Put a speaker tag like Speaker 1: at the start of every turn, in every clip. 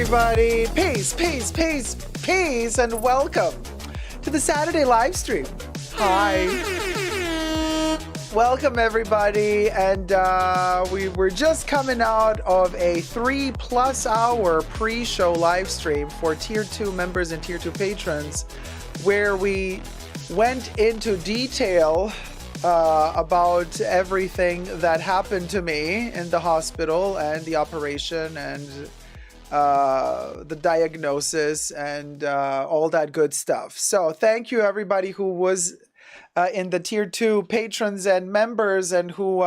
Speaker 1: everybody. Peace, and welcome to the Saturday live stream. Hi. Welcome, everybody. And we were just coming out of a 3+ hour pre-show live stream for Tier 2 members and Tier 2 patrons, where we went into detail about everything that happened to me in the hospital and the operation and the diagnosis and all that good stuff. So thank you everybody who was in the Tier 2 patrons and members and who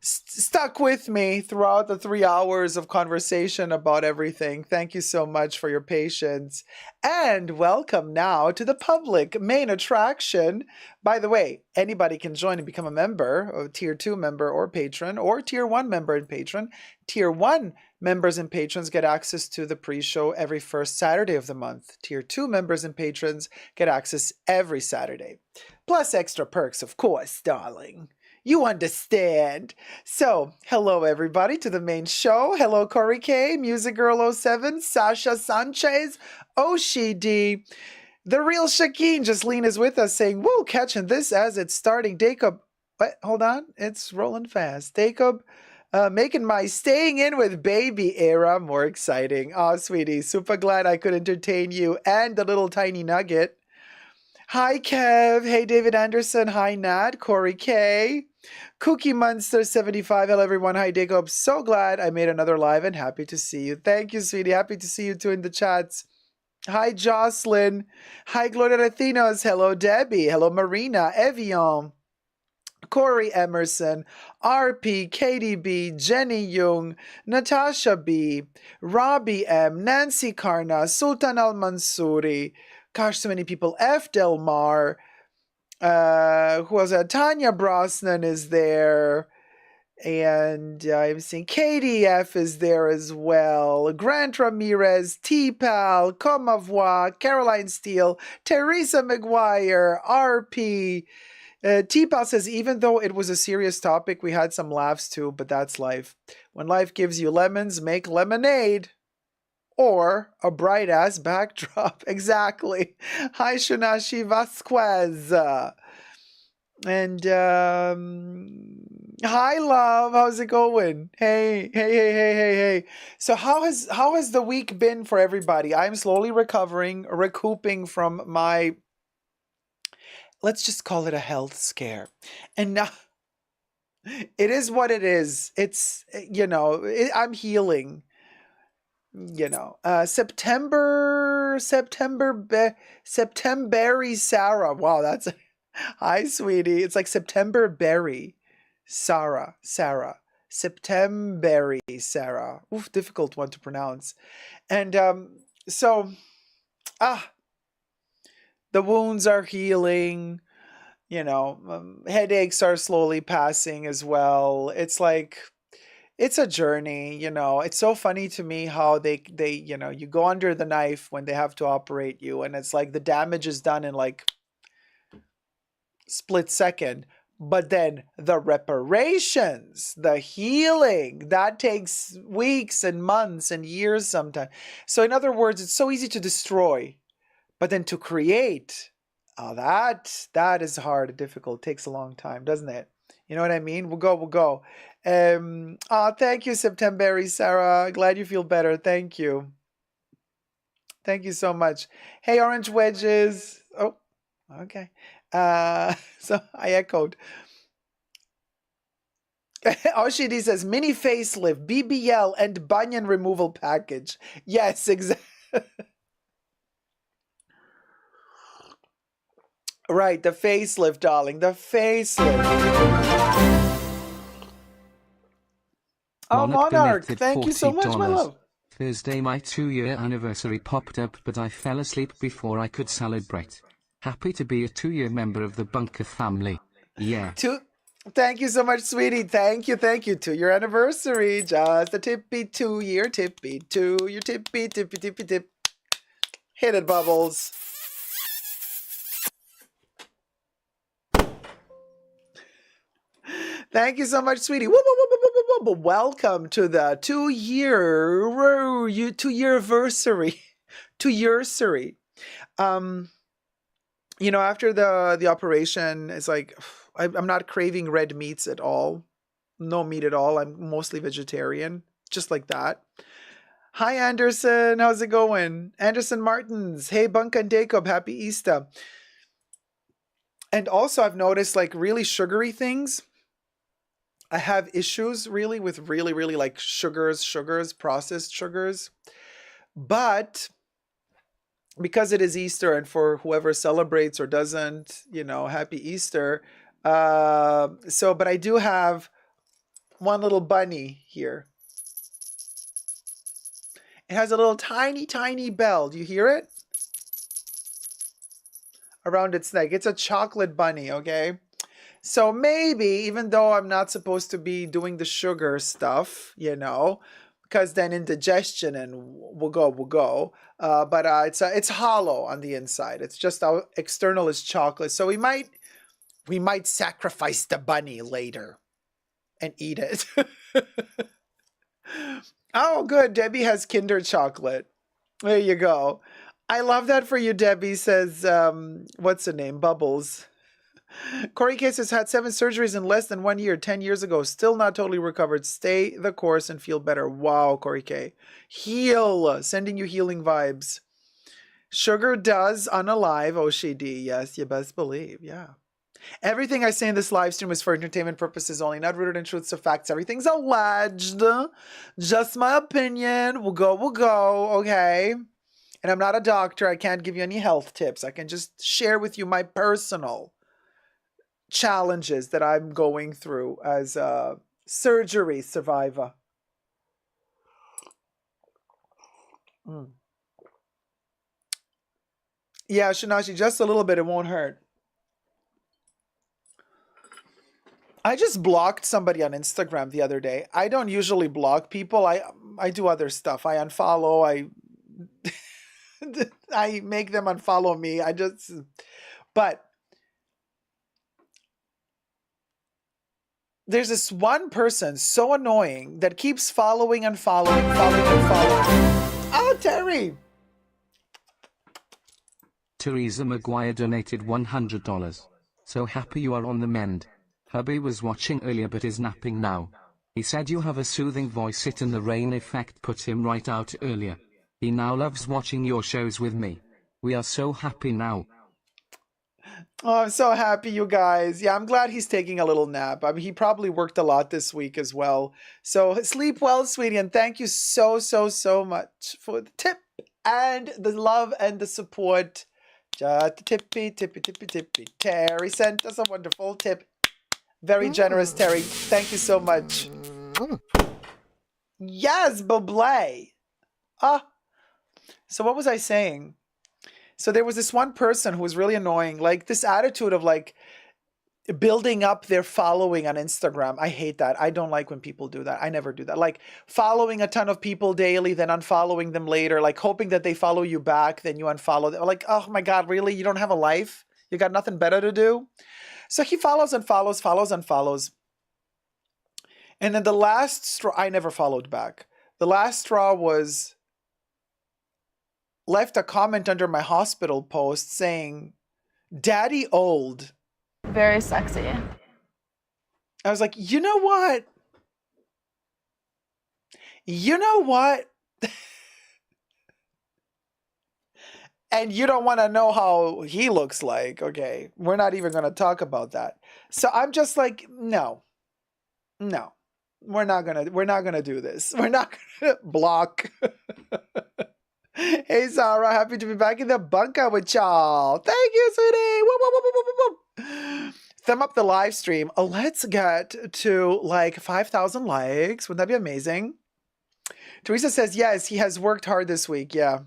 Speaker 1: stuck with me throughout the 3 hours of conversation about everything. Thank you so much for your patience. And welcome now to the public main attraction. By the way, anybody can join and become a member, a Tier 2 member or patron, or Tier 1 member and patron. Tier 1 members and patrons get access to the pre-show every first Saturday of the month. Tier 2 members and patrons get access every Saturday. Plus extra perks, of course, darling. You understand. So, hello everybody to the main show. Hello Corey K, Music Girl 07, Sasha Sanchez, Oshi D. The real Shakeen Jasleen is with us saying, woo, catching this as it's starting. Dacob, what? Hold on, it's rolling fast. Dacob, making my staying in with baby era more exciting. Oh, sweetie, super glad I could entertain you and the little tiny nugget. Hi, Kev. Hey, David Anderson. Hi, Nat. Corey K. Cookie Monster 75. Hello, everyone. Hi, Dacob. So glad I made another live and happy to see you. Thank you, sweetie. Happy to see you too in the chats. Hi, Jocelyn. Hi, Gloria Latinos. Hello, Debbie. Hello, Marina, Evian, Corey Emerson, RP, Katie B, Jenny Jung, Natasha B, Robbie M, Nancy Karna, Sultan Al Mansuri. Gosh, so many people. F. Del Mar. Who was that? Tanya Brosnan is there. And I'm seeing KDF is there as well. Grant Ramirez, T-Pal, Comme Avoir, Caroline Steele, Teresa McGuire, RP. T-Pal says, even though it was a serious topic, we had some laughs too, but that's life. When life gives you lemons, make lemonade. Or a bright ass backdrop. Exactly. Hi, Shunashi Vasquez. And hi, love. How's it going? Hey. So how has the week been for everybody? I'm slowly recouping from my, let's just call it a health scare. And now it is what it is. It's I'm healing. September Sarah. Wow, that's hi, sweetie. It's like September berry. Sarah. September Sarah. Oof, difficult one to pronounce. And so the wounds are healing, headaches are slowly passing as well. It's like it's a journey, It's so funny to me how they you go under the knife when they have to operate you, and it's like the damage is done in like split second, but then the reparations, the healing, that takes weeks and months and years sometimes. So in other words, it's so easy to destroy, but then to create, that is hard and difficult. It takes a long time, doesn't it? You know what I mean? We'll go. Thank you, September, Sarah. Glad you feel better. Thank you. Thank you so much. Hey, Orange Wedges. Oh, okay. So I echoed. Oshidi says mini facelift, BBL, and bunion removal package. Yes, exactly. Right, the facelift, darling. The facelift. Oh, Monarch. Thank you so much, my love.
Speaker 2: Thursday my 2-year anniversary popped up, but I fell asleep before I could celebrate. Happy to be a 2-year member of the Bunker family. Yeah.
Speaker 1: Thank you so much, sweetie. Thank you. 2-year anniversary. Just a tippy 2-year, tippy 2-year, tippy tip. Hit it, Bubbles. Thank you so much, sweetie. Welcome to the 2-year anniversary. 2-year-sary. After the operation, it's like I'm not craving red meats at all. No meat at all. I'm mostly vegetarian, just like that. Hi, Anderson. How's it going? Anderson Martins. Hey, Bunka and Dacob. Happy Easter. And also, I've noticed like really sugary things. I have issues really with really like sugars, processed sugars. But because it is Easter, and for whoever celebrates or doesn't, happy Easter. But I do have one little bunny here. It has a little tiny bell. Do you hear it? Around its neck. It's a chocolate bunny, okay? So maybe, even though I'm not supposed to be doing the sugar stuff, because then indigestion and we'll go. But it's hollow on the inside. It's just how external is chocolate. So we might sacrifice the bunny later and eat it. Oh, good. Debbie has Kinder chocolate. There you go. I love that for you, Debbie, says, what's the name? Bubbles. Corey Case has had 7 surgeries in less than 1 year, 10 years ago. Still not totally recovered. Stay the course and feel better. Wow, Corey K. Heal. Sending you healing vibes. Sugar does unalive, OCD. Yes, you best believe. Yeah. Everything I say in this live stream is for entertainment purposes only, not rooted in truths or facts. Everything's alleged. Just my opinion. We'll go. Okay. And I'm not a doctor. I can't give you any health tips. I can just share with you my personal challenges that I'm going through as a surgery survivor. Mm. Yeah, Shinashi, just a little bit. It won't hurt. I just blocked somebody on Instagram the other day. I don't usually block people. I do other stuff. I unfollow. I make them unfollow me. But there's this one person so annoying that keeps following and following. Oh, Terry.
Speaker 2: Teresa McGuire donated $100. So happy you are on the mend. Hubby was watching earlier but is napping now. He said you have a soothing voice. It and the rain effect put him right out earlier. He now loves watching your shows with me. We are so happy now.
Speaker 1: Oh, I'm so happy, you guys. Yeah, I'm glad he's taking a little nap. I mean, he probably worked a lot this week as well. So sleep well, sweetie, and thank you so much for the tip and the love and the support. Just tippy. Terry sent us a wonderful tip. Very generous, Terry. Thank you so much. Yes, Bublé. So what was I saying? So there was this one person who was really annoying, like this attitude of like building up their following on Instagram. I hate that. I don't like when people do that. I never do that. Like following a ton of people daily, then unfollowing them later, like hoping that they follow you back, then you unfollow them. Like, oh my God, really? You don't have a life? You got nothing better to do? So he follows and follows. And then the last straw, I never followed back. The last straw was left a comment under my hospital post saying, "Daddy old."
Speaker 3: Very sexy.
Speaker 1: I was like, you know what? And you don't want to know how he looks like. Okay, we're not even going to talk about that. So I'm just like, no, we're not gonna do this. We're not gonna block. Hey, Zara, happy to be back in the bunker with y'all. Thank you, sweetie. Woo, woo, woo, woo, woo, woo. Thumb up the live stream. Let's get to like 5,000 likes. Wouldn't that be amazing? Teresa says, yes, he has worked hard this week. Yeah.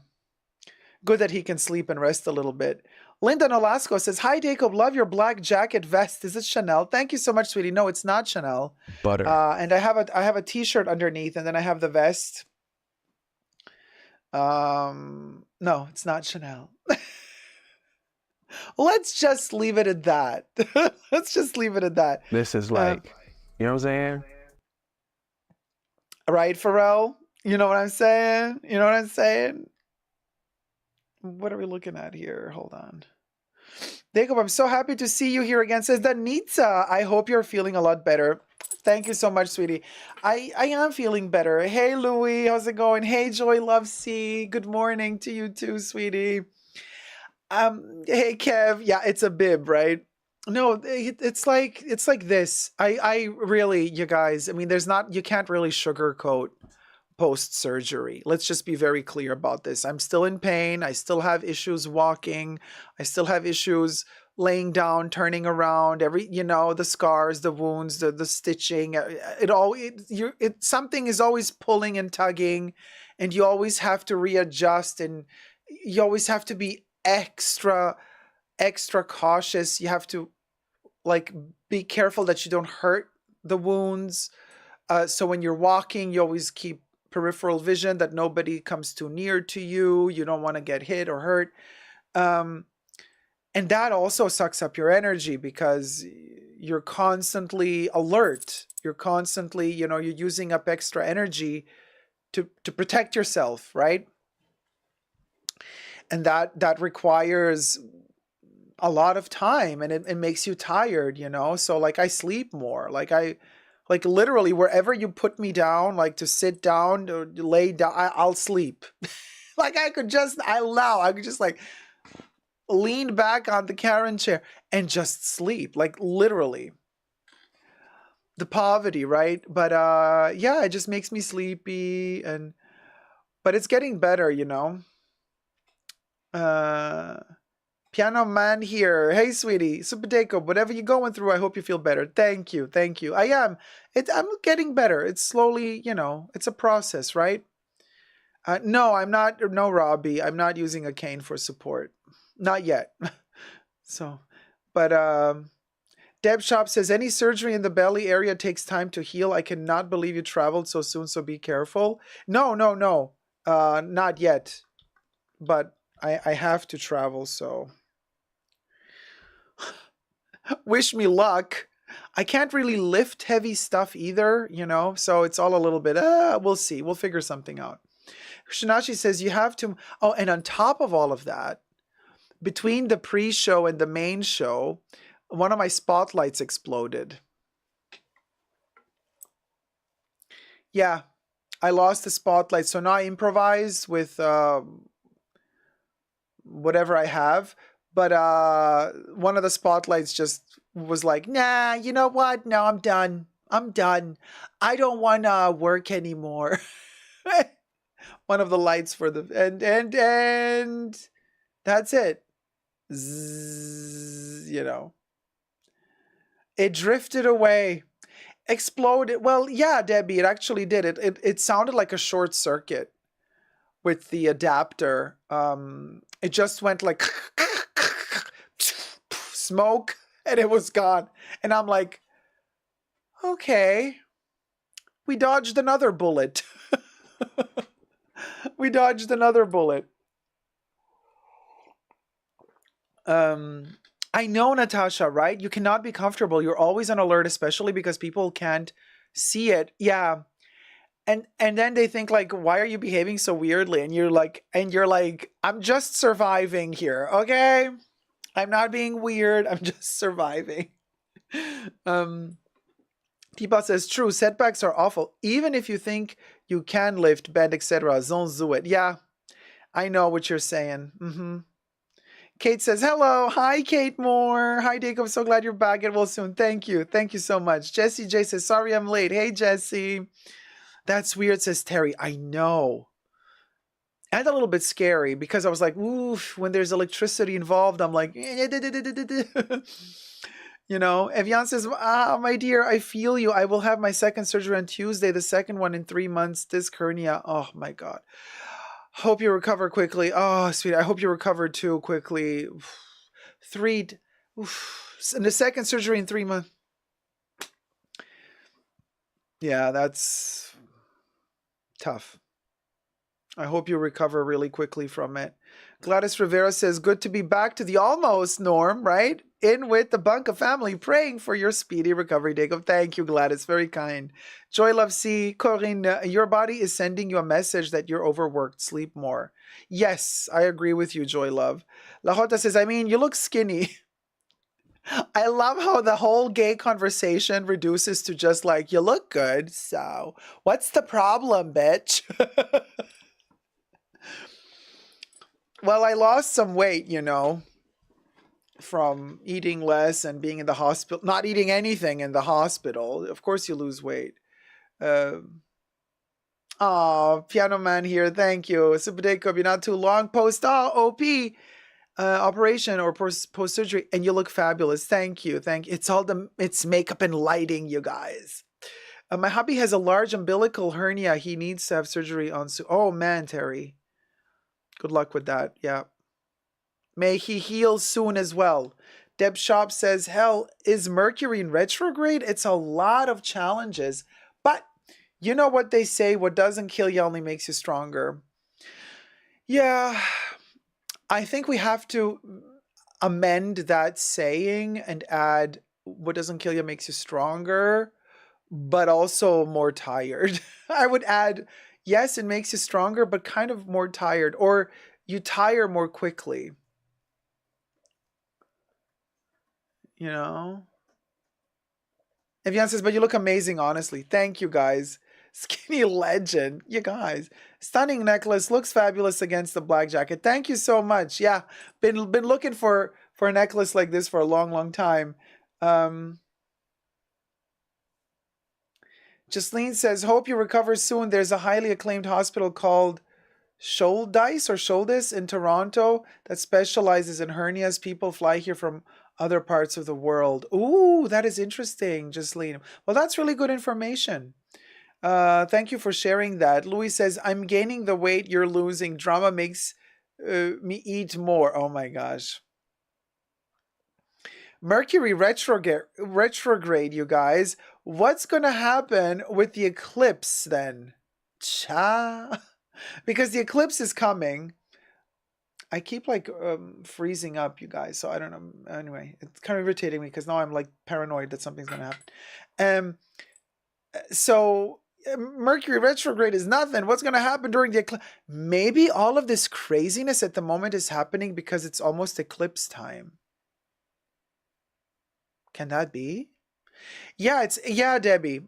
Speaker 1: Good that he can sleep and rest a little bit. Linda Nolasco says, hi, Dacob. Love your black jacket vest. Is it Chanel? Thank you so much, sweetie. No, it's not Chanel.
Speaker 4: Butter.
Speaker 1: And I have a t-shirt underneath, and then I have the vest. No, it's not Chanel. Let's just leave it at that. Let's just leave it at that.
Speaker 4: This is like, you know what I'm saying?
Speaker 1: Right, Pharrell? You know what I'm saying? You know what I'm saying? What are we looking at here? Hold on. Dacob, I'm so happy to see you here again. Says Danitza. I hope you're feeling a lot better. Thank you so much, sweetie. I am feeling better. Hey, Louie. How's it going? Hey, Joy Love C. Good morning to you too, sweetie. Hey, Kev. Yeah, it's a bib, right? No, it's like this. I really, you guys, I mean, you can't really sugarcoat post-surgery. Let's just be very clear about this. I'm still in pain. I still have issues walking. I still have issues laying down, turning around, the scars, the wounds, the stitching, something is always pulling and tugging, and you always have to readjust, and you always have to be extra cautious. You have to like be careful that you don't hurt the wounds. So when you're walking, you always keep peripheral vision that nobody comes too near to you. You don't want to get hit or hurt. And that also sucks up your energy because you're constantly alert. You're constantly, you're using up extra energy to protect yourself, right? And that requires a lot of time, and it makes you tired, So like I sleep more. Like literally wherever you put me down, like to sit down or lay down, I'll sleep. Like I could just like lean back on the Karen chair and just sleep, like literally. The poverty, right? But yeah, it just makes me sleepy, but it's getting better, Uh, Piano Man here. Hey, sweetie. Super Dacob, whatever you're going through, I hope you feel better. Thank you. Thank you. I am. I'm getting better. It's slowly, it's a process, right? No, I'm not. No, Robbie. I'm not using a cane for support. Not yet. So, but Deb Shop says any surgery in the belly area takes time to heal. I cannot believe you traveled so soon, so be careful. No, no, no. Not yet. But I have to travel, so wish me luck. I can't really lift heavy stuff either, so it's all a little bit, we'll see. We'll figure something out. Shinashi says you have to, oh, and on top of all of that, between the pre-show and the main show, one of my spotlights exploded. Yeah, I lost the spotlight. So now I improvise with whatever I have. But one of the spotlights just was like, nah, you know what? No, I'm done. I'm done. I don't want to work anymore. One of the lights for the and that's it. Zzz, it drifted away, exploded. Well, yeah, Debbie, it actually did. It sounded like a short circuit with the adapter. It just went like smoke, and it was gone. And I'm like, okay, we dodged another bullet. We dodged another bullet. I know, Natasha, right? You cannot be comfortable. You're always on alert, especially because people can't see it. Yeah. And then they think like, why are you behaving so weirdly? And you're like, I'm just surviving here, okay? I'm not being weird. I'm just surviving. Tipa says, true, setbacks are awful. Even if you think you can lift, bend, etc. Don't do it. Yeah, I know what you're saying. Kate says, hello. Hi, Kate Moore. Hi, Dacob. I'm so glad you're back. Get well soon. Thank you. Thank you so much. Jessie J says, sorry I'm late. Hey, Jessie. That's weird, says Terry. I know. And a little bit scary because I was like, oof, when there's electricity involved, I'm like, Evian says, my dear, I feel you. I will have my second surgery on Tuesday, the second one in 3 months. Disc hernia. Oh, my God. Hope you recover quickly. Oh, sweet. I hope you recover too quickly. And the second surgery in 3 months. Yeah, that's tough. I hope you recover really quickly from it. Gladys Rivera says, good to be back to the almost norm, right? In with the Bunka family, praying for your speedy recovery, Dacob. Thank you, Gladys. Very kind. Joy Love C. Corinne, your body is sending you a message that you're overworked. Sleep more. Yes, I agree with you, Joy Love. La Jota says, you look skinny. I love how the whole gay conversation reduces to just like, you look good, so what's the problem, bitch? Well, I lost some weight, from eating less and being in the hospital, not eating anything in the hospital. Of course you lose weight. Piano Man here. Thank you. Super Dacob, you're not too long post OP operation or post surgery, and you look fabulous. Thank you. It's makeup and lighting, you guys. My hubby has a large umbilical hernia. He needs to have surgery on. Oh man, Terry. Good luck with that. Yeah. May he heal soon as well. Deb Shop says, hell, is Mercury in retrograde? It's a lot of challenges. But you know what they say, what doesn't kill you only makes you stronger. Yeah, I think we have to amend that saying and add what doesn't kill you makes you stronger, but also more tired. I would add, yes, it makes you stronger, but kind of more tired, or you tire more quickly. Evian says, but you look amazing, honestly. Thank you, guys. Skinny legend. You guys. Stunning necklace. Looks fabulous against the black jacket. Thank you so much. Yeah. Been looking for a necklace like this for a long, long time. Justine says, hope you recover soon. There's a highly acclaimed hospital called Sholdis in Toronto that specializes in hernias. People fly here from other parts of the world. Ooh, that is interesting, Jasleen. Well, that's really good information. Thank you for sharing that. Louis says, I'm gaining the weight you're losing. Drama makes me eat more. Oh my gosh. Mercury retrograde, you guys. What's going to happen with the eclipse then? Cha. Because the eclipse is coming. I keep like freezing up, you guys. So I don't know. Anyway, it's kind of irritating me because now I'm like paranoid that something's going to happen. So Mercury retrograde is nothing. What's going to happen during the eclipse? Maybe all of this craziness at the moment is happening because it's almost eclipse time. Can that be? Yeah, Debbie.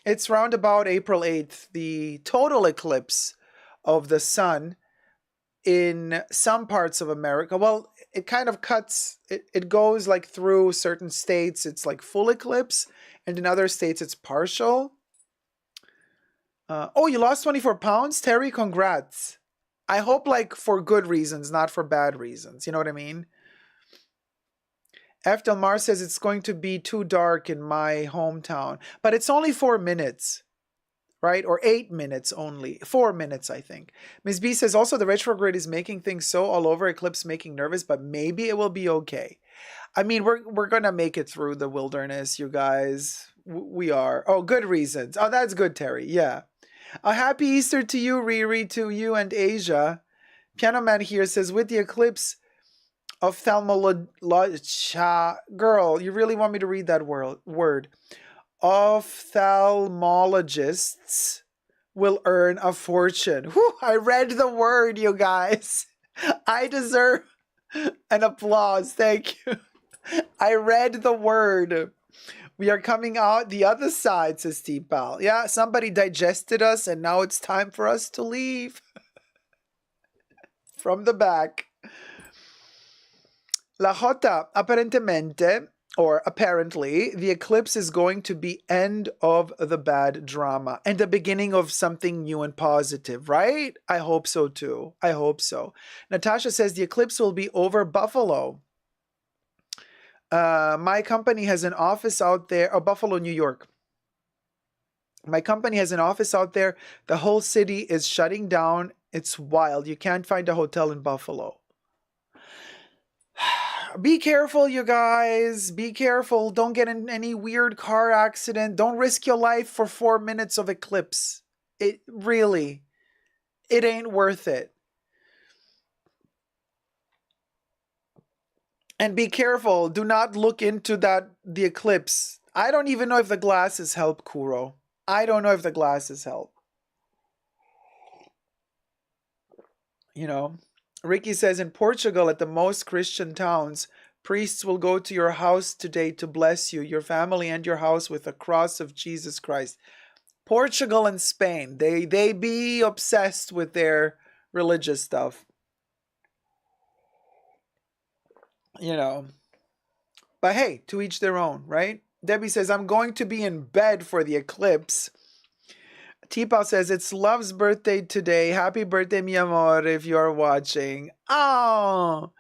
Speaker 1: It's round about April 8th, the total eclipse of the sun in some parts of America. Well, it kind of cuts, it goes like through certain states, it's like full eclipse, and in other states it's partial. Oh, you lost 24 pounds? Terry, congrats. I hope like for good reasons, not for bad reasons. You know what I mean? F. Del Mar says it's going to be too dark in my hometown, but it's only 4 minutes, right? Or 8 minutes only. 4 minutes, I think. Ms. B says also the retrograde is making things so all over, eclipse making nervous, but maybe it will be okay. I mean, we're going to make it through the wilderness, you guys. We are. Oh, good reasons. Oh, that's good, Terry. Yeah. A happy Easter to you, Riri, to you and Asia. Piano Man here says, with the eclipse, girl, you really want me to read that word? Ophthalmologists will earn a fortune. Whew, I read the word, you guys. I deserve an applause. Thank you. I read the word. We are coming out the other side, says T-Pal. Yeah, somebody digested us and now it's time for us to leave. From the back. La Jota, aparentemente, or apparently, the eclipse is going to be end of the bad drama and the beginning of something new and positive, right? I hope so too. I hope so. Natasha says the eclipse will be over Buffalo. My company has an office out there, Buffalo, New York. My company has an office out there. The whole city is shutting down. It's wild. You can't find a hotel in Buffalo. Be careful, you guys. Be careful. Don't get in any weird car accident. Don't risk your life for 4 minutes of eclipse. It ain't worth it. And be careful. Do not look into the eclipse. I don't even know if the glasses help, Kuro. I don't know if the glasses help. You know, Ricky says in Portugal, at the most Christian towns, priests will go to your house today to bless you, your family, and your house with the cross of Jesus Christ. Portugal and Spain, they be obsessed with their religious stuff. You know. But hey, to each their own, right? Debbie says, I'm going to be in bed for the eclipse. T-Pal says, it's Love's birthday today. Happy birthday, mi amor, if you're watching. Oh,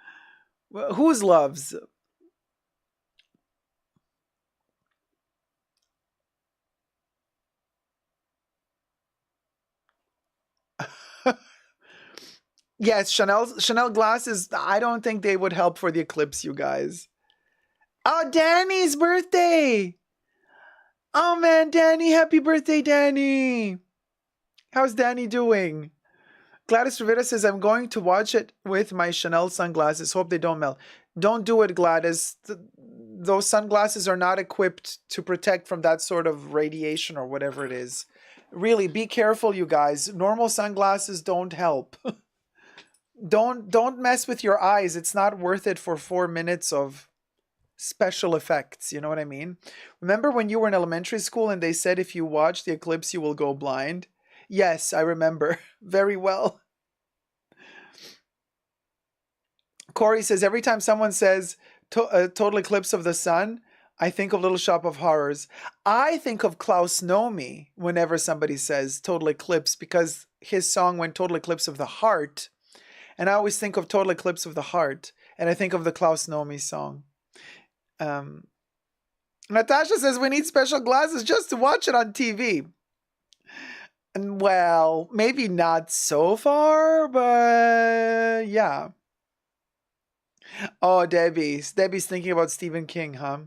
Speaker 1: who's Love's? Yes, Chanel glasses, I don't think they would help for the eclipse, you guys. Oh, Danny's birthday. Oh, man, Danny. Happy birthday, Danny. How's Danny doing? Gladys Rivera says, I'm going to watch it with my Chanel sunglasses. Hope they don't melt. Don't do it, Gladys. Those sunglasses are not equipped to protect from that sort of radiation or whatever it is. Really, be careful, you guys. Normal sunglasses don't help. Don't mess with your eyes. It's not worth it for 4 minutes of special effects. You know what I mean? Remember when you were in elementary school and they said if you watch the eclipse, you will go blind? Yes, I remember very well. Corey says, every time someone says total eclipse of the sun, I think of Little Shop of Horrors. I think of Klaus Nomi whenever somebody says Total Eclipse because his song went Total Eclipse of the Heart. And I always think of Total Eclipse of the Heart. And I think of the Klaus Nomi song. Natasha says we need special glasses just to watch it on TV. And well, maybe not so far, but yeah. Oh, Debbie's thinking about Stephen King, huh?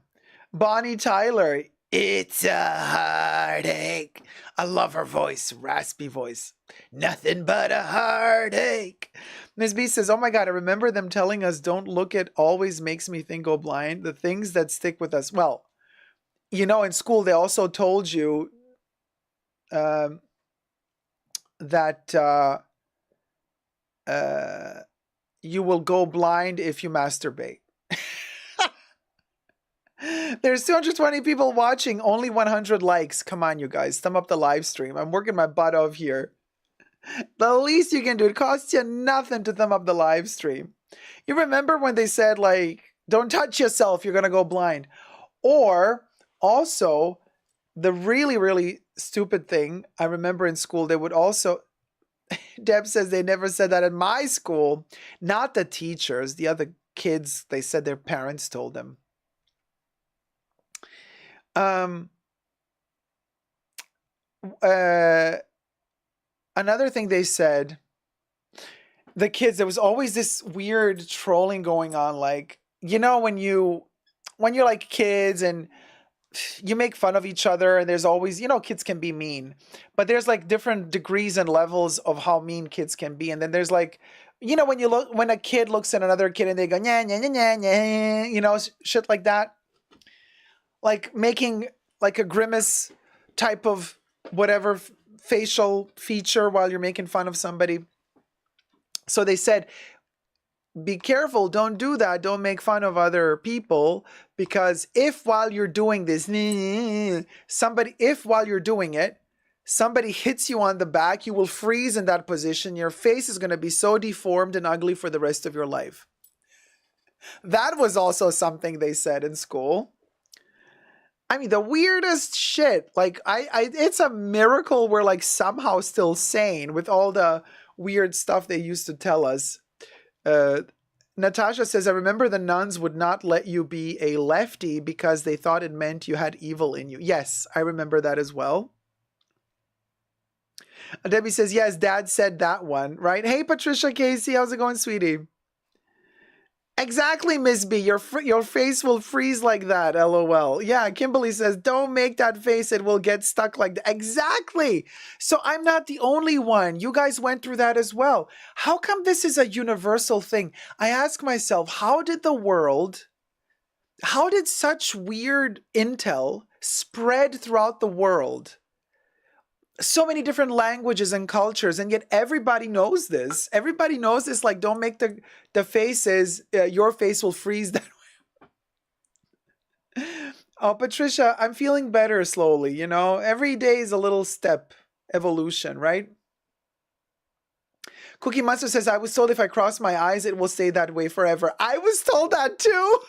Speaker 1: Bonnie Tyler, it's a heartache. I love her voice, raspy voice. Nothing but a heartache. Ms. B says, oh my God, I remember them telling us don't look at always makes me think go blind. The things that stick with us. Well, you know, in school, they also told you that you will go blind if you masturbate. There's 220 people watching, only 100 likes. Come on, you guys, thumb up the live stream. I'm working my butt off here. The least you can do, it costs you nothing to thumb up the live stream. You remember when they said, like, don't touch yourself, you're going to go blind. Or also, the really, really stupid thing, I remember in school, they would also, Deb says they never said that in my school. Not the teachers, the other kids, they said their parents told them. Another thing they said, the kids, there was always this weird trolling going on. Like, you know, when you're like kids and you make fun of each other and there's always, you know, kids can be mean, but there's like different degrees and levels of how mean kids can be. And then there's like, you know, when a kid looks at another kid and they go, yeah, yeah, yeah, yeah, you know, shit like that. Like making like a grimace type of whatever facial feature while you're making fun of somebody. So they said, be careful, don't do that, don't make fun of other people, because if while you're doing this, while you're doing it, somebody hits you on the back, you will freeze in that position. Your face is going to be so deformed and ugly for the rest of your life. That was also something they said in school. I mean, the weirdest shit. Like, it's a miracle we're like somehow still sane with all the weird stuff they used to tell us. Natasha says, I remember the nuns would not let you be a lefty because they thought it meant you had evil in you. Yes, I remember that as well. Debbie says, yes, Dad said that one, right? Hey, Patricia Casey, how's it going, sweetie? Exactly, Miss B. Your face will freeze like that, LOL. Yeah, Kimberly says, don't make that face. It will get stuck like that. Exactly. So I'm not the only one. You guys went through that as well. How come this is a universal thing? I ask myself, how did such weird intel spread throughout the world? So many different languages and cultures, and yet everybody knows this. Everybody knows this, like, don't make the faces, your face will freeze that way. Oh, Patricia, I'm feeling better slowly, you know? Every day is a little step, evolution, right? Cookie Monster says, I was told if I cross my eyes, it will stay that way forever. I was told that too.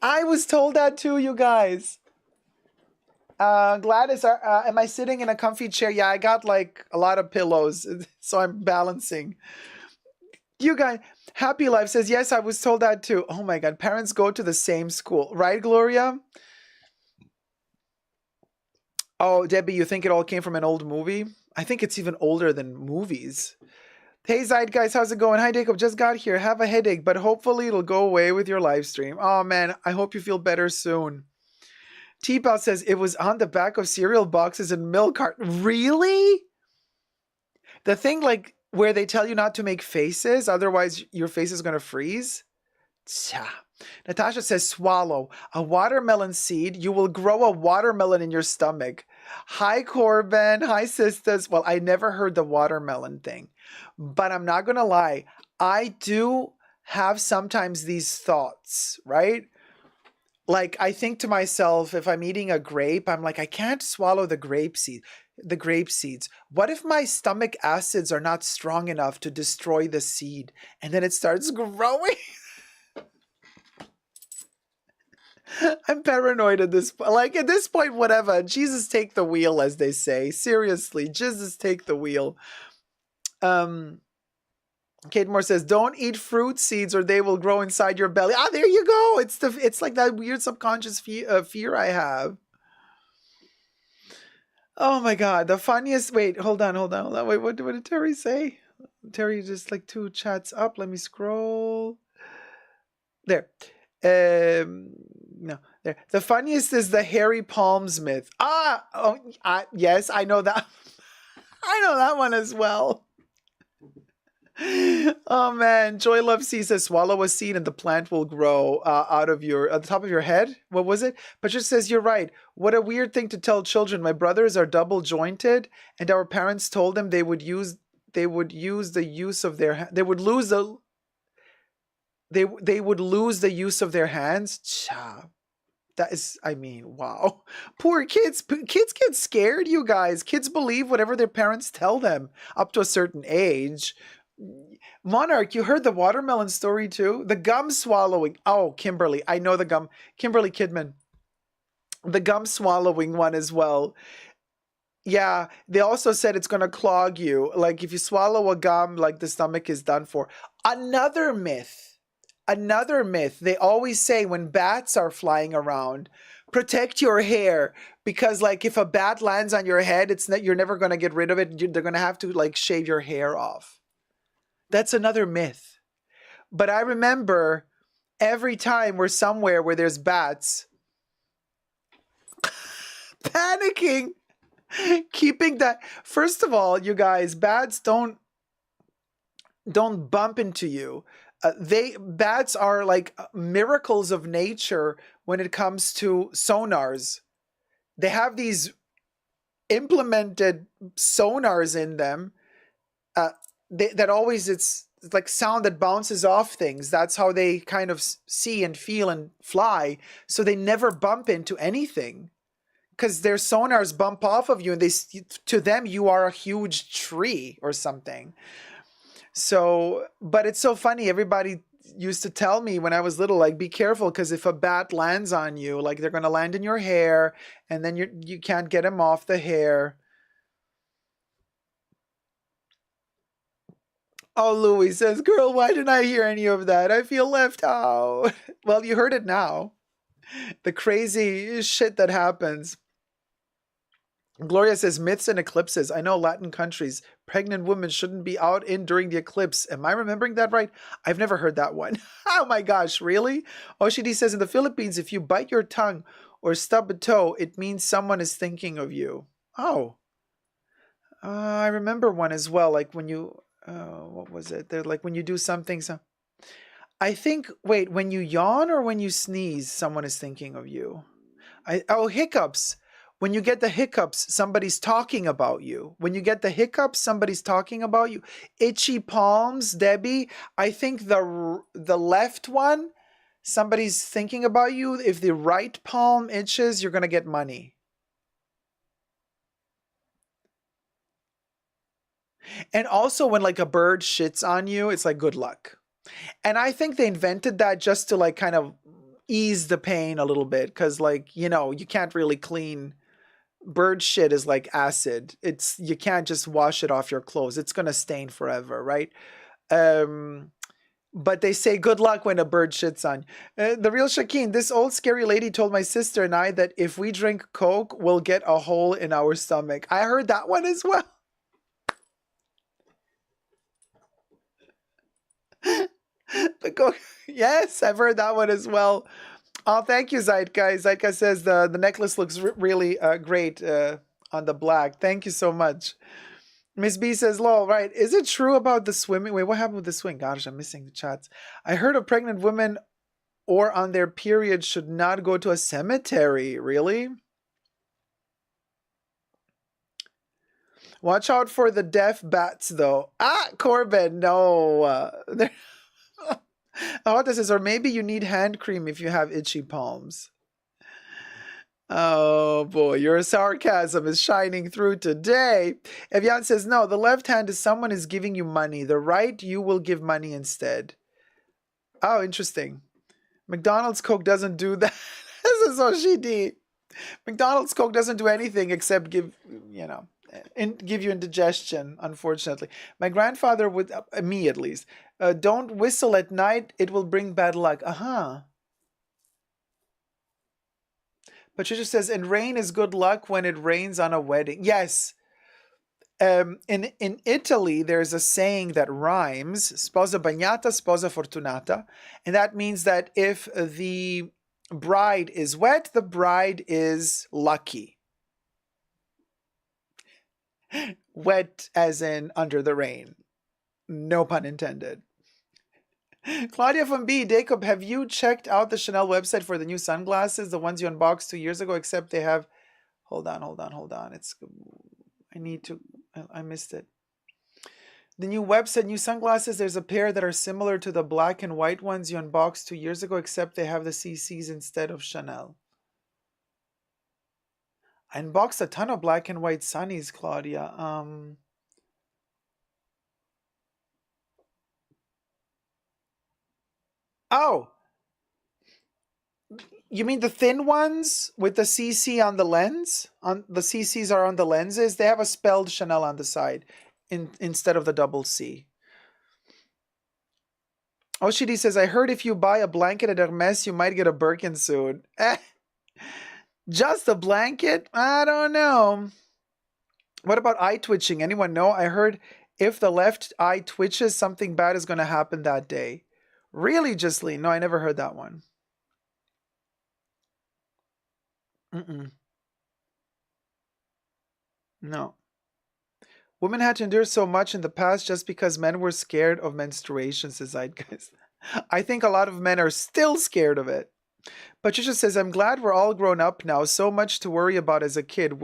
Speaker 1: I was told that too, you guys. Gladys, am I sitting in a comfy chair? Yeah, I got like a lot of pillows, so I'm balancing. You guys, Happy Life says, yes, I was told that too. Oh my God, parents go to the same school. Right, Gloria? Oh, Debbie, you think it all came from an old movie? I think it's even older than movies. Hey, Zaid, guys, how's it going? Hi, Dacob, just got here. Have a headache, but hopefully it'll go away with your live stream. Oh man, I hope you feel better soon. T-Pal says, it was on the back of cereal boxes and milk carton. Really? The thing like where they tell you not to make faces, otherwise your face is going to freeze? Tcha. Natasha says, swallow a watermelon seed. You will grow a watermelon in your stomach. Hi, Corbin. Hi, sisters. Well, I never heard the watermelon thing, but I'm not going to lie. I do have sometimes these thoughts, right? Like, I think to myself, if I'm eating a grape, I'm like, I can't swallow the grape seeds. What if my stomach acids are not strong enough to destroy the seed? And then it starts growing. I'm paranoid at this point. Like, at this point, whatever. Jesus, take the wheel, as they say. Seriously, Jesus, take the wheel. Kate Moore says, don't eat fruit seeds or they will grow inside your belly. Ah, there you go. It's like that weird subconscious fear I have. Oh my God. The funniest. Wait, hold on. Wait, what did Terry say? Terry just like 2 chats up. Let me scroll. There. No, there. The funniest is the hairy palms myth. Yes, I know that. I know that one as well. Oh man, Joy Love C says swallow a seed and the plant will grow out of at the top of your head. What was it? Patricia says you're right. What a weird thing to tell children. My brothers are double jointed, and our parents told them they would lose the use of their hands. Cha. That is, I mean, wow. Poor kids. Kids get scared, you guys. Kids believe whatever their parents tell them up to a certain age. Monarch, you heard the watermelon story too? The gum swallowing. Oh, Kimberly. I know the gum. Kimberly Kidman. The gum swallowing one as well. Yeah, they also said it's going to clog you. Like if you swallow a gum, like the stomach is done for. Another myth. They always say when bats are flying around, protect your hair because like if a bat lands on your head, you're never going to get rid of it. They're going to have to like shave your hair off. That's another myth. But I remember every time we're somewhere where there's bats, panicking, keeping that. First of all, you guys, bats don't bump into you. Bats are like miracles of nature when it comes to sonars. They have these implemented sonars in them. That always it's like sound that bounces off things. That's how they kind of see and feel and fly. So they never bump into anything because their sonars bump off of you, and to them you are a huge tree or something. So, but it's so funny. Everybody used to tell me when I was little, like, be careful because if a bat lands on you, like they're going to land in your hair, and then you can't get them off the hair. Oh, Louis says, girl, why didn't I hear any of that? I feel left out. Well, you heard it now. The crazy shit that happens. Gloria says, myths and eclipses. I know Latin countries, pregnant women shouldn't be out during the eclipse. Am I remembering that right? I've never heard that one. Oh my gosh, really? Oshidi says, in the Philippines, if you bite your tongue or stub a toe, it means someone is thinking of you. Oh. I remember one as well, like when you... what was it? They're like when you do something. I think. Wait, when you yawn or when you sneeze, someone is thinking of you. Hiccups. When you get the hiccups, somebody's talking about you. When you get the hiccups, somebody's talking about you. Itchy palms, Debbie. I think the left one, somebody's thinking about you. If the right palm itches, you're gonna get money. And also when like a bird shits on you, it's like good luck. And I think they invented that just to like kind of ease the pain a little bit. Cause like, you can't really clean. Bird shit is like acid. You can't just wash it off your clothes. It's going to stain forever. Right. But they say good luck when a bird shits on you. The real Shakeen, this old scary lady told my sister and I that if we drink Coke, we'll get a hole in our stomach. I heard that one as well. Yes, I've heard that one as well. Oh, thank you, Zeitka. Zeitka says the necklace looks really great on the black. Thank you so much. Miss B says, lol, right. Is it true about the swimming? Wait, what happened with the swing? Gosh, I'm missing the chats. I heard of pregnant women or on their period should not go to a cemetery. Really? Watch out for the deaf bats, though. Corbin, no. This says, or maybe you need hand cream if you have itchy palms. Oh boy, your sarcasm is shining through today. Evian says, no, the left hand is someone is giving you money. The right, you will give money instead. Oh, interesting. McDonald's Coke doesn't do that. This is OCD. McDonald's Coke doesn't do anything except give you indigestion, unfortunately. My grandfather would, me at least, don't whistle at night, it will bring bad luck. Patricia says, and rain is good luck when it rains on a wedding. Yes. In Italy, there's a saying that rhymes, sposa bagnata, sposa fortunata, and that means that if the bride is wet, the bride is lucky. Wet as in under the rain. No pun intended. Claudia from B, Dacob, have you checked out the Chanel website for the new sunglasses, the ones you unboxed 2 years ago, except they have... Hold on. I missed it. The new website, new sunglasses, there's a pair that are similar to the black and white ones you unboxed 2 years ago, except they have the CCs instead of Chanel. I unboxed a ton of black and white sunnies, Claudia. Oh! You mean the thin ones with the CC on the lens? The CCs are on the lenses. They have a spelled Chanel on the side instead of the double C. Oshidi says, I heard if you buy a blanket at Hermes, you might get a Birkin suit. Just a blanket? I don't know. What about eye twitching? Anyone know? I heard if the left eye twitches, something bad is going to happen that day. Really, Ghislaine? No, I never heard that one. No. Women had to endure so much in the past just because men were scared of menstruation, says Zeitgeist. I think a lot of men are still scared of it. Patricia says, I'm glad we're all grown up now. So much to worry about as a kid.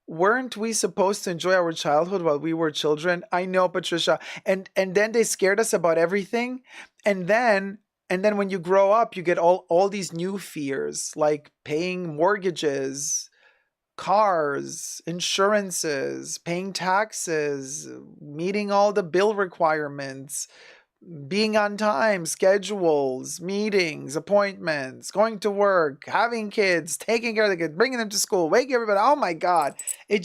Speaker 1: Weren't we supposed to enjoy our childhood while we were children? I know, Patricia. And then they scared us about everything. And then when you grow up, you get all these new fears, like paying mortgages, cars, insurances, paying taxes, meeting all the bill requirements, being on time, schedules, meetings, appointments, going to work, having kids, taking care of the kids, bringing them to school, waking everybody. Oh my God. It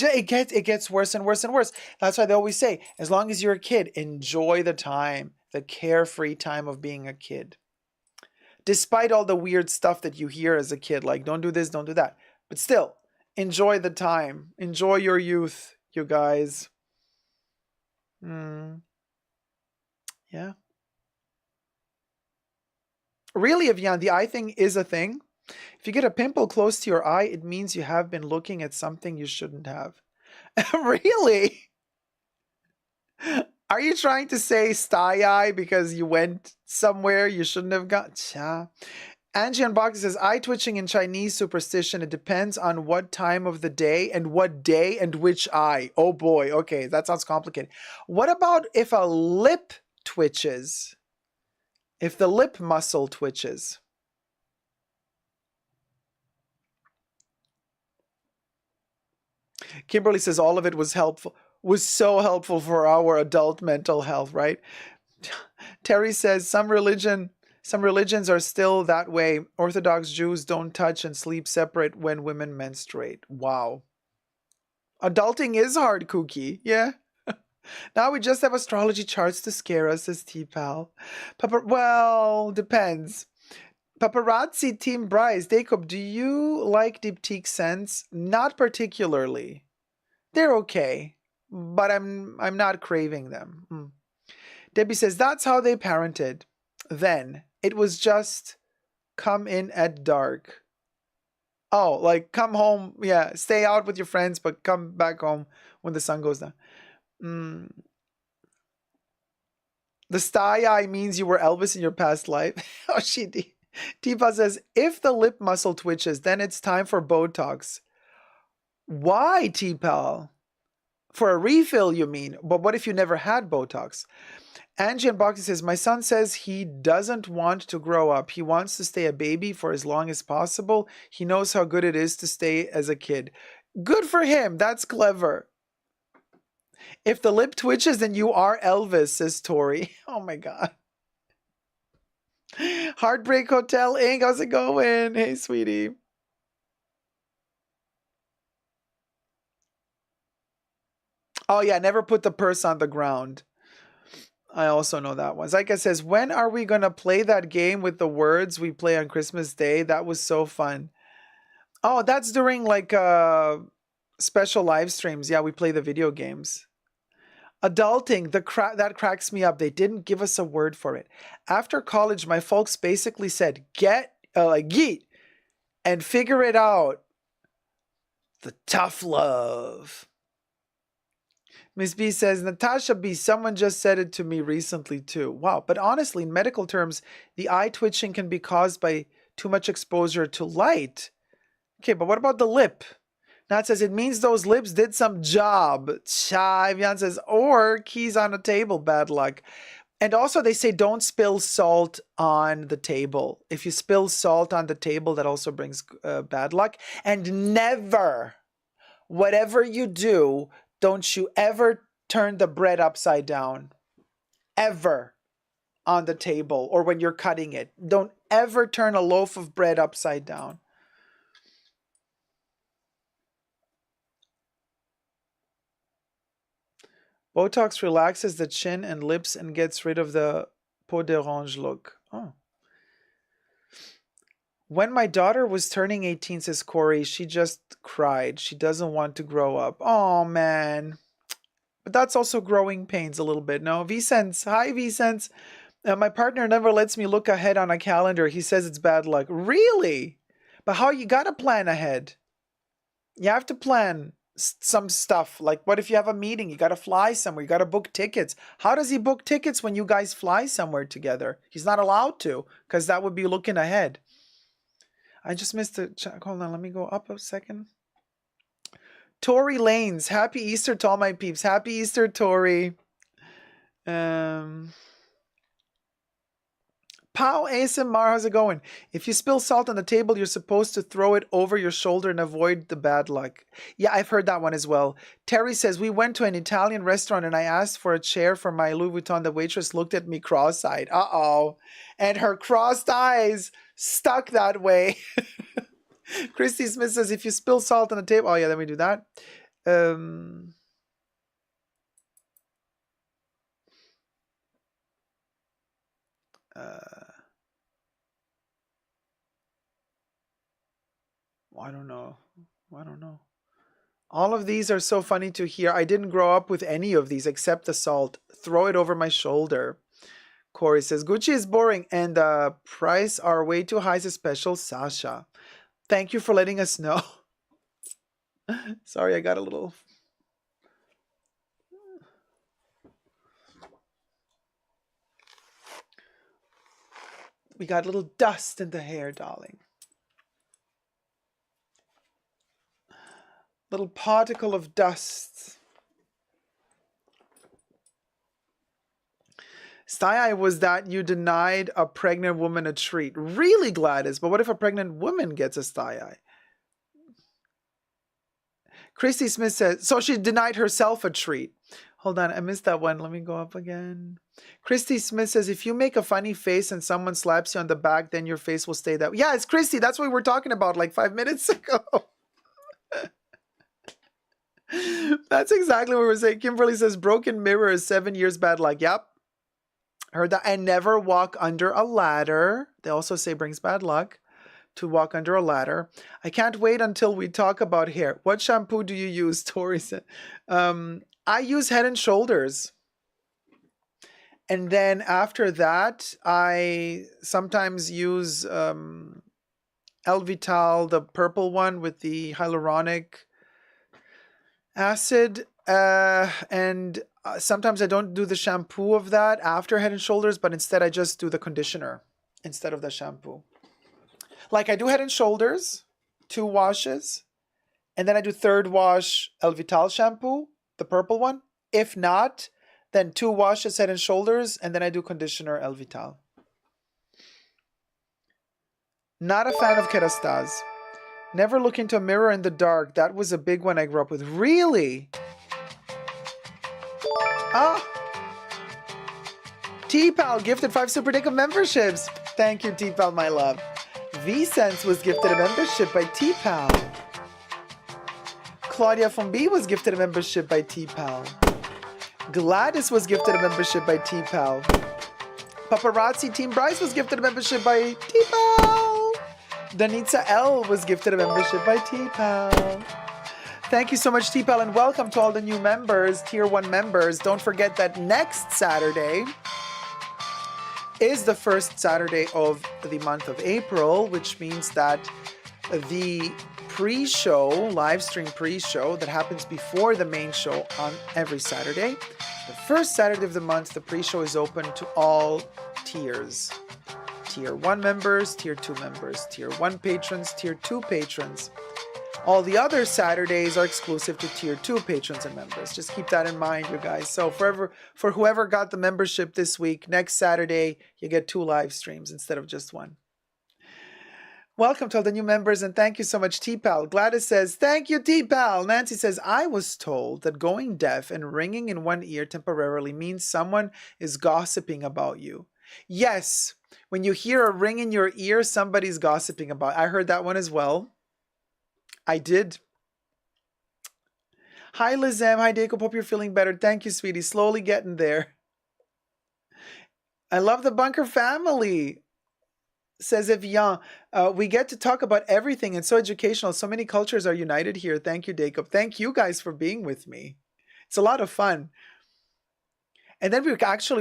Speaker 1: gets worse and worse and worse. That's why they always say, as long as you're a kid, enjoy the time, the carefree time of being a kid. Despite all the weird stuff that you hear as a kid, like don't do this, don't do that. But still, enjoy the time. Enjoy your youth, you guys. Yeah. Really, Evian, the eye thing is a thing. If you get a pimple close to your eye, it means you have been looking at something you shouldn't have. Really? Are you trying to say sty eye because you went somewhere you shouldn't have gone? Angie Unboxing says, eye twitching in Chinese superstition, it depends on what time of the day and what day and which eye. Oh boy, okay, that sounds complicated. What about if a lip twitches? If the lip muscle twitches? Kimberly says all of it was helpful, was so helpful for our adult mental health, right? Terry says some religions are still that way. Orthodox Jews don't touch and sleep separate when women menstruate. Wow. Adulting is hard, Cookie. Yeah. Now we just have astrology charts to scare us, says T-Pal. Well, depends. Paparazzi Team Bryce, Dacob, do you like Diptyque scents? Not particularly. They're okay, but I'm not craving them. Debbie says, that's how they parented. Then, it was just come in at dark. Oh, like come home, yeah, stay out with your friends, but come back home when the sun goes down. The sty eye means you were Elvis in your past life. Oh, Tifa says, if the lip muscle twitches, then it's time for Botox. Why, T-Pal? For a refill, you mean? But what if you never had Botox? Angie Unboxing says, my son says he doesn't want to grow up. He wants to stay a baby for as long as possible. He knows how good it is to stay as a kid. Good for him. That's clever. If the lip twitches, then you are Elvis, says Tori. Oh my God. Heartbreak Hotel Inc. How's it going? Hey, sweetie. Oh, yeah. Never put the purse on the ground. I also know that one. Zyka says, when are we going to play that game with the words we play on Christmas Day? That was so fun. Oh, that's during like special live streams. Yeah, we play the video games. Adulting, that cracks me up. They didn't give us a word for it. After college, my folks basically said, get, yeet, and figure it out. The tough love. Miss B says, Natasha B, someone just said it to me recently too. Wow. But honestly, in medical terms, the eye twitching can be caused by too much exposure to light. Okay, but what about the lip? Nat says, it means those lips did some job. Ivan says, or keys on a table, bad luck. And also they say don't spill salt on the table. If you spill salt on the table, that also brings bad luck. And never, whatever you do, don't you ever turn the bread upside down. Ever on the table or when you're cutting it. Don't ever turn a loaf of bread upside down. Botox relaxes the chin and lips and gets rid of the peau d'orange look. Oh. When my daughter was turning 18, says Corey, she just cried. She doesn't want to grow up. Oh, man. But that's also growing pains a little bit. No, Vicens. Hi, Vicens. My partner never lets me look ahead on a calendar. He says it's bad luck. Really? But how you got to plan ahead? You have to plan some stuff. Like, what if you have a meeting? You got to fly somewhere. You got to book tickets. How does he book tickets when you guys fly somewhere together? He's not allowed to, because that would be looking ahead. I just missed the check. Hold on, let me go up a second. Tori Lanes, happy Easter to all my peeps. Happy Easter, Tori. Pow ASMR, how's it going? If you spill salt on the table, you're supposed to throw it over your shoulder and avoid the bad luck. Yeah, I've heard that one as well. Terry says, we went to an Italian restaurant and I asked for a chair for my Louis Vuitton. The waitress looked at me cross-eyed. Uh-oh. And her crossed eyes stuck that way. Christy Smith says, if you spill salt on the table... Oh, yeah, let me do that. I don't know. All of these are so funny to hear. I didn't grow up with any of these except the salt. Throw it over my shoulder. Corey says, Gucci is boring and the price are way too high, says special Sasha. Thank you for letting us know. Sorry, I got a little... We got a little dust in the hair, darling. Little particle of dust. Sty-eye was that you denied a pregnant woman a treat. Really, Gladys, but what if a pregnant woman gets a sty-eye? Christy Smith says, so she denied herself a treat. Hold on, I missed that one. Let me go up again. Christy Smith says, if you make a funny face and someone slaps you on the back, then your face will stay that way. Yeah, it's Christy. That's what we were talking about like 5 minutes ago. That's exactly what we were saying. Kimberly says, broken mirror is 7 years bad luck. Yep. Heard that. And never walk under a ladder. They also say brings bad luck to walk under a ladder. I can't wait until we talk about hair. What shampoo do you use, Tori said? I use Head and Shoulders. And then after that, I sometimes use El Vital, the purple one with the hyaluronic acid. And sometimes I don't do the shampoo of that after Head and Shoulders, but instead I just do the conditioner instead of the shampoo. Like I do Head and Shoulders, 2 washes, and then I do 3rd wash El Vital shampoo, the purple one. If not, then 2 washes Head and Shoulders, and then I do conditioner El Vital. Not a fan of Kerastase. Never look into a mirror in the dark. That was a big one I grew up with. Really? Ah! T-Pal gifted 5 Super Dacob memberships. Thank you, T-Pal, my love. V-Sense was gifted a membership by T-Pal. Claudia from B was gifted a membership by T-Pal. Gladys was gifted a membership by T-Pal. Paparazzi Team Bryce was gifted a membership by T-Pal. Danitza L was gifted a membership by T-Pal. Thank you so much, T-Pal, and welcome to all the new members, Tier 1 members. Don't forget that next Saturday is the first Saturday of the month of April, which means that the pre-show, live stream pre-show that happens before the main show on every Saturday, the first Saturday of the month, the pre-show is open to all tiers. Tier 1 members, Tier 2 members, Tier 1 patrons, Tier 2 patrons. All the other Saturdays are exclusive to Tier 2 patrons and members. Just keep that in mind, you guys. So for whoever got the membership this week, next Saturday, you get 2 live streams instead of just 1. Welcome to all the new members, and thank you so much, T-Pal. Gladys says, thank you, T-Pal. Nancy says, I was told that going deaf and ringing in one ear temporarily means someone is gossiping about you. Yes, when you hear a ring in your ear, somebody's gossiping about. I heard that one as well. I did. Hi, Lizem. Hi, Dacob. Hope you're feeling better. Thank you, sweetie. Slowly getting there. I love the Bunker family, says Evian. We get to talk about everything. It's so educational. So many cultures are united here. Thank you, Dacob. Thank you guys for being with me. It's a lot of fun. And then we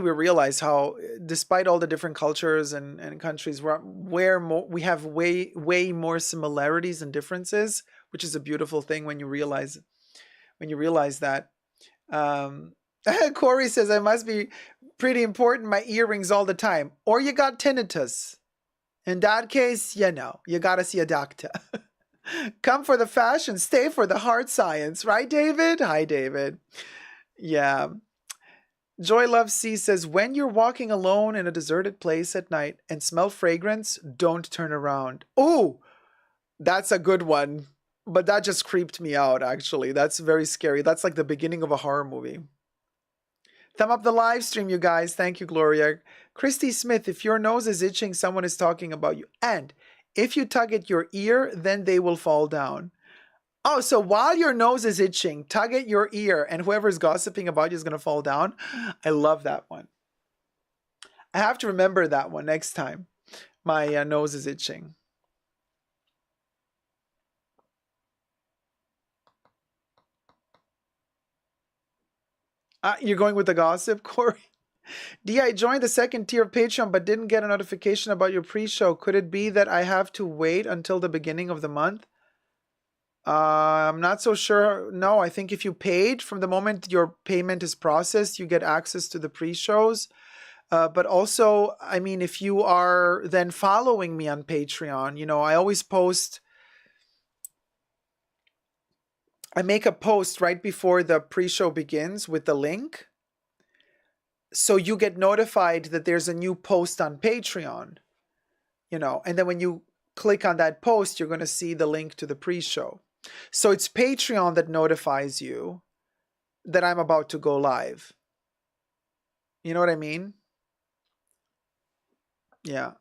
Speaker 1: realize how, despite all the different cultures and countries, we have way more similarities than differences, which is a beautiful thing when you realize that. Corey says, I must be pretty important. My earrings all the time. Or you got tinnitus. In that case, you gotta see a doctor. Come for the fashion, stay for the hard science. Right, David? Hi, David. Yeah. Joy Love C says, when you're walking alone in a deserted place at night and smell fragrance, don't turn around. Oh, that's a good one. But that just creeped me out, actually. That's very scary. That's like the beginning of a horror movie. Thumb up the live stream, you guys. Thank you, Gloria. Christy Smith, if your nose is itching, someone is talking about you. And if you tug at your ear, then they will fall down. Oh, so while your nose is itching, tug at your ear, and whoever's gossiping about you is going to fall down. I love that one. I have to remember that one next time my nose is itching. You're going with the gossip, Corey? D, I joined the second tier of Patreon but didn't get a notification about your pre-show. Could it be that I have to wait until the beginning of the month? I'm not so sure. No, I think if you paid, from the moment your payment is processed, you get access to the pre-shows. But also, I mean, if you are then following me on Patreon, I always post. I make a post right before the pre-show begins with the link. So you get notified that there's a new post on Patreon, and then when you click on that post, you're going to see the link to the pre-show. So it's Patreon that notifies you that I'm about to go live. You know what I mean? Yeah.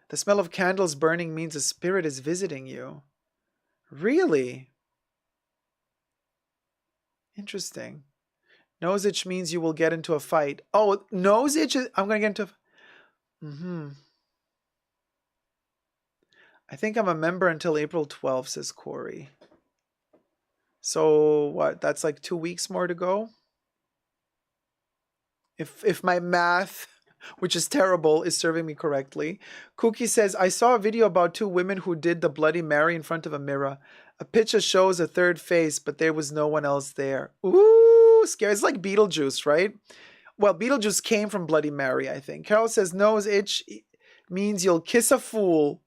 Speaker 1: The smell of candles burning means a spirit is visiting you. Really? Interesting. Nose itch means you will get into a fight. Oh, nose itch is... I'm going to get into... I think I'm a member until April 12th, says Corey. So, what? That's like 2 weeks more to go? If my math, which is terrible, is serving me correctly. Cookie says, I saw a video about 2 women who did the Bloody Mary in front of a mirror. A picture shows a third face, but there was no one else there. Ooh, scary. It's like Beetlejuice, right? Well, Beetlejuice came from Bloody Mary, I think. Carol says, nose itch means you'll kiss a fool.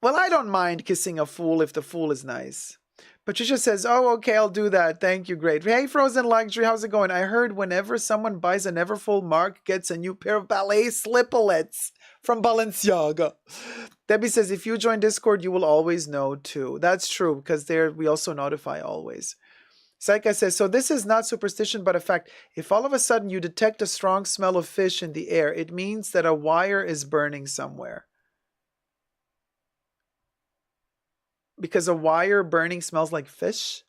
Speaker 1: Well, I don't mind kissing a fool if the fool is nice. Patricia says, oh, okay, I'll do that. Thank you, great. Hey, Frozen Luxury, how's it going? I heard whenever someone buys a Neverfull, Mark gets a new pair of ballet slippolets from Balenciaga. Debbie says, if you join Discord, you will always know too. That's true, because there we also notify always. Saika says, so this is not superstition, but a fact. If all of a sudden you detect a strong smell of fish in the air, it means that a wire is burning somewhere. Because a wire burning smells like fish?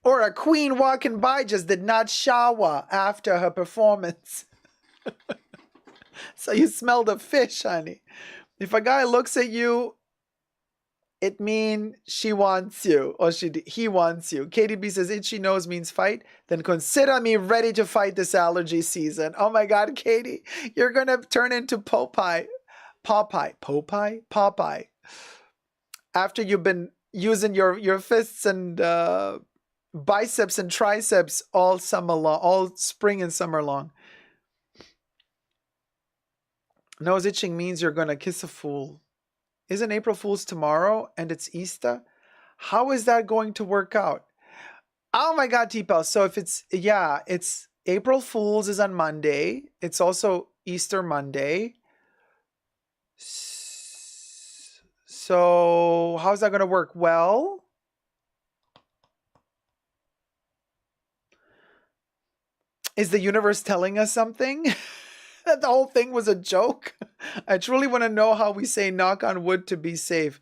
Speaker 1: Or a queen walking by just did not shower after her performance. So you smell the fish, honey. If a guy looks at you, it means she wants you, or he wants you. KDB says itchy nose means fight. Then consider me ready to fight this allergy season. Oh my God, Katie, you're gonna turn into Popeye. After you've been using your fists and biceps and triceps all summer long, all spring and summer long. Nose itching means you're gonna kiss a fool. Isn't April Fool's tomorrow and it's Easter? How is that going to work out? Oh my God, T-Pel. So if it's April Fool's is on Monday. It's also Easter Monday. So how's that going to work? Well, is the universe telling us something? That the whole thing was a joke? I truly want to know how we say knock on wood to be safe.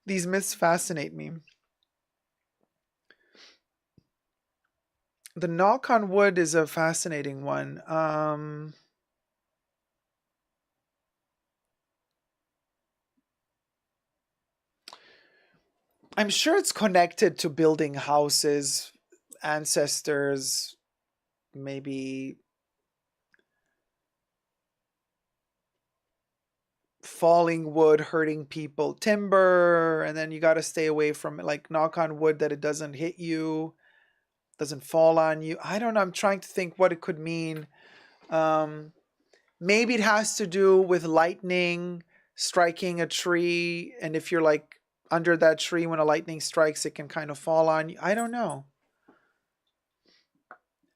Speaker 1: These myths fascinate me. The knock on wood is a fascinating one. I'm sure it's connected to building houses, ancestors, maybe falling wood hurting people, timber, and then you got to stay away from, like, knock on wood that it doesn't hit you, doesn't fall on you. I don't know. I'm trying to think what it could mean. Maybe it has to do with lightning striking a tree, and if you're like under that tree when a lightning strikes, it can kind of fall on you. I don't know.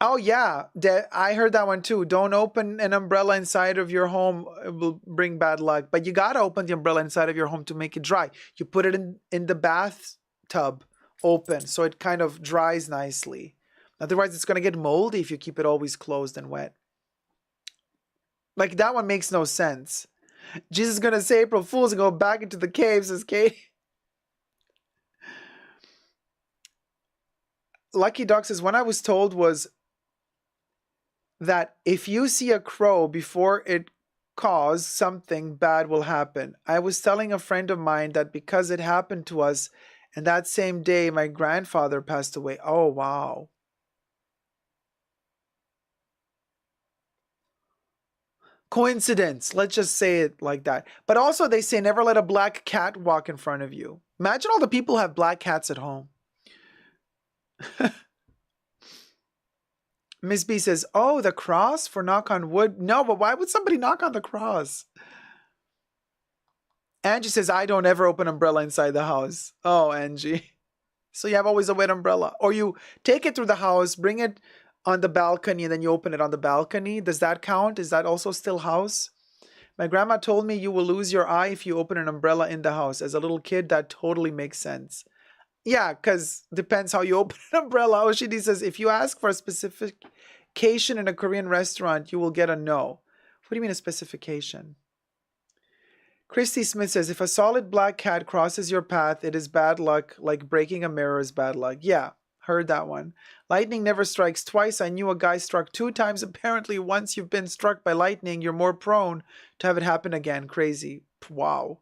Speaker 1: Oh yeah, I heard that one too. Don't open an umbrella inside of your home. It will bring bad luck. But you gotta open the umbrella inside of your home to make it dry. You put it in the bathtub open so it kind of dries nicely. Otherwise, it's gonna get moldy if you keep it always closed and wet. Like, that one makes no sense. Jesus is gonna say April Fools and go back into the cave, says Katie. Lucky Duck says, when I was told was that if you see a crow before it caws, something bad will happen. I was telling a friend of mine that because it happened to us, and that same day my grandfather passed away. Oh, wow. Coincidence. Let's just say it like that. But also they say never let a black cat walk in front of you. Imagine all the people who have black cats at home. Miss B says, oh, the cross for knock on wood? No, but why would somebody knock on the cross? Angie says, I don't ever open umbrella inside the house. Oh, Angie. So you have always a wet umbrella. Or you take it through the house, bring it on the balcony, and then you open it on the balcony. Does that count? Is that also still house? My grandma told me you will lose your eye if you open an umbrella in the house. As a little kid, that totally makes sense. Yeah, because depends how you open an umbrella. Oshidi says, if you ask for a specification in a Korean restaurant, you will get a no. What do you mean a specification? Christy Smith says, if a solid black cat crosses your path, it is bad luck, like breaking a mirror is bad luck. Yeah, heard that one. Lightning never strikes twice. I knew a guy struck 2 times. Apparently, once you've been struck by lightning, you're more prone to have it happen again. Crazy. Wow.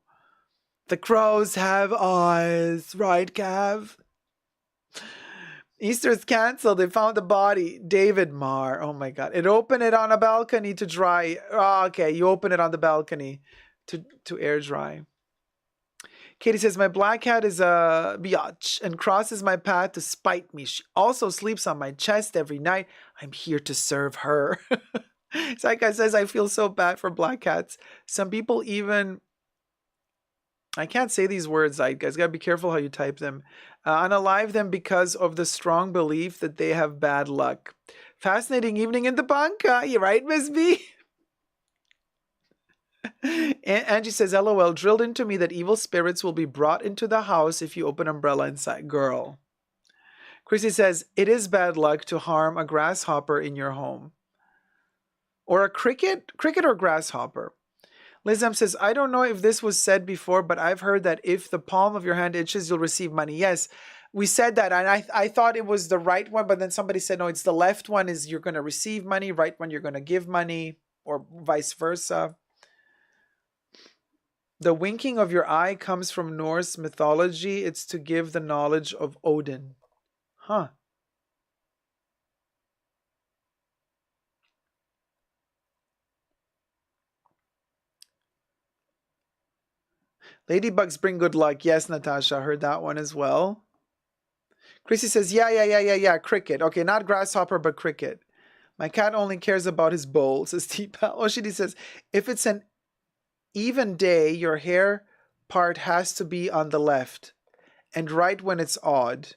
Speaker 1: The crows have eyes, right, Cav? Easter's canceled. They found the body. David Marr. Oh my God. It opened it on a balcony to dry. Oh, okay, you open it on the balcony to air dry. Katie says, my black cat is a biatch and crosses my path to spite me. She also sleeps on my chest every night. I'm here to serve her. Saika says, I feel so bad for black cats. Some people even... I can't say these words, guys. Gotta be careful how you type them. Unalive them because of the strong belief that they have bad luck. Fascinating evening in the banca. You right, Miss B? Angie says, LOL, drilled into me that evil spirits will be brought into the house if you open umbrella inside. Girl. Chrissy says, it is bad luck to harm a grasshopper in your home. Or a cricket? Cricket or grasshopper? Liz M says, I don't know if this was said before, but I've heard that if the palm of your hand itches, you'll receive money. Yes, we said that, and I thought it was the right one, but then somebody said, no, it's the left one is you're going to receive money, right one you're going to give money, or vice versa. The winking of your eye comes from Norse mythology. It's to give the knowledge of Odin. Huh. Ladybugs bring good luck. Yes, Natasha, heard that one as well. Chrissy says, yeah, cricket. Okay, not grasshopper, but cricket. My cat only cares about his bowl, says T-Pal. Oshidi says, if it's an even day, your hair part has to be on the left. And right when it's odd.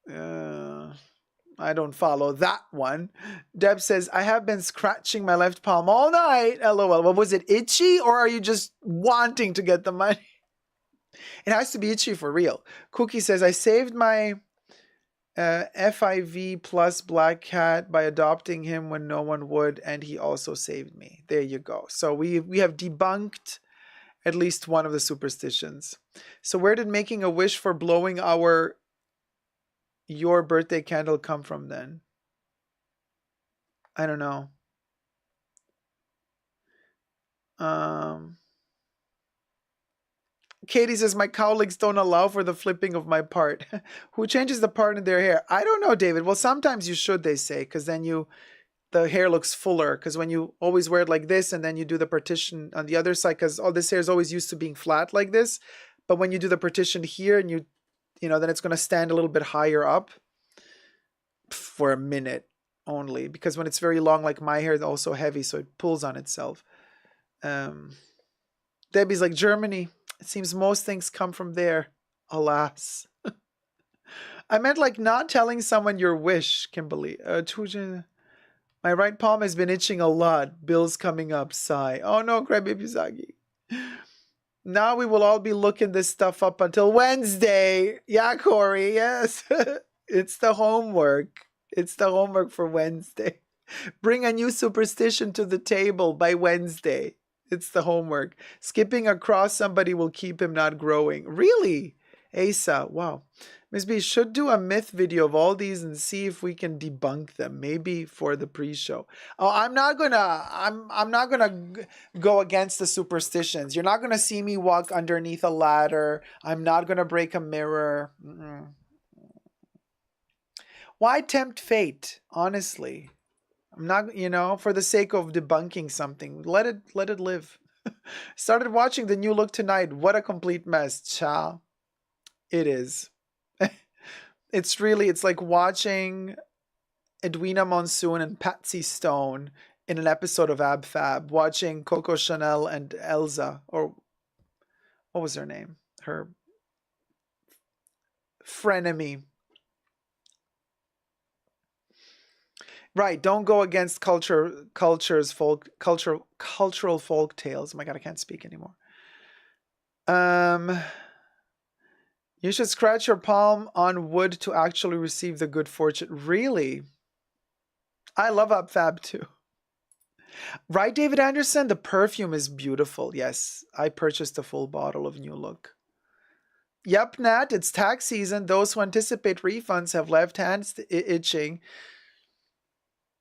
Speaker 1: I don't follow that one. Deb says, I have been scratching my left palm all night. LOL. Well, was it itchy or are you just wanting to get the money? It has to be itchy for real. Cookie says, I saved my FIV plus black cat by adopting him when no one would, and he also saved me. There you go. So we have debunked at least one of the superstitions. So where did making a wish for blowing your birthday candle come from then? I don't know. Katie says, my cowlicks don't allow for the flipping of my part. Who changes the part in their hair? I don't know, David. Well, sometimes you should, they say, because then the hair looks fuller. Because when you always wear it like this and then you do the partition on the other side, because all this hair is always used to being flat like this. But when you do the partition here and you know, then it's going to stand a little bit higher up for a minute only. Because when it's very long, like my hair is also heavy, so it pulls on itself. Debbie's like, Germany. It seems most things come from there. Alas. I meant like not telling someone your wish, Kimberly. My right palm has been itching a lot. Bills coming up. Sigh. Oh no, Crybaby Zagi. Now we will all be looking this stuff up until Wednesday. Yeah, Corey. Yes. It's the homework. It's the homework for Wednesday. Bring a new superstition to the table by Wednesday. It's the homework. Skipping across somebody will keep him not growing. Really? Asa, wow. Ms. B should do a myth video of all these and see if we can debunk them. Maybe for the pre-show. Oh, I'm not gonna go against the superstitions. You're not gonna see me walk underneath a ladder. I'm not gonna break a mirror. Why tempt fate? Honestly. I'm not, for the sake of debunking something, let it live. Started watching the new look tonight. What a complete mess. Cha. It is. It's like watching Edwina Monsoon and Patsy Stone in an episode of Ab Fab, watching Coco Chanel and Elsa, or what was her name? Her frenemy. Right, don't go against cultural folk tales. Oh my god, I can't speak anymore. You should scratch your palm on wood to actually receive the good fortune. Really? I love Up Fab too. Right, David Anderson? The perfume is beautiful. Yes, I purchased a full bottle of New Look. Yep, Nat, it's tax season. Those who anticipate refunds have left hands itching.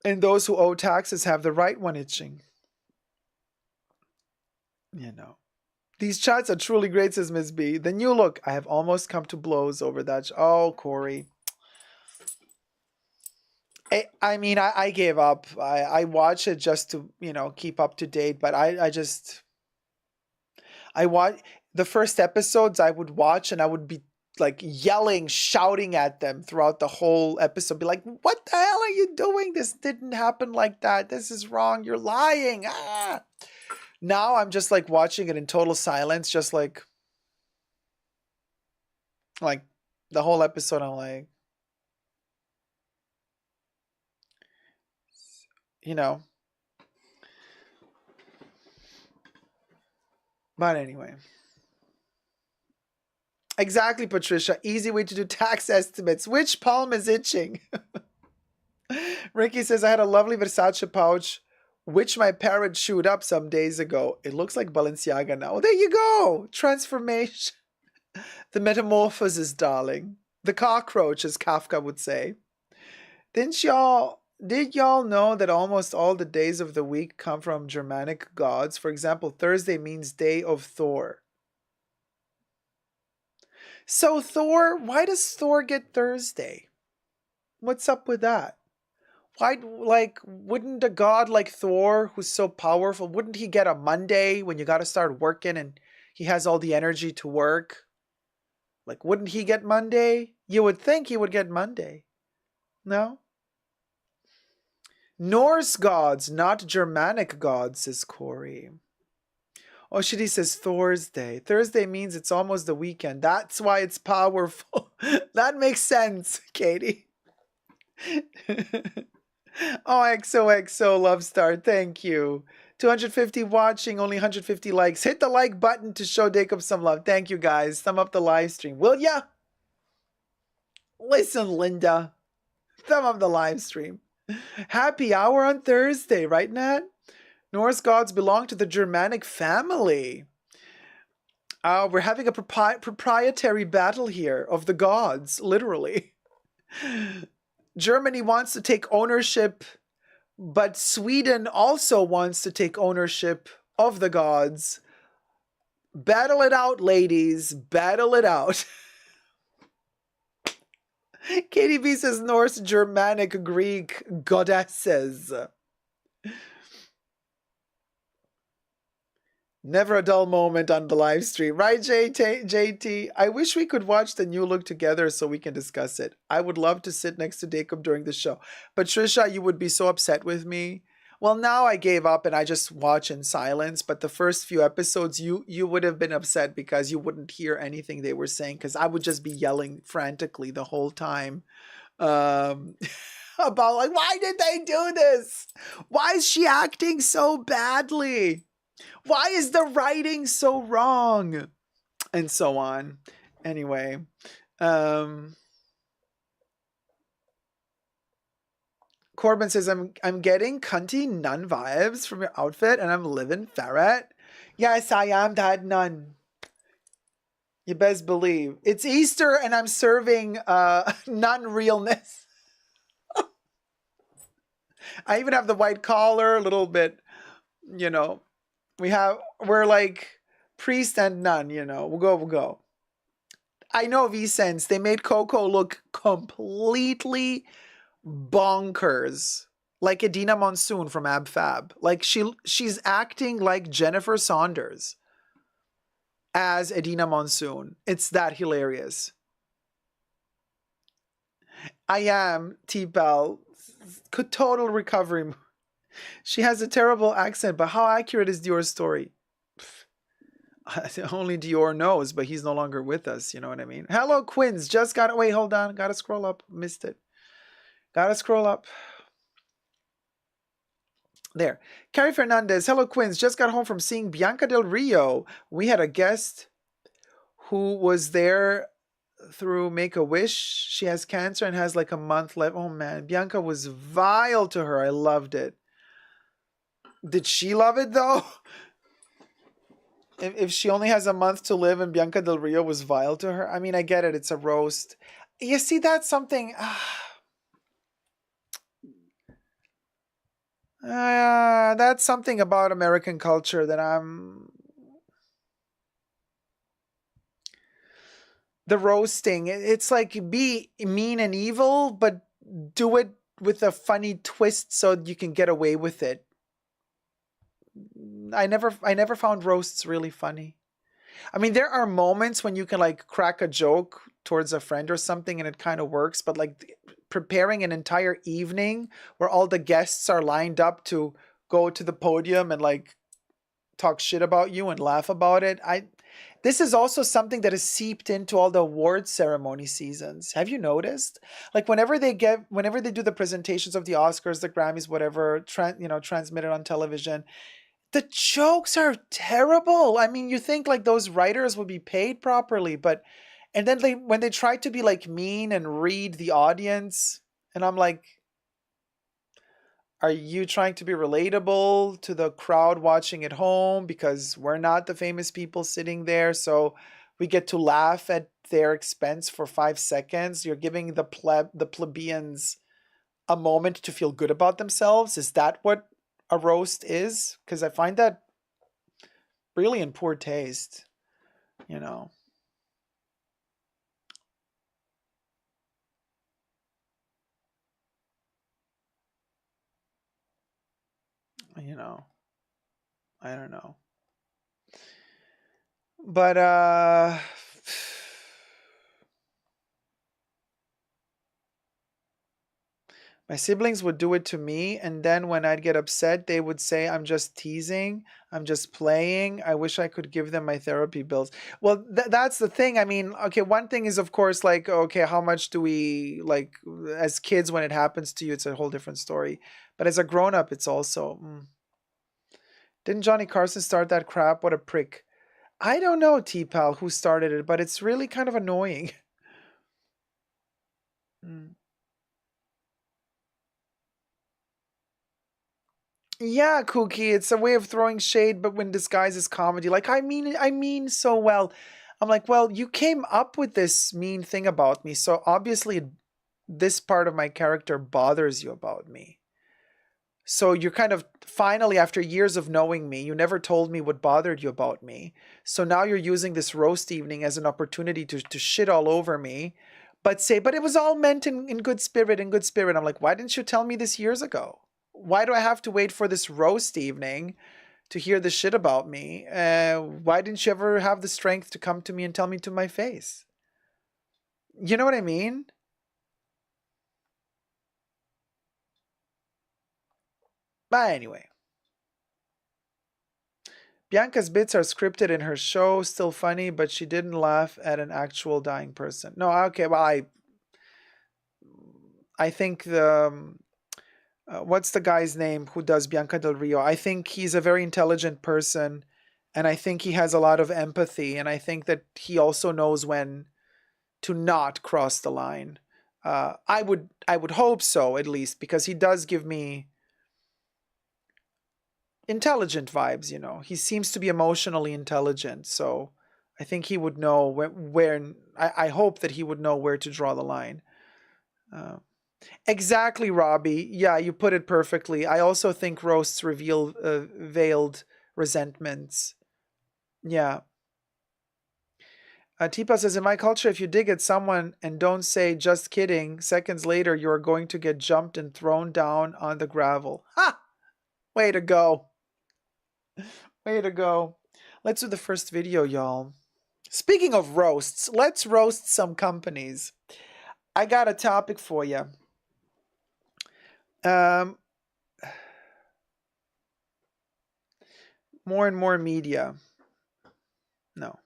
Speaker 1: And those who owe taxes have the right one itching. These chats are truly great, says Ms. B. The New Look. I have almost come to blows over that. Oh, Corey. I gave up. I watch it just to, keep up to date. But I watch the first episodes I would watch and I would be like yelling, shouting at them throughout the whole episode. Be like, what the hell are you doing? This didn't happen like that. This is wrong. You're lying. Ah. Now I'm just like watching it in total silence, just like the whole episode. I'm like, But anyway. Exactly, Patricia. Easy way to do tax estimates. Which palm is itching? Ricky says, I had a lovely Versace pouch, which my parrot chewed up some days ago. It looks like Balenciaga now. Well, there you go. Transformation. The metamorphosis, darling. The cockroach, as Kafka would say. Did y'all know that almost all the days of the week come from Germanic gods? For example, Thursday means day of Thor. So Thor, why does Thor get Thursday? What's up with that? Why, wouldn't a god like Thor, who's so powerful, wouldn't he get a Monday when you got to start working and he has all the energy to work? Like, wouldn't he get Monday? You would think he would get Monday. No? Norse gods, not Germanic gods, says Corey. Oshidi says Thursday. Thursday means it's almost the weekend. That's why it's powerful. That makes sense, Katie. Oh, XOXO Love Star, thank you. 250 watching, only 150 likes. Hit the like button to show Dacob some love. Thank you, guys. Thumb up the live stream. Will ya? Listen, Linda. Thumb up the live stream. Happy hour on Thursday, right, Nat? Norse gods belong to the Germanic family. We're having a proprietary battle here of the gods, literally. Germany wants to take ownership, but Sweden also wants to take ownership of the gods. Battle it out, ladies. Battle it out. Katie B says Norse, Germanic, Greek goddesses. Never a dull moment on the live stream. Right, JT? I wish we could watch the new look together so we can discuss it. I would love to sit next to Dacob during the show. But Trisha, you would be so upset with me. Well, now I gave up and I just watch in silence. But the first few episodes, you would have been upset because you wouldn't hear anything they were saying. Because I would just be yelling frantically the whole time. About like, why did they do this? Why is she acting so badly? Why is the writing so wrong? And so on. Anyway. Corbin says, I'm getting cunty nun vibes from your outfit and I'm living ferret. Yes, I am that nun. You best believe. It's Easter and I'm serving nun realness. I even have the white collar, a little bit, you know. We're like priest and nun, you know. We'll go. I know V-Sense. They made Coco look completely bonkers. Like Idina Monsoon from Ab Fab. Like she's acting like Jennifer Saunders as Idina Monsoon. It's that hilarious. I am T-Bell. Total recovery. She has a terrible accent, but how accurate is Dior's story? Only Dior knows, but he's no longer with us. You know what I mean? Hello, Quins. Just got... Wait, hold on. Got to scroll up. Missed it. Got to scroll up. There. Carrie Fernandez. Hello, Quins. Just got home from seeing Bianca Del Rio. We had a guest who was there through Make-A-Wish. She has cancer and has like a month left. Oh, man. Bianca was vile to her. I loved it. Did she love it, though? If she only has a month to live and Bianca Del Rio was vile to her. I mean, I get it. It's a roast. You see, that's something... that's something about American culture that I'm... The roasting. It's like be mean and evil, but do it with a funny twist so you can get away with it. I never found roasts really funny. I mean, there are moments when you can like crack a joke towards a friend or something and it kind of works, but like preparing an entire evening where all the guests are lined up to go to the podium and like talk shit about you and laugh about it. This is also something that has seeped into all the award ceremony seasons. Have you noticed? Like whenever they do the presentations of the Oscars, the Grammys, whatever, transmitted on television, The jokes are terrible. I mean, you think like those writers would be paid properly, but and then when they try to be like mean and read the audience, and I'm like, are you trying to be relatable to the crowd watching at home? Because we're not the famous people sitting there, so we get to laugh at their expense for 5 seconds. You're giving the plebeians a moment to feel good about themselves. Is that what a roast is? Because I find that really in poor taste, you know. You know, I don't know. But my siblings would do it to me, and then when I'd get upset, they would say, I'm just teasing, I'm just playing. I wish I could give them my therapy bills. Well, that's the thing. I mean, okay, one thing is, of course, like, okay, how much do we, like, as kids, when it happens to you, it's a whole different story. But as a grown up, it's also, didn't Johnny Carson start that crap? What a prick. I don't know, T-Pal, who started it, but it's really kind of annoying. Mm. Yeah, Kooky, it's a way of throwing shade, but when disguised as comedy. Like, I mean so well. I'm like, well, you came up with this mean thing about me, so obviously this part of my character bothers you about me. So you're kind of finally, after years of knowing me, you never told me what bothered you about me. So now you're using this roast evening as an opportunity to shit all over me, but say, but it was all meant in good spirit, in good spirit. I'm like, why didn't you tell me this years ago? Why do I have to wait for this roast evening to hear the shit about me? Why didn't you ever have the strength to come to me and tell me to my face? You know what I mean? But anyway, Bianca's bits are scripted in her show, still funny, but she didn't laugh at an actual dying person. No, okay, well, I think the what's the guy's name who does Bianca Del Rio? I think he's a very intelligent person, and I think he has a lot of empathy, and I think that he also knows when to not cross the line. I would hope so, at least, because he does give me intelligent vibes. He seems to be emotionally intelligent, so I think he would know where I hope that he would know where to draw the line. uh, exactly, Robbie. Yeah, you put it perfectly. I also think roasts reveal veiled resentments. Yeah. Tipa says, in my culture, if you dig at someone and don't say just kidding, seconds later you are going to get jumped and thrown down on the gravel. Ha! Way to go. Way to go. Let's do the first video, y'all. Speaking of roasts, let's roast some companies. I got a topic for you. Um, more and more media. No.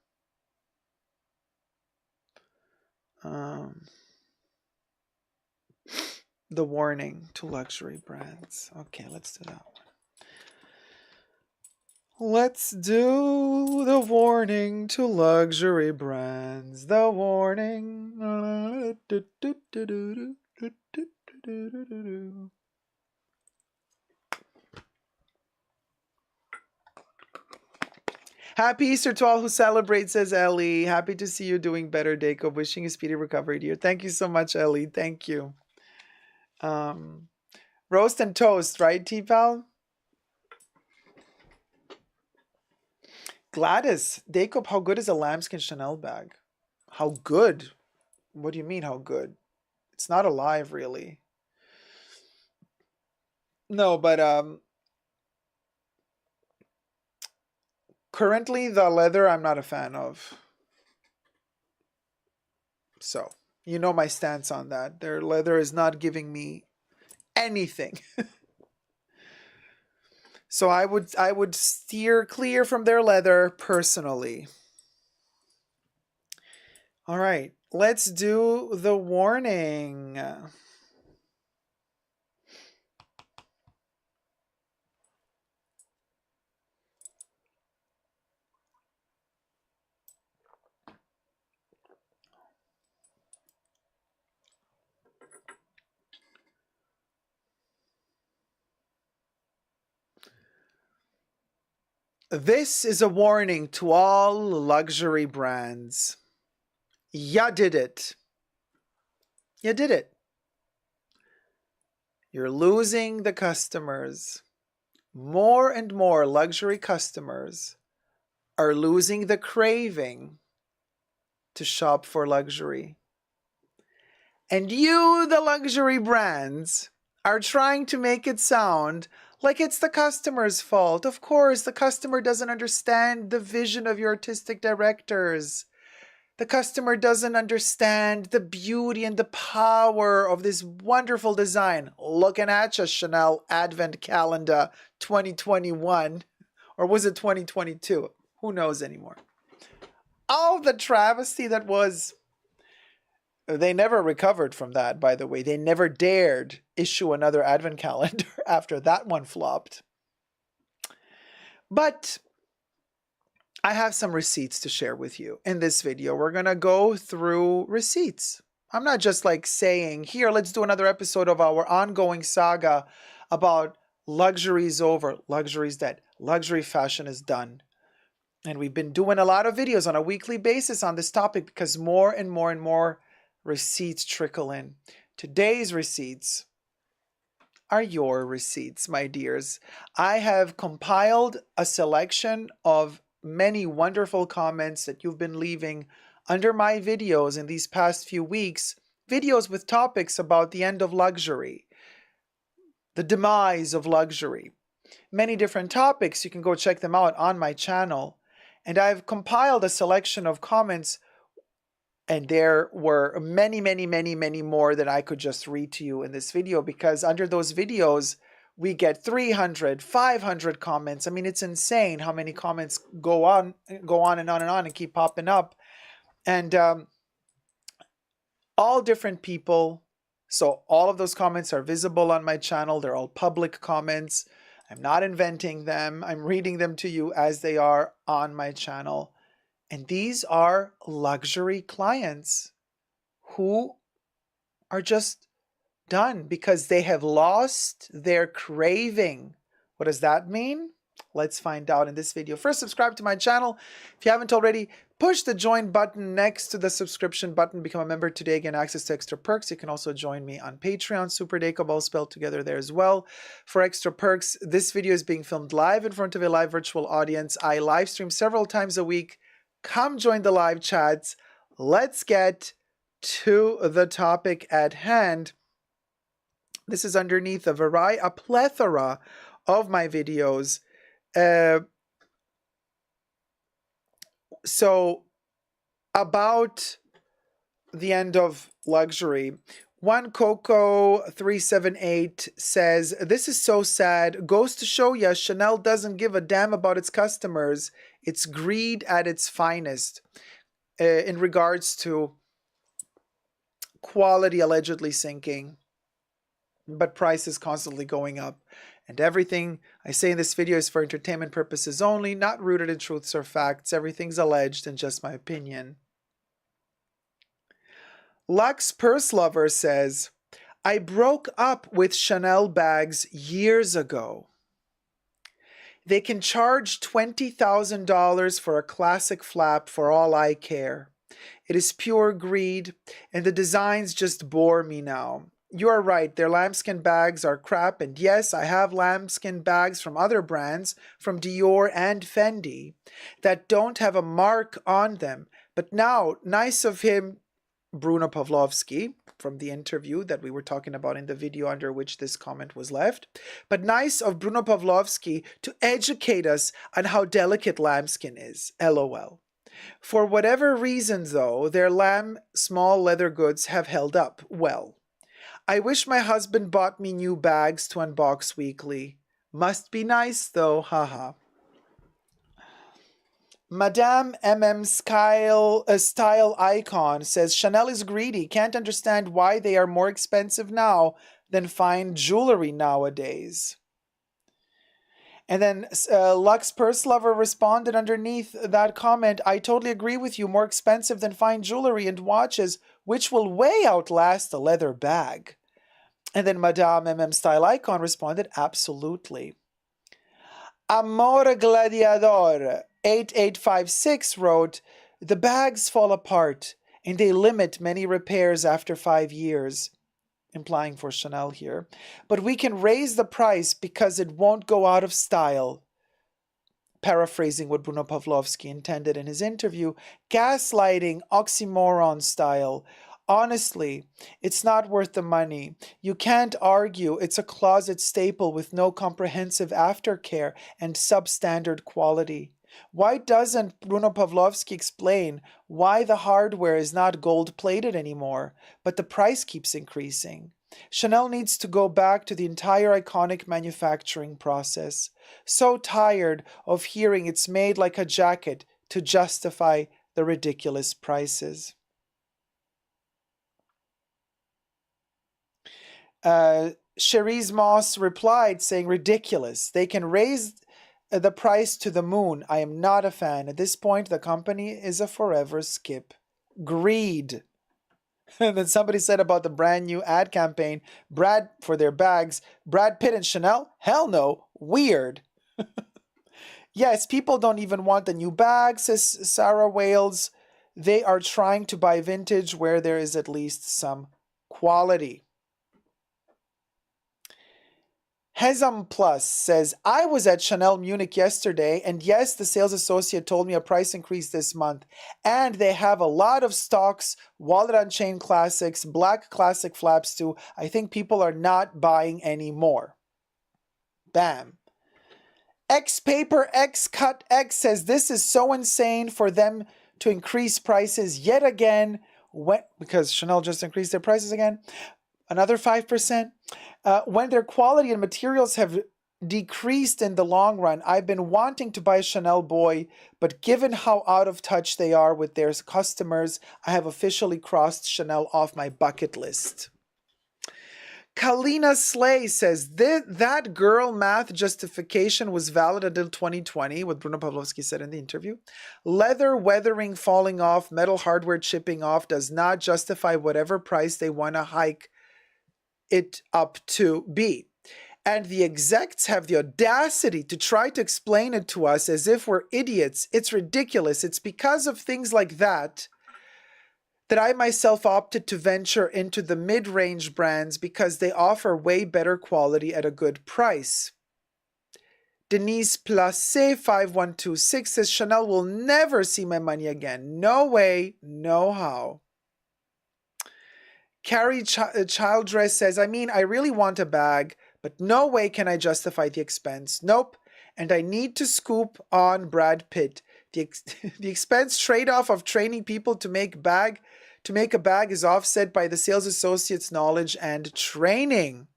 Speaker 1: The warning to luxury brands. Okay, let's do that one. Let's do the warning to luxury brands. The warning. Happy Easter to all who celebrate, says Ellie. Happy to see you doing better, Dacob. Wishing you speedy recovery, dear. Thank you so much, Ellie. Thank you. Roast and toast, right, T-Pal? Gladys, Dacob, how good is a lambskin Chanel bag? How good? What do you mean, how good? It's not alive, really. No, but currently the leather I'm not a fan of. So, you know my stance on that. Their leather is not giving me anything. So I would steer clear from their leather personally. All right, let's do the warning. This is a warning to all luxury brands. Ya did it. You did it. You're losing the customers. More and more luxury customers are losing the craving to shop for luxury. And you, the luxury brands, are trying to make it sound like it's the customer's fault. Of course, the customer doesn't understand the vision of your artistic directors. The customer doesn't understand the beauty and the power of this wonderful design. Looking at you, Chanel Advent Calendar 2021. Or was it 2022? Who knows anymore? Oh, the travesty that was. They never recovered from that, by the way. They never dared issue another Advent calendar after that one flopped. But I have some receipts to share with you in this video. We're going to go through receipts. I'm not just like saying, here, let's do another episode of our ongoing saga about luxury's over, luxury's dead, luxury fashion is done. And we've been doing a lot of videos on a weekly basis on this topic because more and more and more receipts trickle in. Today's receipts are your receipts, my dears. I have compiled a selection of many wonderful comments that you've been leaving under my videos in these past few weeks, videos with topics about the end of luxury, the demise of luxury, many different topics. You can go check them out on my channel. And I've compiled a selection of comments, and there were many, many, many, many more that I could just read to you in this video, because under those videos, we get 300, 500 comments. I mean, it's insane how many comments go on and on and on and keep popping up. And all different people. So all of those comments are visible on my channel. They're all public comments. I'm not inventing them. I'm reading them to you as they are on my channel. And these are luxury clients who are just done because they have lost their craving. What does that mean? Let's find out in this video. First, subscribe to my channel. If you haven't already, push the join button next to the subscription button. Become a member today. Gain access to extra perks. You can also join me on Patreon. Super Dacob, all spelled together there as well. For extra perks, this video is being filmed live in front of a live virtual audience. I live stream several times a week. Come join the live chats. Let's get to the topic at hand. This is underneath a plethora of my videos. So about the end of luxury, one Coco 378 says, this is so sad. Goes to show ya, Chanel doesn't give a damn about its customers. It's greed at its finest. In regards to quality allegedly sinking, but price is constantly going up. And everything I say in this video is for entertainment purposes only, not rooted in truths or facts. Everything's alleged and just my opinion. Lux Purse Lover says, I broke up with Chanel bags years ago. They can charge $20,000 for a classic flap for all I care. It is pure greed, and the designs just bore me now. You are right, their lambskin bags are crap, and yes, I have lambskin bags from other brands, from Dior and Fendi, that don't have a mark on them. But now, nice of him, Bruno Pavlovsky, from the interview that we were talking about in the video under which this comment was left, but nice of Bruno Pavlovsky to educate us on how delicate lambskin is, LOL. For whatever reason, though, their lamb small leather goods have held up well. I wish my husband bought me new bags to unbox weekly. Must be nice though, haha. Madame MM Style Icon says, Chanel is greedy. Can't understand why they are more expensive now than fine jewelry nowadays. And then Lux Purse Lover responded underneath that comment, I totally agree with you, more expensive than fine jewelry and watches, which will way outlast a leather bag. And then Madame MM Style Icon responded, absolutely. Amor Gladiador 8856 wrote, the bags fall apart and they limit many repairs after 5 years, implying for Chanel here. But we can raise the price because it won't go out of style. Paraphrasing what Bruno Pavlovsky intended in his interview, gaslighting, oxymoron style. Honestly, it's not worth the money. You can't argue it's a closet staple with no comprehensive aftercare and substandard quality. Why doesn't Bruno Pavlovsky explain why the hardware is not gold-plated anymore, but the price keeps increasing? Chanel needs to go back to the entire iconic manufacturing process. So tired of hearing it's made like a jacket to justify the ridiculous prices. Cherise Moss replied saying, ridiculous. They can raise the price to the moon. I am not a fan. At this point, the company is a forever skip. Greed. And then somebody said about the brand new ad campaign, Brad for their bags, Brad Pitt and Chanel? Hell no. Weird. Yes, people don't even want the new bags, says Sarah Wales. They are trying to buy vintage where there is at least some quality. Hezam Plus says, I was at Chanel Munich yesterday, and yes, the sales associate told me a price increase this month. And they have a lot of stocks, Wallet on Chain Classics, Black Classic Flaps too. I think people are not buying any more. Bam. X Paper X Cut X says, this is so insane for them to increase prices yet again, because Chanel just increased their prices again. Another 5%. When their quality and materials have decreased in the long run, I've been wanting to buy a Chanel boy, but given how out of touch they are with their customers, I have officially crossed Chanel off my bucket list. Kalina Slay says, that girl math justification was valid until 2020, what Bruno Pavlovsky said in the interview. Leather weathering falling off, metal hardware chipping off does not justify whatever price they want to hike it up to be. And the execs have the audacity to try to explain it to us as if we're idiots. It's ridiculous. It's because of things like that I myself opted to venture into the mid-range brands because they offer way better quality at a good price. Denise Place 5126 says, Chanel will never see my money again. No way, no how. Carrie Childress says, I mean, I really want a bag, but no way can I justify the expense. Nope. And I need to scoop on Brad Pitt. The expense trade-off of training people to make a bag is offset by the sales associate's knowledge and training.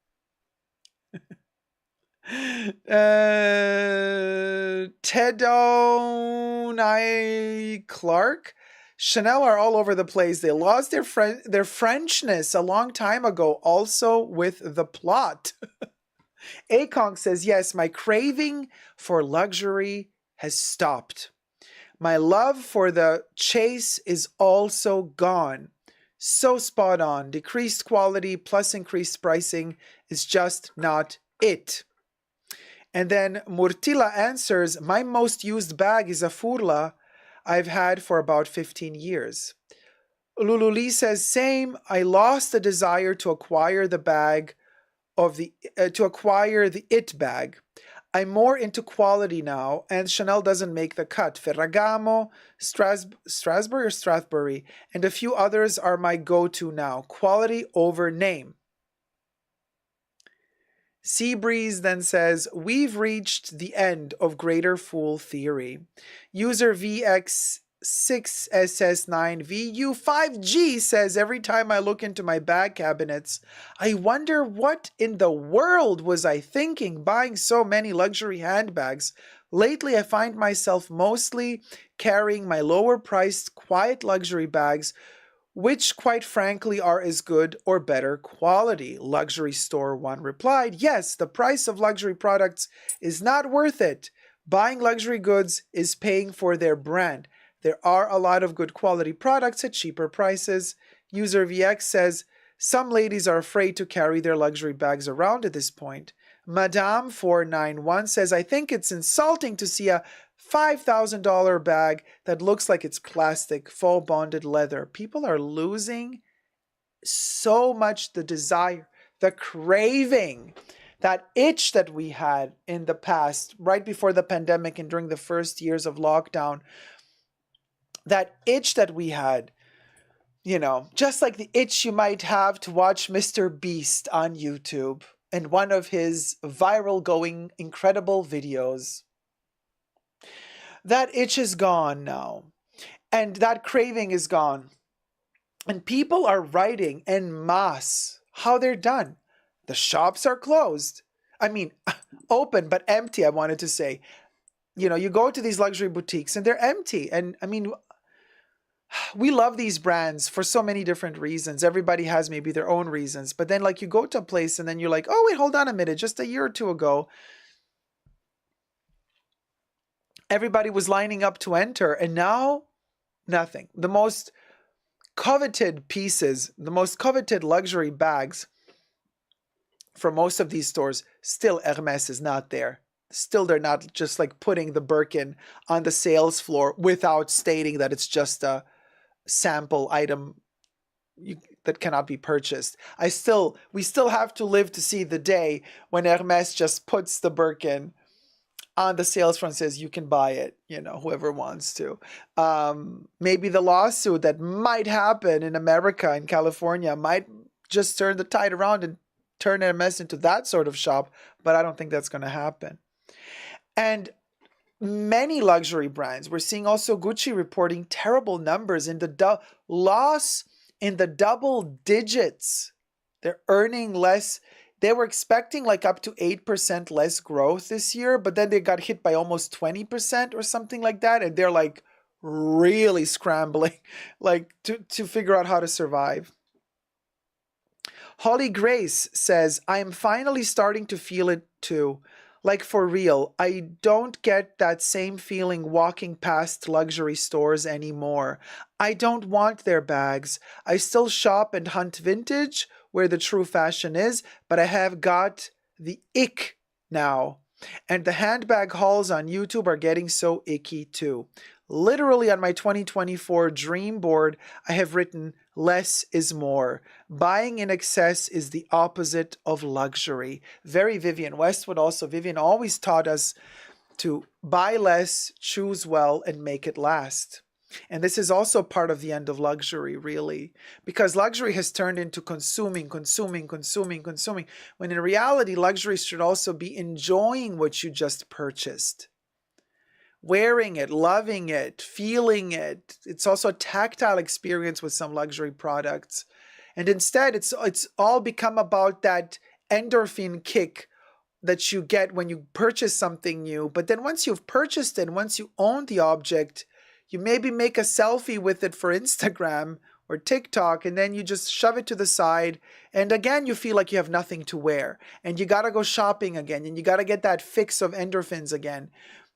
Speaker 1: Tedonai Clark. Chanel are all over the place. They lost their Frenchness a long time ago, also with the plot. Akong says, yes, my craving for luxury has stopped. My love for the chase is also gone. So spot on. Decreased quality plus increased pricing is just not it. And then Murtila answers, my most used bag is a Furla I've had for about 15 years. Lululi says, same. I lost the desire to acquire the bag of the it bag. I'm more into quality now, and Chanel doesn't make the cut. Ferragamo, Strasbourg or Strathbury, and a few others are my go-to now. Quality over name. Seabreeze then says, we've reached the end of Greater Fool Theory. User VX6SS9VU5G says, every time I look into my bag cabinets, I wonder what in the world was I thinking buying so many luxury handbags. Lately, I find myself mostly carrying my lower-priced, quiet luxury bags, which quite frankly are as good or better quality. Luxury Store One replied, yes, the price of luxury products is not worth it. Buying luxury goods is paying for their brand. There are a lot of good quality products at cheaper prices. User VX says, some ladies are afraid to carry their luxury bags around at this point. Madame 491 says, I think it's insulting to see a $5,000 bag that looks like it's plastic, faux bonded leather. People are losing so much the desire, the craving, that itch that we had in the past, right before the pandemic and during the first years of lockdown, that itch that we had, just like the itch you might have to watch Mr. Beast on YouTube and one of his viral going incredible videos. That itch is gone now. And that craving is gone. And people are writing en masse how they're done. The shops are closed. I mean, open but empty, I wanted to say. You go to these luxury boutiques and they're empty. And I mean, we love these brands for so many different reasons. Everybody has maybe their own reasons. But then you go to a place and then you're like, oh, wait, hold on a minute. Just a year or two ago, everybody was lining up to enter. And now, nothing. The most coveted pieces, the most coveted luxury bags for most of these stores, still Hermes is not there. Still, they're not just putting the Birkin on the sales floor without stating that it's just a sample item that cannot be purchased. We still have to live to see the day when Hermes just puts the Birkin on the sales front, says you can buy it, whoever wants to. Maybe the lawsuit that might happen in America, in California, might just turn the tide around and turn Hermes into that sort of shop, but I don't think that's going to happen. And many luxury brands, we're seeing also Gucci reporting terrible numbers in the loss in the double digits. They're earning less. They were expecting up to 8% less growth this year, but then they got hit by almost 20% or something like that. And they're really scrambling, to figure out how to survive. Holly Grace says, I am finally starting to feel it too. For real, I don't get that same feeling walking past luxury stores anymore. I don't want their bags. I still shop and hunt vintage where the true fashion is, but I have got the ick now. And the handbag hauls on YouTube are getting so icky too. Literally on my 2024 dream board, I have written, less is more. Buying in excess is the opposite of luxury. Very Vivienne Westwood also. Vivienne always taught us to buy less, choose well, and make it last. And this is also part of the end of luxury, really, because luxury has turned into consuming, when in reality, luxury should also be enjoying what you just purchased. Wearing it, loving it, feeling it. It's also a tactile experience with some luxury products. And instead, it's all become about that endorphin kick that you get when you purchase something new. But then once you've purchased it, once you own the object, you maybe make a selfie with it for Instagram or TikTok, and then you just shove it to the side. And again, you feel like you have nothing to wear. And you got to go shopping again. And you got to get that fix of endorphins again.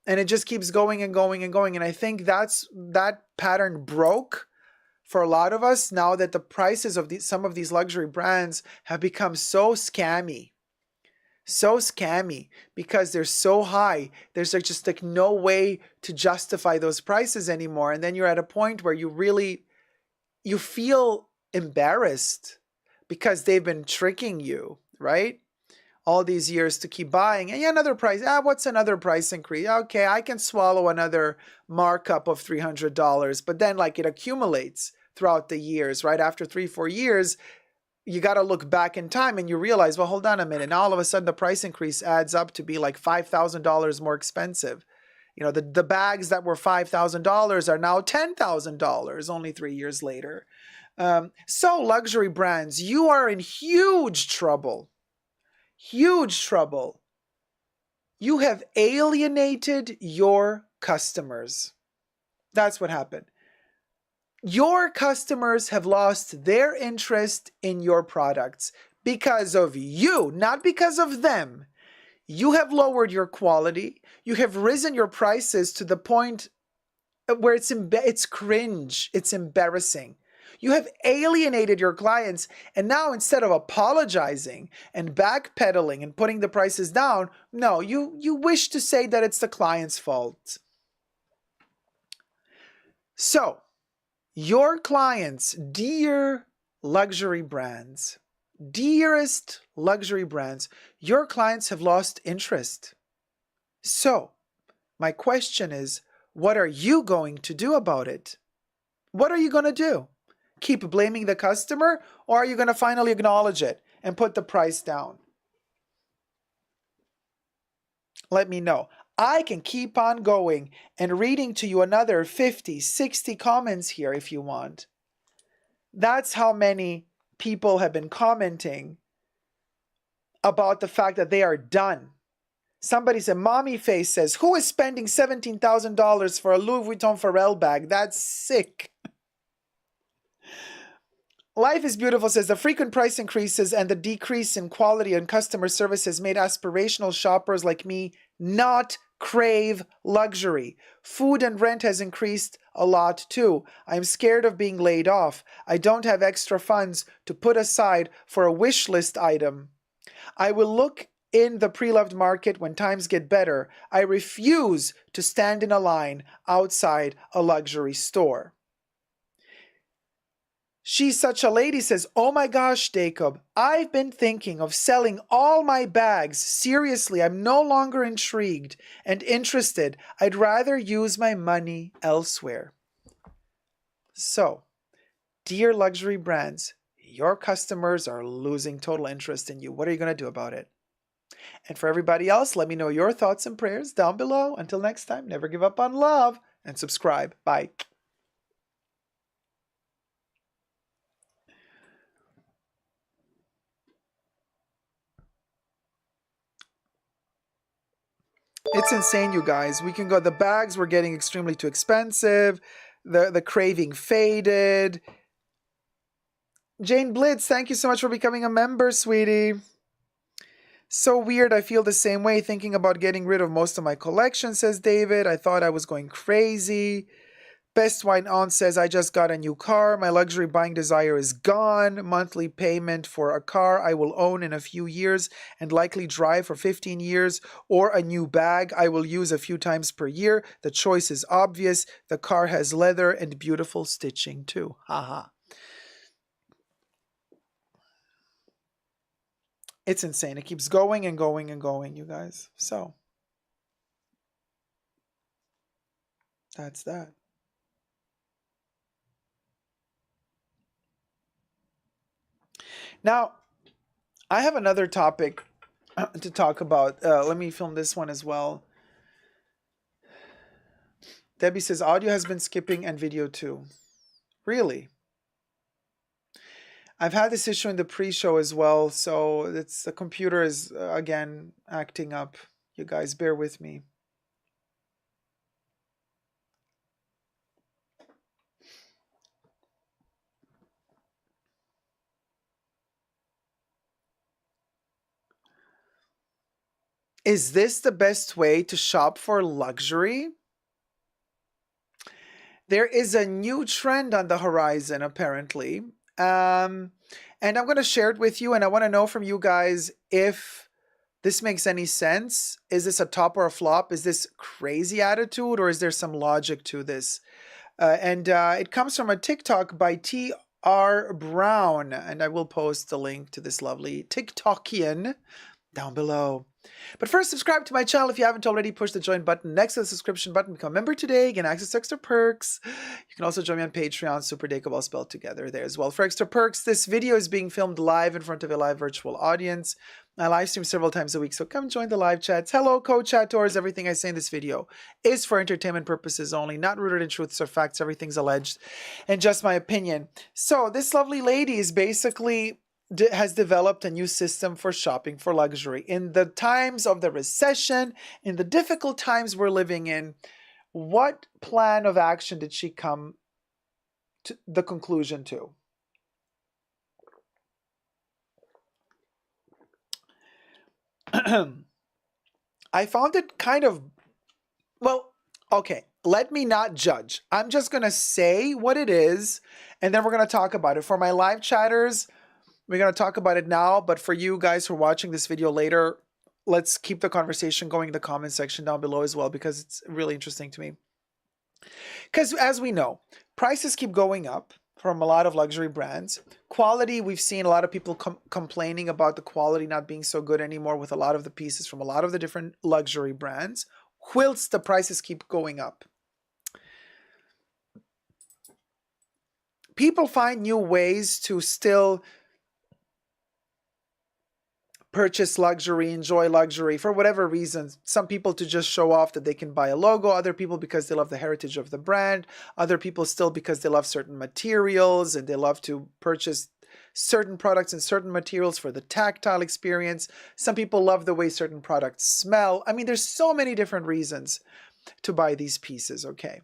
Speaker 1: And it just keeps going and going and going. And I think that pattern broke for a lot of us now that the prices of some of these luxury brands have become so scammy. So scammy because they're so high. There's just no way to justify those prices anymore. And then you're at a point where you feel embarrassed because they've been tricking you, right? All these years to keep buying. And another price. What's another price increase? Okay, I can swallow another markup of $300. But then it accumulates throughout the years, right? After 3-4 years, you got to look back in time and you realize, well, hold on a minute. Now all of a sudden the price increase adds up to be $5,000 more expensive. The bags that were $5,000 are now $10,000 only 3 years later. So luxury brands, you are in huge trouble. Huge trouble. You have alienated your customers. That's what happened. Your customers have lost their interest in your products because of you, not because of them. You have lowered your quality. You have risen your prices to the point where it's cringe. It's embarrassing. You have alienated your clients, and now instead of apologizing and backpedaling and putting the prices down, no, you wish to say that it's the client's fault. So, your clients, dear luxury brands, dearest luxury brands, your clients have lost interest. So, my question is, what are you going to do about it? What are you going to do? Keep blaming the customer, or are you going to finally acknowledge it and put the price down? Let me know. I can keep on going and reading to you another 50, 60 comments here if you want. That's how many people have been commenting about the fact that they are done. Somebody said, Mommy Face says, who is spending $17,000 for a Louis Vuitton Pharrell bag? That's sick. Life is Beautiful says, the frequent price increases and the decrease in quality and customer service has made aspirational shoppers like me not crave luxury. Food and rent has increased a lot too. I'm scared of being laid off. I don't have extra funds to put aside for a wish list item. I will look in the pre-loved market when times get better. I refuse to stand in a line outside a luxury store. She's Such a Lady says, oh my gosh, Dacob, I've been thinking of selling all my bags. Seriously, I'm no longer intrigued and interested. I'd rather use my money elsewhere. So, dear luxury brands, your customers are losing total interest in you. What are you going to do about it? And for everybody else, let me know your thoughts and prayers down below. Until next time, never give up on love and subscribe. Bye. It's insane, you guys. We can go, the bags were getting extremely too expensive. The craving faded. Jane Blitz, thank you so much for becoming a member, sweetie. So weird, I feel the same way thinking about getting rid of most of my collection, says David. I thought I was going crazy. Best Wine On says, I just got a new car. My luxury buying desire is gone. Monthly payment for a car I will own in a few years and likely drive for 15 years, or a new bag I will use a few times per year. The choice is obvious. The car has leather and beautiful stitching too. Haha. It's insane. It keeps going and going and going, you guys. So, that's that. Now, I have another topic to talk about. Let me film this one as well. Debbie says, audio has been skipping and video too. Really? I've had this issue in the pre-show as well, so the computer is, again, acting up. You guys, bear with me. Is this the best way to shop for luxury? There is a new trend on the horizon, apparently. And I'm going to share it with you, and I want to know from you guys if this makes any sense. Is this a top or a flop? Is this crazy attitude, or is there some logic to this? It comes from a TikTok by T.R. Brown, and I will post the link to this lovely TikTokian down below. But first, subscribe to my channel if you haven't already. Push the join button next to the subscription button. Become a member today. Get access to extra perks. You can also join me on Patreon, Super Dacob, all spelled together there as well. For extra perks, this video is being filmed live in front of a live virtual audience. I live stream several times a week, so come join the live chats. Hello, co-chatters. Everything I say in this video is for entertainment purposes only, not rooted in truths or facts. Everything's alleged and just my opinion. So this lovely lady is basically has developed a new system for shopping for luxury. In the times of the recession, in the difficult times we're living in, what plan of action did she come to the conclusion to? I found it kind of, well, okay, let me not judge. I'm just going to say what it is, And then we're going to talk about it. For my live chatters, we're going to talk about it now. But for you guys who are watching this video later, let's keep the conversation going in the comment section down below as well, because it's really interesting to me. Because as we know, prices keep going up from a lot of luxury brands. Quality, we've seen a lot of people complaining about the quality not being so good anymore with a lot of the pieces from a lot of the different luxury brands, whilst the prices keep going up. People find new ways to still purchase luxury, enjoy luxury for whatever reasons. Some people to just show off that they can buy a logo, other people because they love the heritage of the brand, other people still because they love certain materials and they love to purchase certain products and certain materials for the tactile experience. Some people love the way certain products smell. I mean, there's so many different reasons to buy these pieces, okay?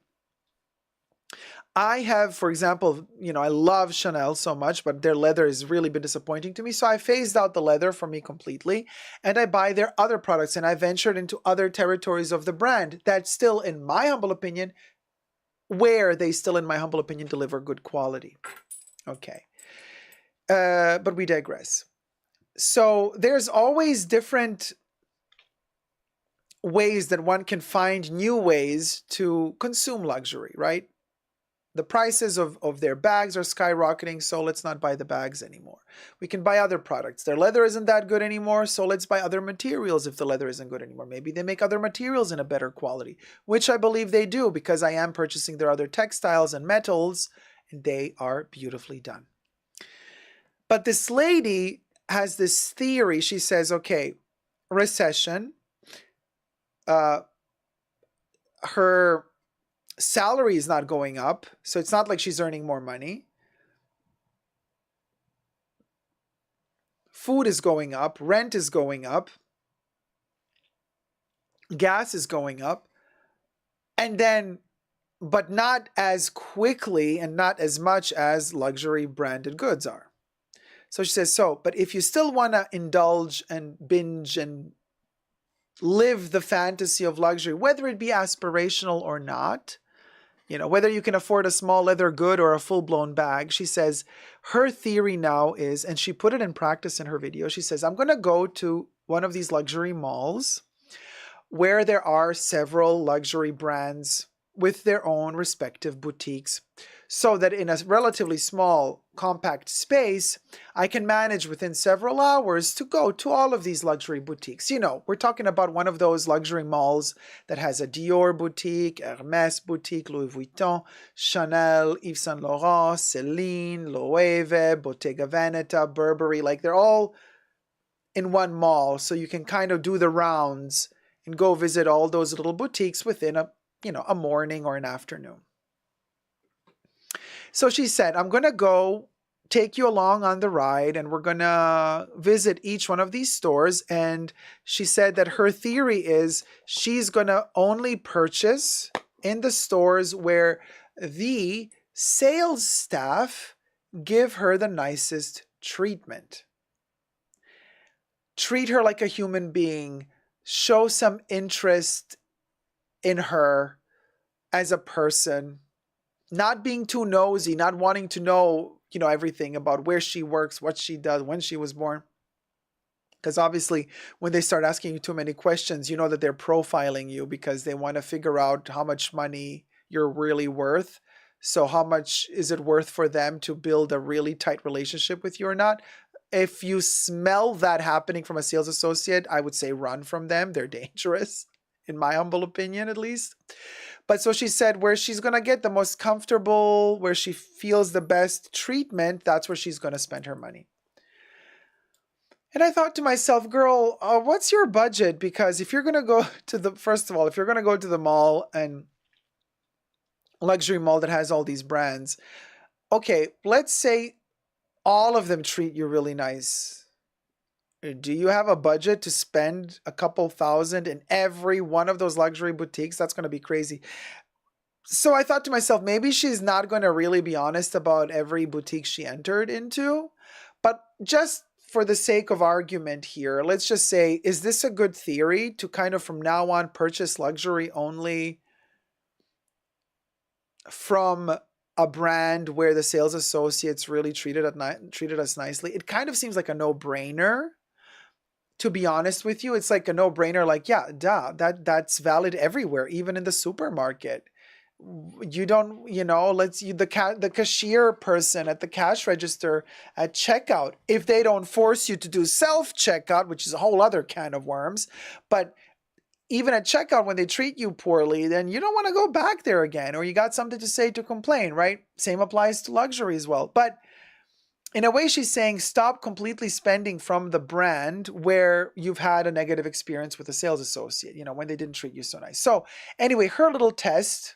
Speaker 1: I have, for example, I love Chanel so much, but their leather has really been disappointing to me. So I phased out the leather for me completely, and I buy their other products, and I ventured into other territories of the brand that still, in my humble opinion, deliver good quality. Okay. But we digress. So there's always different ways that one can find new ways to consume luxury, right? The prices of their bags are skyrocketing, so let's not buy the bags anymore. We can buy other products. Their leather isn't that good anymore, so let's buy other materials if the leather isn't good anymore. Maybe they make other materials in a better quality, which I believe they do because I am purchasing their other textiles and metals, and they are beautifully done. But this lady has this theory. She says, okay, recession, her salary is not going up, so it's not like she's earning more money. Food is going up, rent is going up, gas is going up, and then, but not as quickly and not as much as luxury branded goods are. So she says, but if you still want to indulge and binge and live the fantasy of luxury, whether it be aspirational or not, whether you can afford a small leather good or a full-blown bag, she says her theory now is, and she put it in practice in her video, she says, I'm going to go to one of these luxury malls where there are several luxury brands with their own respective boutiques, so that in a relatively small, compact space, I can manage within several hours to go to all of these luxury boutiques. We're talking about one of those luxury malls that has a Dior boutique, Hermès boutique, Louis Vuitton, Chanel, Yves Saint Laurent, Celine, Loewe, Bottega Veneta, Burberry. Like, they're all in one mall, so you can kind of do the rounds and go visit all those little boutiques within a morning or an afternoon. So she said, I'm going to go take you along on the ride, and we're going to visit each one of these stores. And she said that her theory is she's going to only purchase in the stores where the sales staff give her the nicest treatment. Treat her like a human being. Show some interest in her as a person. Not being too nosy, not wanting to know, everything about where she works, what she does, when she was born. Because obviously, when they start asking you too many questions, you know that they're profiling you because they want to figure out how much money you're really worth. So how much is it worth for them to build a really tight relationship with you or not? If you smell that happening from a sales associate, I would say run from them. They're dangerous, in my humble opinion, at least. But so she said where she's going to get the most comfortable, where she feels the best treatment, that's where she's going to spend her money. And I thought to myself, girl, what's your budget? Because if you're going to go to first of all, if you're going to go to the mall and luxury mall that has all these brands, okay, let's say all of them treat you really nice. Do you have a budget to spend a couple thousand in every one of those luxury boutiques? That's going to be crazy. So I thought to myself, maybe she's not going to really be honest about every boutique she entered into. But just for the sake of argument here, let's just say, is this a good theory to kind of from now on purchase luxury only from a brand where the sales associates really treated us nicely, it kind of seems like a no-brainer. To be honest with you, it's like a no-brainer. Like, yeah, duh, that's valid everywhere, even in the supermarket. You don't, the cashier person at the cash register at checkout, if they don't force you to do self-checkout, which is a whole other can of worms, but even at checkout, when they treat you poorly, then you don't want to go back there again, or you got something to say to complain, right? Same applies to luxury as well. But in a way, she's saying stop completely spending from the brand where you've had a negative experience with a sales associate, when they didn't treat you so nice. So anyway, her little test,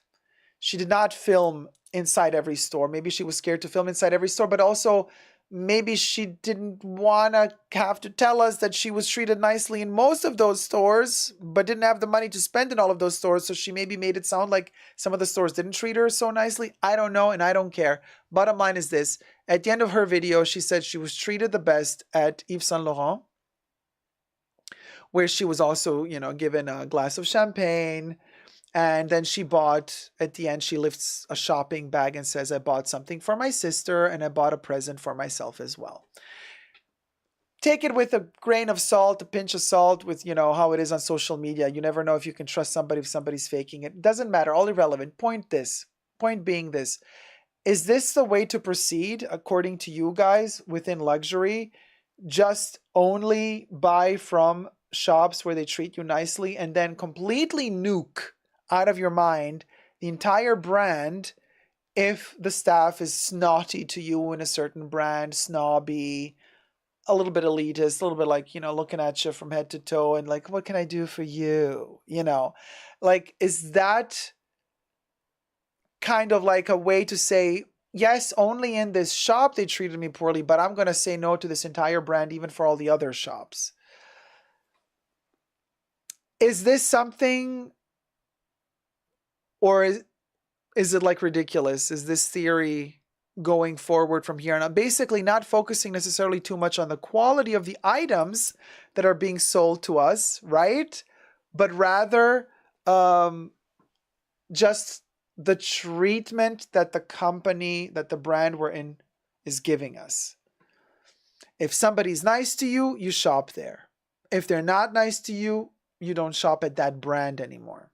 Speaker 1: she did not film inside every store. Maybe she was scared to film inside every store, but also maybe she didn't want to have to tell us that she was treated nicely in most of those stores, but didn't have the money to spend in all of those stores. So she maybe made it sound like some of the stores didn't treat her so nicely. I don't know, and I don't care. Bottom line is this. At the end of her video, she said she was treated the best at Yves Saint Laurent, where she was also, given a glass of champagne. And then she bought, at the end, she lifts a shopping bag and says, I bought something for my sister and I bought a present for myself as well. Take it with a grain of salt, a pinch of salt, with, how it is on social media. You never know if you can trust somebody, if somebody's faking it. Doesn't matter, all irrelevant. Point being this. Is this the way to proceed, according to you guys, within luxury? Just only buy from shops where they treat you nicely and then completely nuke out of your mind the entire brand if the staff is snotty to you in a certain brand, snobby, a little bit elitist, a little bit like, looking at you from head to toe and like, what can I do for you? Like, is that kind of like a way to say, yes, only in this shop they treated me poorly, but I'm going to say no to this entire brand, even for all the other shops? Is this something, or is it like ridiculous? Is this theory going forward from here on out? Basically not focusing necessarily too much on the quality of the items that are being sold to us, right? But rather just the treatment that the company, that the brand we're in is giving us. If somebody's nice to you, you shop there. If they're not nice to you, you don't shop at that brand anymore.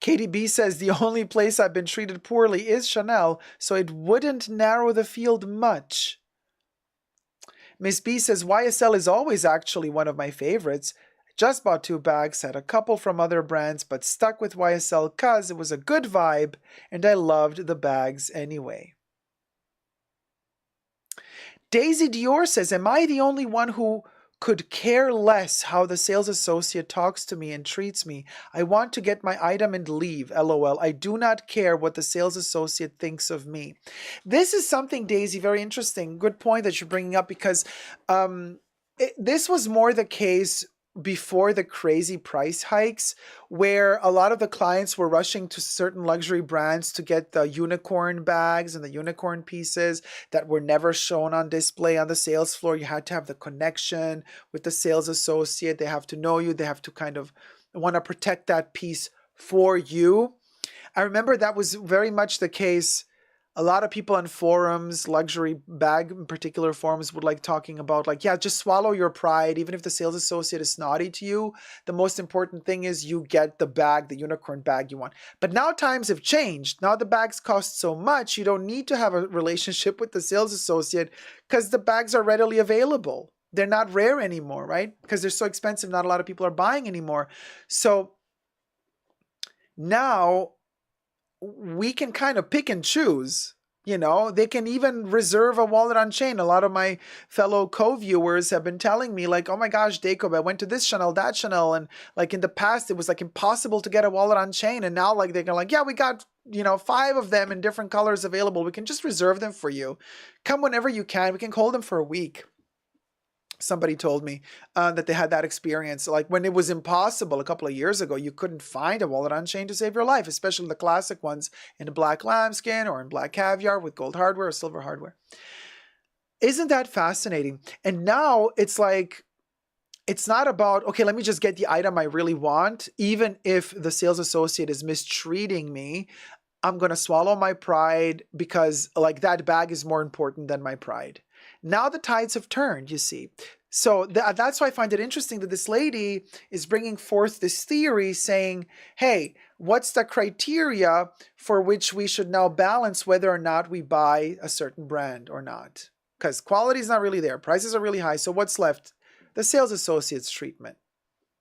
Speaker 1: Katie B says, the only place I've been treated poorly is Chanel, so it wouldn't narrow the field much. Miss B says, YSL is always actually one of my favorites. Just bought 2 bags, had a couple from other brands, but stuck with YSL cause it was a good vibe and I loved the bags anyway. Daisy Dior says, am I the only one who could care less how the sales associate talks to me and treats me? I want to get my item and leave, LOL. I do not care what the sales associate thinks of me. This is something, Daisy, very interesting. Good point that you're bringing up, because this was more the case before the crazy price hikes, where a lot of the clients were rushing to certain luxury brands to get the unicorn bags and the unicorn pieces that were never shown on display on the sales floor. You had to have the connection with the sales associate. They have to know you. They have to kind of want to protect that piece for you. I remember that was very much the case. A lot of people on forums, luxury bag in particular forums, would like talking about like, yeah, just swallow your pride. Even if the sales associate is snotty to you, the most important thing is you get the bag, the unicorn bag you want. But now times have changed. Now the bags cost so much, you don't need to have a relationship with the sales associate because the bags are readily available. They're not rare anymore, right? Because they're so expensive, not a lot of people are buying anymore. So now we can kind of pick and choose, they can even reserve a wallet on chain. A lot of my fellow co-viewers have been telling me like, oh my gosh, Dacob, I went to this Chanel, that Chanel. And like in the past, it was like impossible to get a wallet on chain. And now like they're like, yeah, we got, 5 of them in different colors available. We can just reserve them for you. Come whenever you can. We can hold them for a week. Somebody told me that they had that experience. Like when it was impossible a couple of years ago, you couldn't find a wallet on chain to save your life, especially the classic ones in black lambskin or in black caviar with gold hardware or silver hardware. Isn't that fascinating? And now it's like it's not about, okay, let me just get the item I really want. Even if the sales associate is mistreating me, I'm going to swallow my pride because like that bag is more important than my pride. Now the tides have turned, you see. So that's why I find it interesting that this lady is bringing forth this theory saying, hey, what's the criteria for which we should now balance whether or not we buy a certain brand or not? Because quality is not really there. Prices are really high. So what's left? The sales associate's treatment.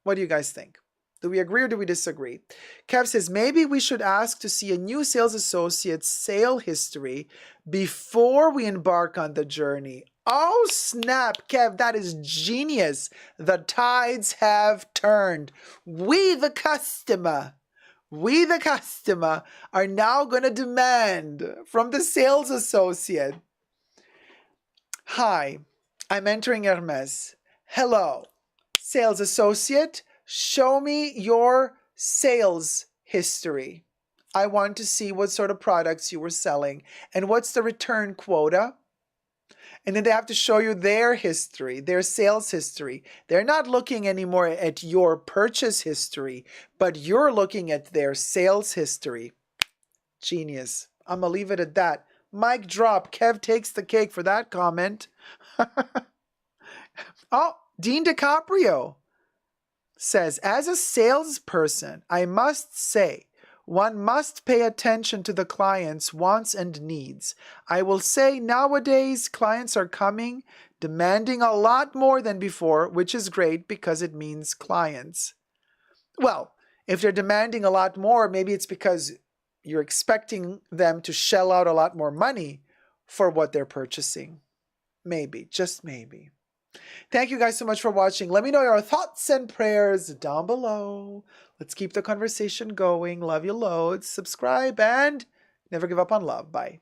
Speaker 1: What do you guys think? Do we agree or do we disagree? Kev says, maybe we should ask to see a new sales associate's sale history before we embark on the journey. Oh, snap, Kev, that is genius. The tides have turned. We, the customer, are now going to demand from the sales associate. Hi, I'm entering Hermes. Hello, sales associate. Show me your sales history. I want to see what sort of products you were selling and what's the return quota. And then they have to show you their history, their sales history. They're not looking anymore at your purchase history, but you're looking at their sales history. Genius. I'm going to leave it at that. Mic drop. Kev takes the cake for that comment. Oh, Dean DiCaprio says, as a salesperson, I must say, one must pay attention to the client's wants and needs. I will say nowadays clients are coming, demanding a lot more than before, which is great because it means clients. Well, if they're demanding a lot more, maybe it's because you're expecting them to shell out a lot more money for what they're purchasing. Maybe, just maybe. Thank you guys so much for watching. Let me know your thoughts and prayers down below. Let's keep the conversation going. Love you loads. Subscribe and never give up on love. Bye.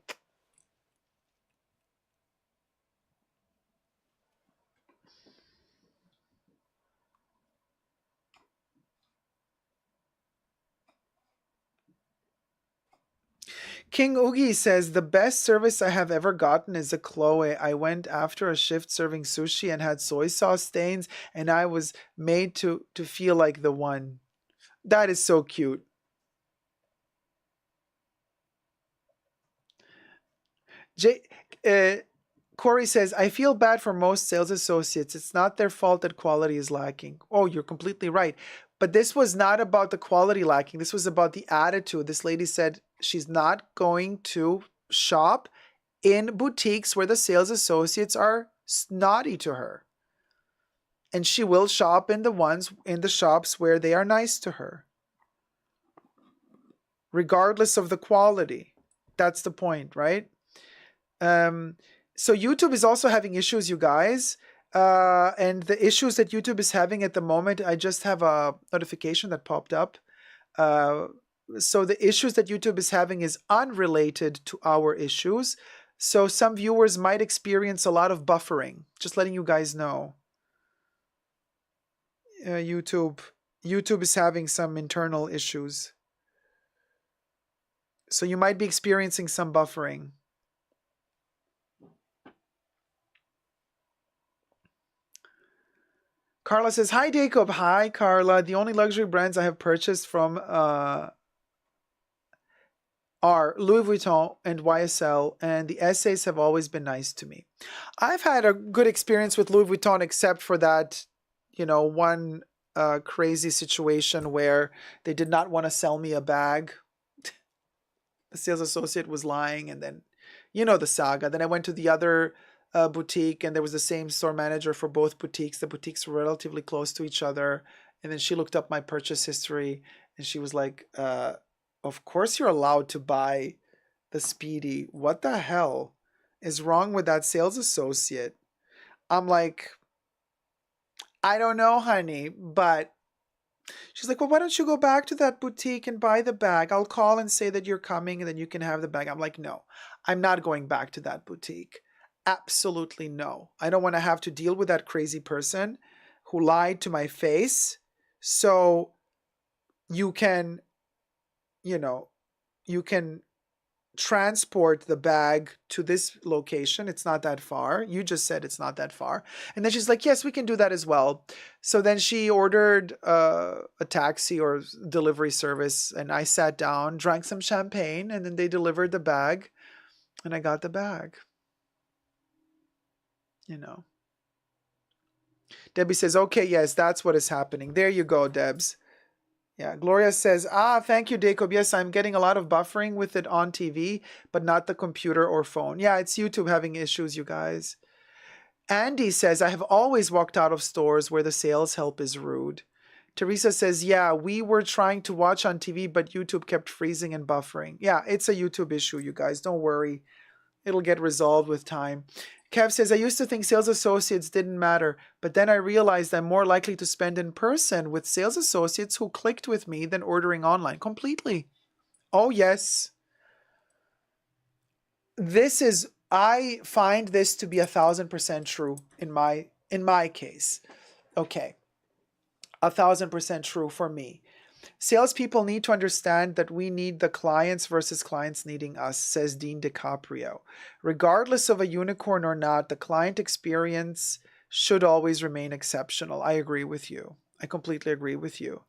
Speaker 1: King Oogie says, the best service I have ever gotten is a Chloe. I went after a shift serving sushi and had soy sauce stains, and I was made to feel like the one. That is so cute. Corey says, I feel bad for most sales associates. It's not their fault that quality is lacking. Oh, you're completely right. But this was not about the quality lacking. This was about the attitude. This lady said she's not going to shop in boutiques where the sales associates are snotty to her. And she will shop in the shops where they are nice to her, regardless of the quality. That's the point, right? So YouTube is also having issues, you guys. And the issues that YouTube is having at the moment, I just have a notification that popped up. So the issues that YouTube is having is unrelated to our issues. So some viewers might experience a lot of buffering. Just letting you guys know. YouTube is having some internal issues. So you might be experiencing some buffering. Carla says, hi, Dacob. Hi, Carla. The only luxury brands I have purchased from are Louis Vuitton and YSL, and the essays have always been nice to me. I've had a good experience with Louis Vuitton, except for that, one crazy situation where they did not want to sell me a bag. The sales associate was lying, and then, the saga. Then I went to the other boutique, and there was the same store manager for both boutiques. The boutiques were relatively close to each other, and then she looked up my purchase history, and she was like, of course you're allowed to buy the Speedy. What the hell is wrong with that sales associate? I'm like, I don't know, honey, but she's like, well, why don't you go back to that boutique and buy the bag? I'll call and say that you're coming, and then you can have the bag. I'm like, no, I'm not going back to that boutique. Absolutely no. I don't want to have to deal with that crazy person who lied to my face. So you can transport the bag to this location. It's not that far. You just said it's not that far. And then she's like, yes, we can do that as well. So then she ordered a taxi or delivery service, and I sat down, drank some champagne, and then they delivered the bag, and I got the bag. You know. Debbie says, okay, yes, that's what is happening. There you go, Debs. Yeah, Gloria says, thank you, Dacob. Yes, I'm getting a lot of buffering with it on TV, but not the computer or phone. Yeah, it's YouTube having issues, you guys. Andy says, I have always walked out of stores where the sales help is rude. Teresa says, yeah, we were trying to watch on TV, but YouTube kept freezing and buffering. Yeah, it's a YouTube issue, you guys. Don't worry. It'll get resolved with time. Kev says, I used to think sales associates didn't matter, but then I realized I'm more likely to spend in person with sales associates who clicked with me than ordering online. Completely. Oh, yes. I find this to be 1,000% true in my case. Okay. 1,000% true for me. Salespeople need to understand that we need the clients versus clients needing us, says Dean DiCaprio. Regardless of a unicorn or not, the client experience should always remain exceptional. I agree with you. I completely agree with you.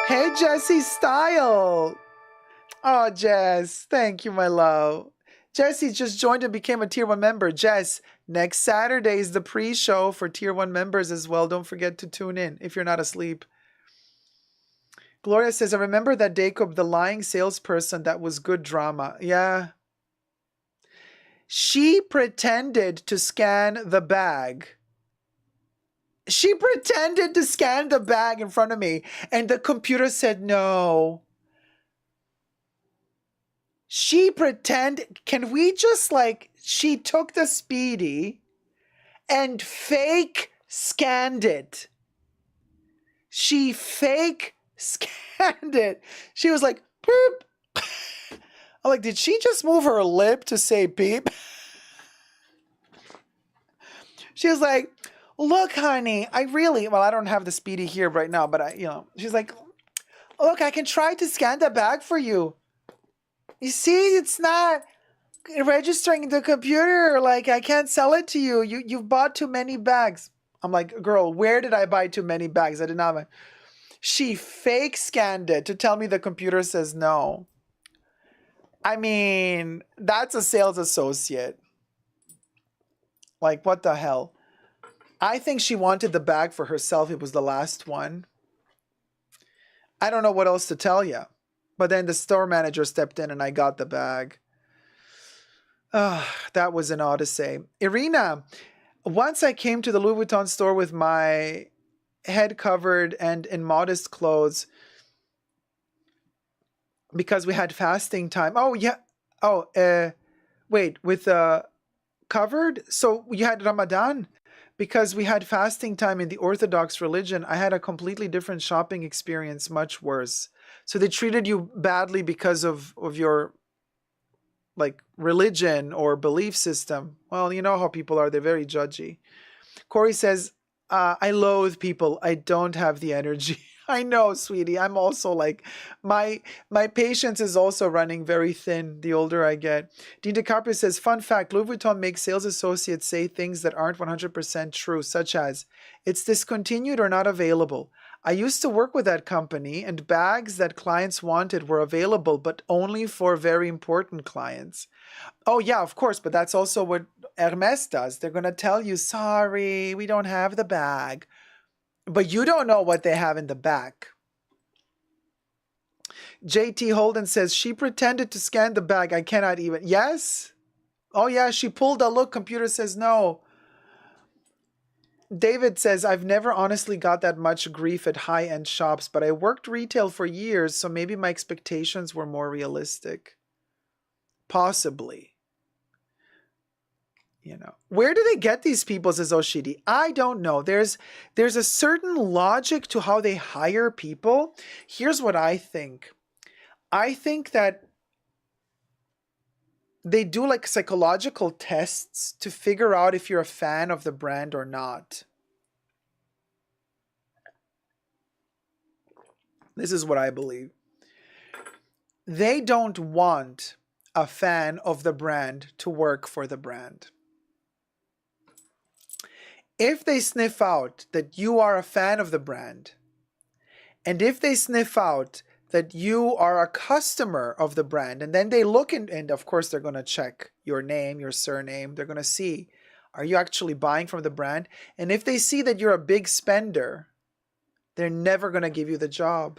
Speaker 1: Hey, Jessie Style. Oh, Jess. Thank you, my love. Jessie just joined and became a Tier 1 member. Jess, next Saturday is the pre-show for Tier 1 members as well. Don't forget to tune in if you're not asleep. Gloria says, I remember that Dacob, the lying salesperson, that was good drama. Yeah. She pretended to scan the bag. She pretended to scan the bag in front of me, and the computer said no. She can we just she took the Speedy and fake scanned it. She fake scanned it. She was like, beep. I'm like, did she just move her lip to say beep? She was like, look, honey, I don't have the Speedy here right now, but she's like, look, I can try to scan the bag for you. You see, it's not registering the computer. Like, I can't sell it to you. You've bought too many bags. I'm like, girl, where did I buy too many bags? I did not. She fake scanned it to tell me the computer says no. I mean, that's a sales associate. Like, what the hell? I think she wanted the bag for herself. It was the last one. I don't know what else to tell you. But then the store manager stepped in and I got the bag. That was an odyssey. Irina, once I came to the Louis Vuitton store with my head covered and in modest clothes because we had fasting time. Oh, yeah. Oh, wait, with covered? So you had Ramadan? Because we had fasting time in the Orthodox religion, I had a completely different shopping experience, much worse. So they treated you badly because of your religion or belief system. Well, you know how people are. They're very judgy. Corey says, I loathe people. I don't have the energy. I know, sweetie. I'm also my patience is also running very thin the older I get. Dean DiCaprio says, fun fact, Louis Vuitton makes sales associates say things that aren't 100% true, such as, it's discontinued or not available. I used to work with that company, and bags that clients wanted were available, but only for very important clients. Oh, yeah, of course, but that's also what Hermes does. They're going to tell you, sorry, we don't have the bag. But you don't know what they have in the back. JT Holden says, she pretended to scan the bag. I cannot even. Yes? Oh, yeah, she pulled a look. Computer says no. David says, I've never honestly got that much grief at high-end shops, but I worked retail for years, so maybe my expectations were more realistic. Possibly. Where do they get these people, says Oshidi? I don't know. There's a certain logic to how they hire people. Here's what I think. I think that they do psychological tests to figure out if you're a fan of the brand or not. This is what I believe. They don't want a fan of the brand to work for the brand. If they sniff out that you are a fan of the brand, and if they sniff out that you are a customer of the brand, and then they look and of course they're going to check your name, your surname, they're going to see, are you actually buying from the brand? And if they see that you're a big spender, they're never going to give you the job.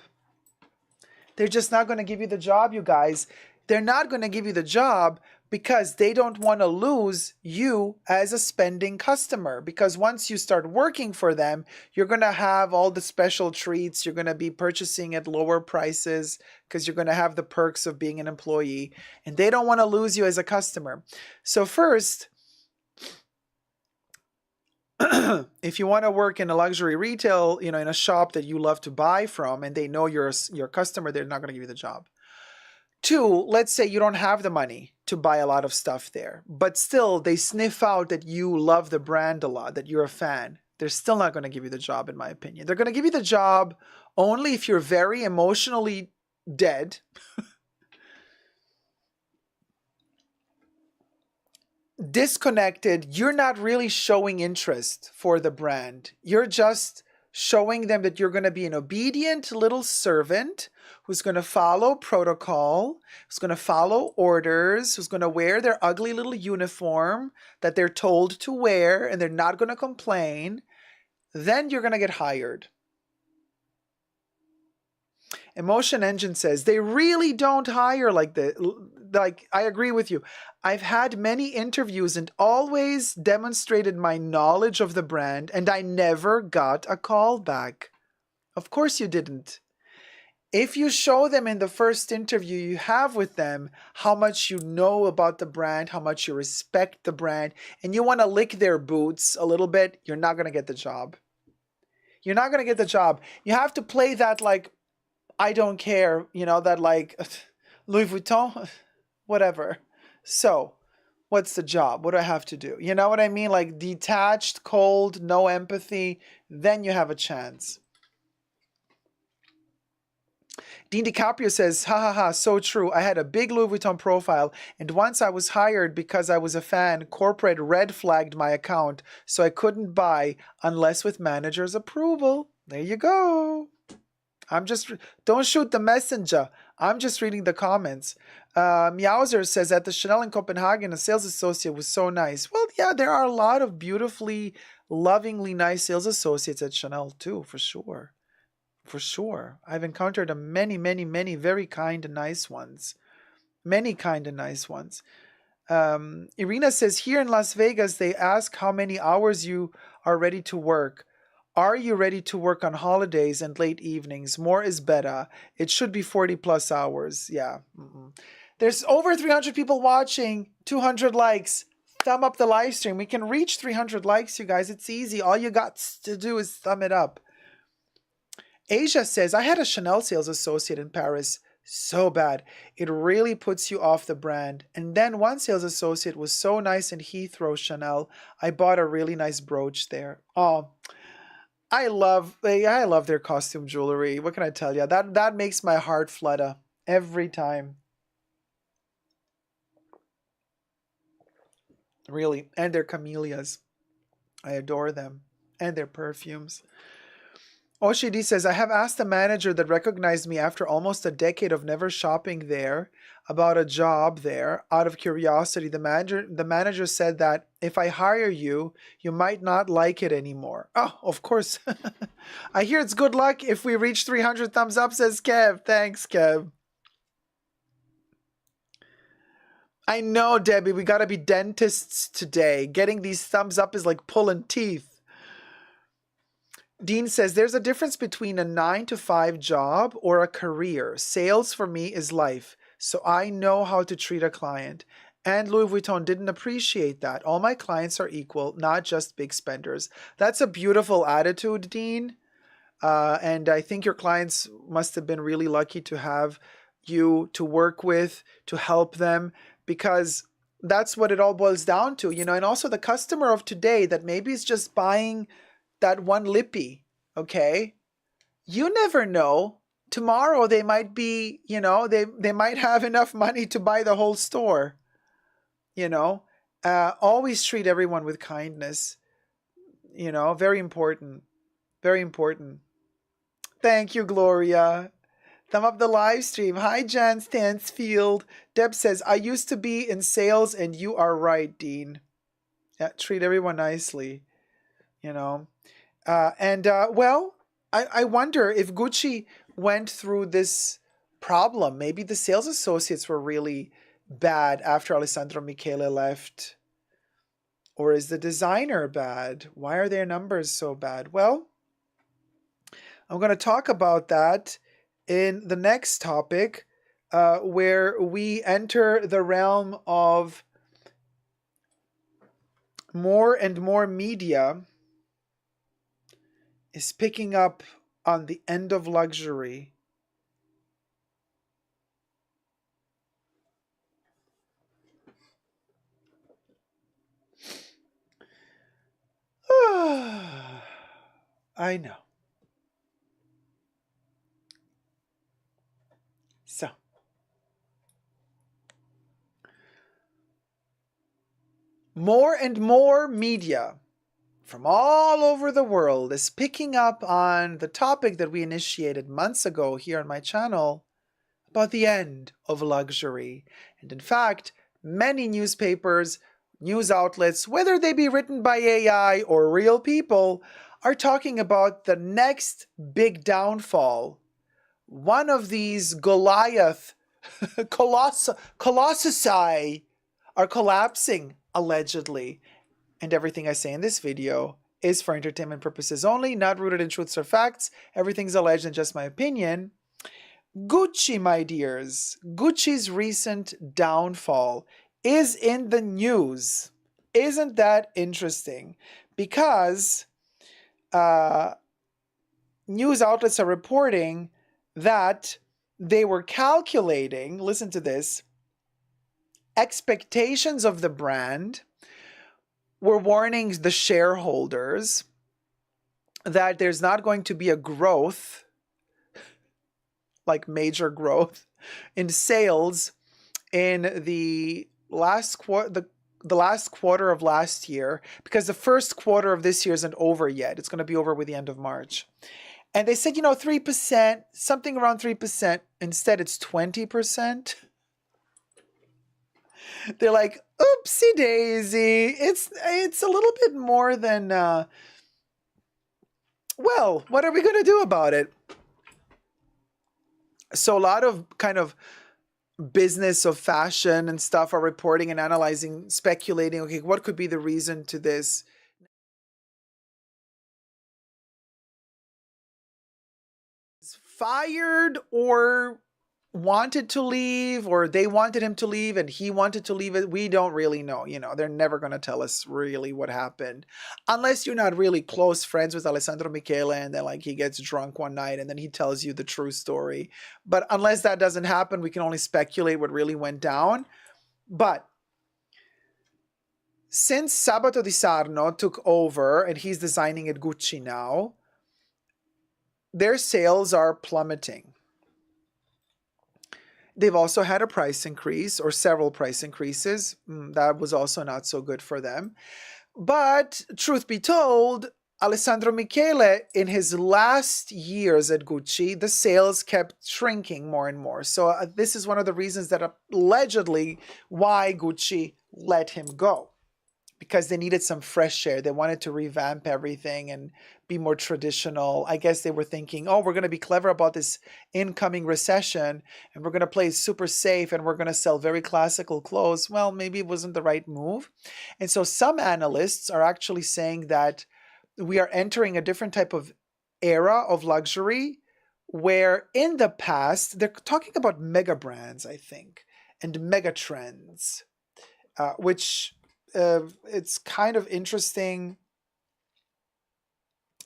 Speaker 1: They're just not going to give you the job, you guys. They're not going to give you the job because they don't want to lose you as a spending customer. Because once you start working for them, you're going to have all the special treats. You're going to be purchasing at lower prices because you're going to have the perks of being an employee. And they don't want to lose you as a customer. So first, if you want to work in a luxury retail, in a shop that you love to buy from, and they know you're your customer, they're not going to give you the job. 2, let's say you don't have the money to buy a lot of stuff there, but still they sniff out that you love the brand a lot, that you're a fan. They're still not going to give you the job, in my opinion. They're going to give you the job only if you're very emotionally dead. Disconnected, you're not really showing interest for the brand. You're just showing them that you're going to be an obedient little servant who's going to follow protocol, who's going to follow orders, who's going to wear their ugly little uniform that they're told to wear, and they're not going to complain. Then you're going to get hired. Emotion Engine says they really don't hire like this. Like, I agree with you. I've had many interviews and always demonstrated my knowledge of the brand, and I never got a call back. Of course you didn't. If you show them in the first interview you have with them how much you know about the brand, how much you respect the brand, and you want to lick their boots a little bit, you're not going to get the job. You're not going to get the job. You have to play that like, I don't care, that like Louis Vuitton, whatever. So, what's the job? What do I have to do? You know what I mean? Like detached, cold, no empathy, then you have a chance. Dean DiCaprio says, ha ha ha, so true. I had a big Louis Vuitton profile, and once I was hired because I was a fan, corporate red flagged my account, so I couldn't buy unless with manager's approval. There you go. Don't shoot the messenger. I'm just reading the comments. Meowser says, at the Chanel in Copenhagen, a sales associate was so nice. Well, yeah, there are a lot of beautifully, lovingly nice sales associates at Chanel too, for sure. For sure. I've encountered many, many, many very kind and nice ones. Many kind and nice ones. Irina says, here in Las Vegas, they ask how many hours you are ready to work. Are you ready to work on holidays and late evenings? More is better. It should be 40 plus hours. Yeah. There's over 300 people watching, 200 likes. Thumb up the live stream. We can reach 300 likes, you guys. It's easy. All you got to do is thumb it up. Asia says, I had a Chanel sales associate in Paris. So bad. It really puts you off the brand. And then one sales associate was so nice in Heathrow Chanel. I bought a really nice brooch there. Oh, I love their costume jewelry. What can I tell you? That makes my heart flutter every time. Really. And their camellias. I adore them. And their perfumes. Oshidi says, I have asked a manager that recognized me after almost a decade of never shopping there about a job there. Out of curiosity, the manager said that if I hire you, you might not like it anymore. Oh, of course. I hear it's good luck if we reach 300 thumbs up, says Kev. Thanks, Kev. I know, Debbie, we got to be dentists today. Getting these thumbs up is like pulling teeth. Dean says, there's a difference between a 9-to-5 job or a career. Sales for me is life, so I know how to treat a client. And Louis Vuitton didn't appreciate that. All my clients are equal, not just big spenders. That's a beautiful attitude, Dean. And I think your clients must have been really lucky to have you to work with, to help them, because that's what it all boils down to, And also the customer of today that maybe is just buying that one lippy, okay? You never know tomorrow they might be, they might have enough money to buy the whole store. Always treat everyone with kindness. Very important. Very important. Thank you, Gloria. Thumb up the live stream. Hi, Jan Stansfield. Deb says, I used to be in sales, and you are right, Dean. Yeah, treat everyone nicely. Well, I wonder if Gucci went through this problem. Maybe the sales associates were really bad after Alessandro Michele left. Or is the designer bad? Why are their numbers so bad? Well, I'm going to talk about that in the next topic, where we enter the realm of more and more media is picking up on the end of luxury. I know. So, more and more media from all over the world is picking up on the topic that we initiated months ago here on my channel about the end of luxury. And in fact, many newspapers, news outlets, whether they be written by AI or real people, are talking about the next big downfall. One of these Goliath colossi are collapsing, allegedly. And everything I say in this video is for entertainment purposes only, not rooted in truths or facts. Everything's alleged and just my opinion. Gucci, my dears, Gucci's recent downfall is in the news. Isn't that interesting? Because news outlets are reporting that they were calculating, listen to this, expectations of the brand, were warning the shareholders that there's not going to be a growth, like major growth, in sales in the last quarter, the last quarter of last year, because the first quarter of this year isn't over yet. It's going to be over with the end of March. And they said, 3%, something around 3%. Instead, it's 20%. They're like, oopsie daisy. It's a little bit more than, well, what are we going to do about it? So a lot of kind of business of fashion and stuff are reporting and analyzing, speculating, okay, what could be the reason to this? Fired or wanted to leave, or they wanted him to leave and he wanted to leave it. We don't really know. They're never going to tell us really what happened, unless you're not really close friends with Alessandro Michele and then like he gets drunk one night and then he tells you the true story. But unless that doesn't happen, we can only speculate what really went down. But since Sabato Di Sarno took over and he's designing at Gucci now, their sales are plummeting. They've also had a price increase, or several price increases. That was also not so good for them. But truth be told, Alessandro Michele, in his last years at Gucci, the sales kept shrinking more and more. So this is one of the reasons that allegedly why Gucci let him go. Because they needed some fresh air. They wanted to revamp everything and be more traditional. I guess they were thinking, oh, we're going to be clever about this incoming recession and we're going to play super safe and we're going to sell very classical clothes. Well, maybe it wasn't the right move. And so some analysts are actually saying that we are entering a different type of era of luxury where in the past, they're talking about mega brands, I think, and mega trends, which... it's kind of interesting.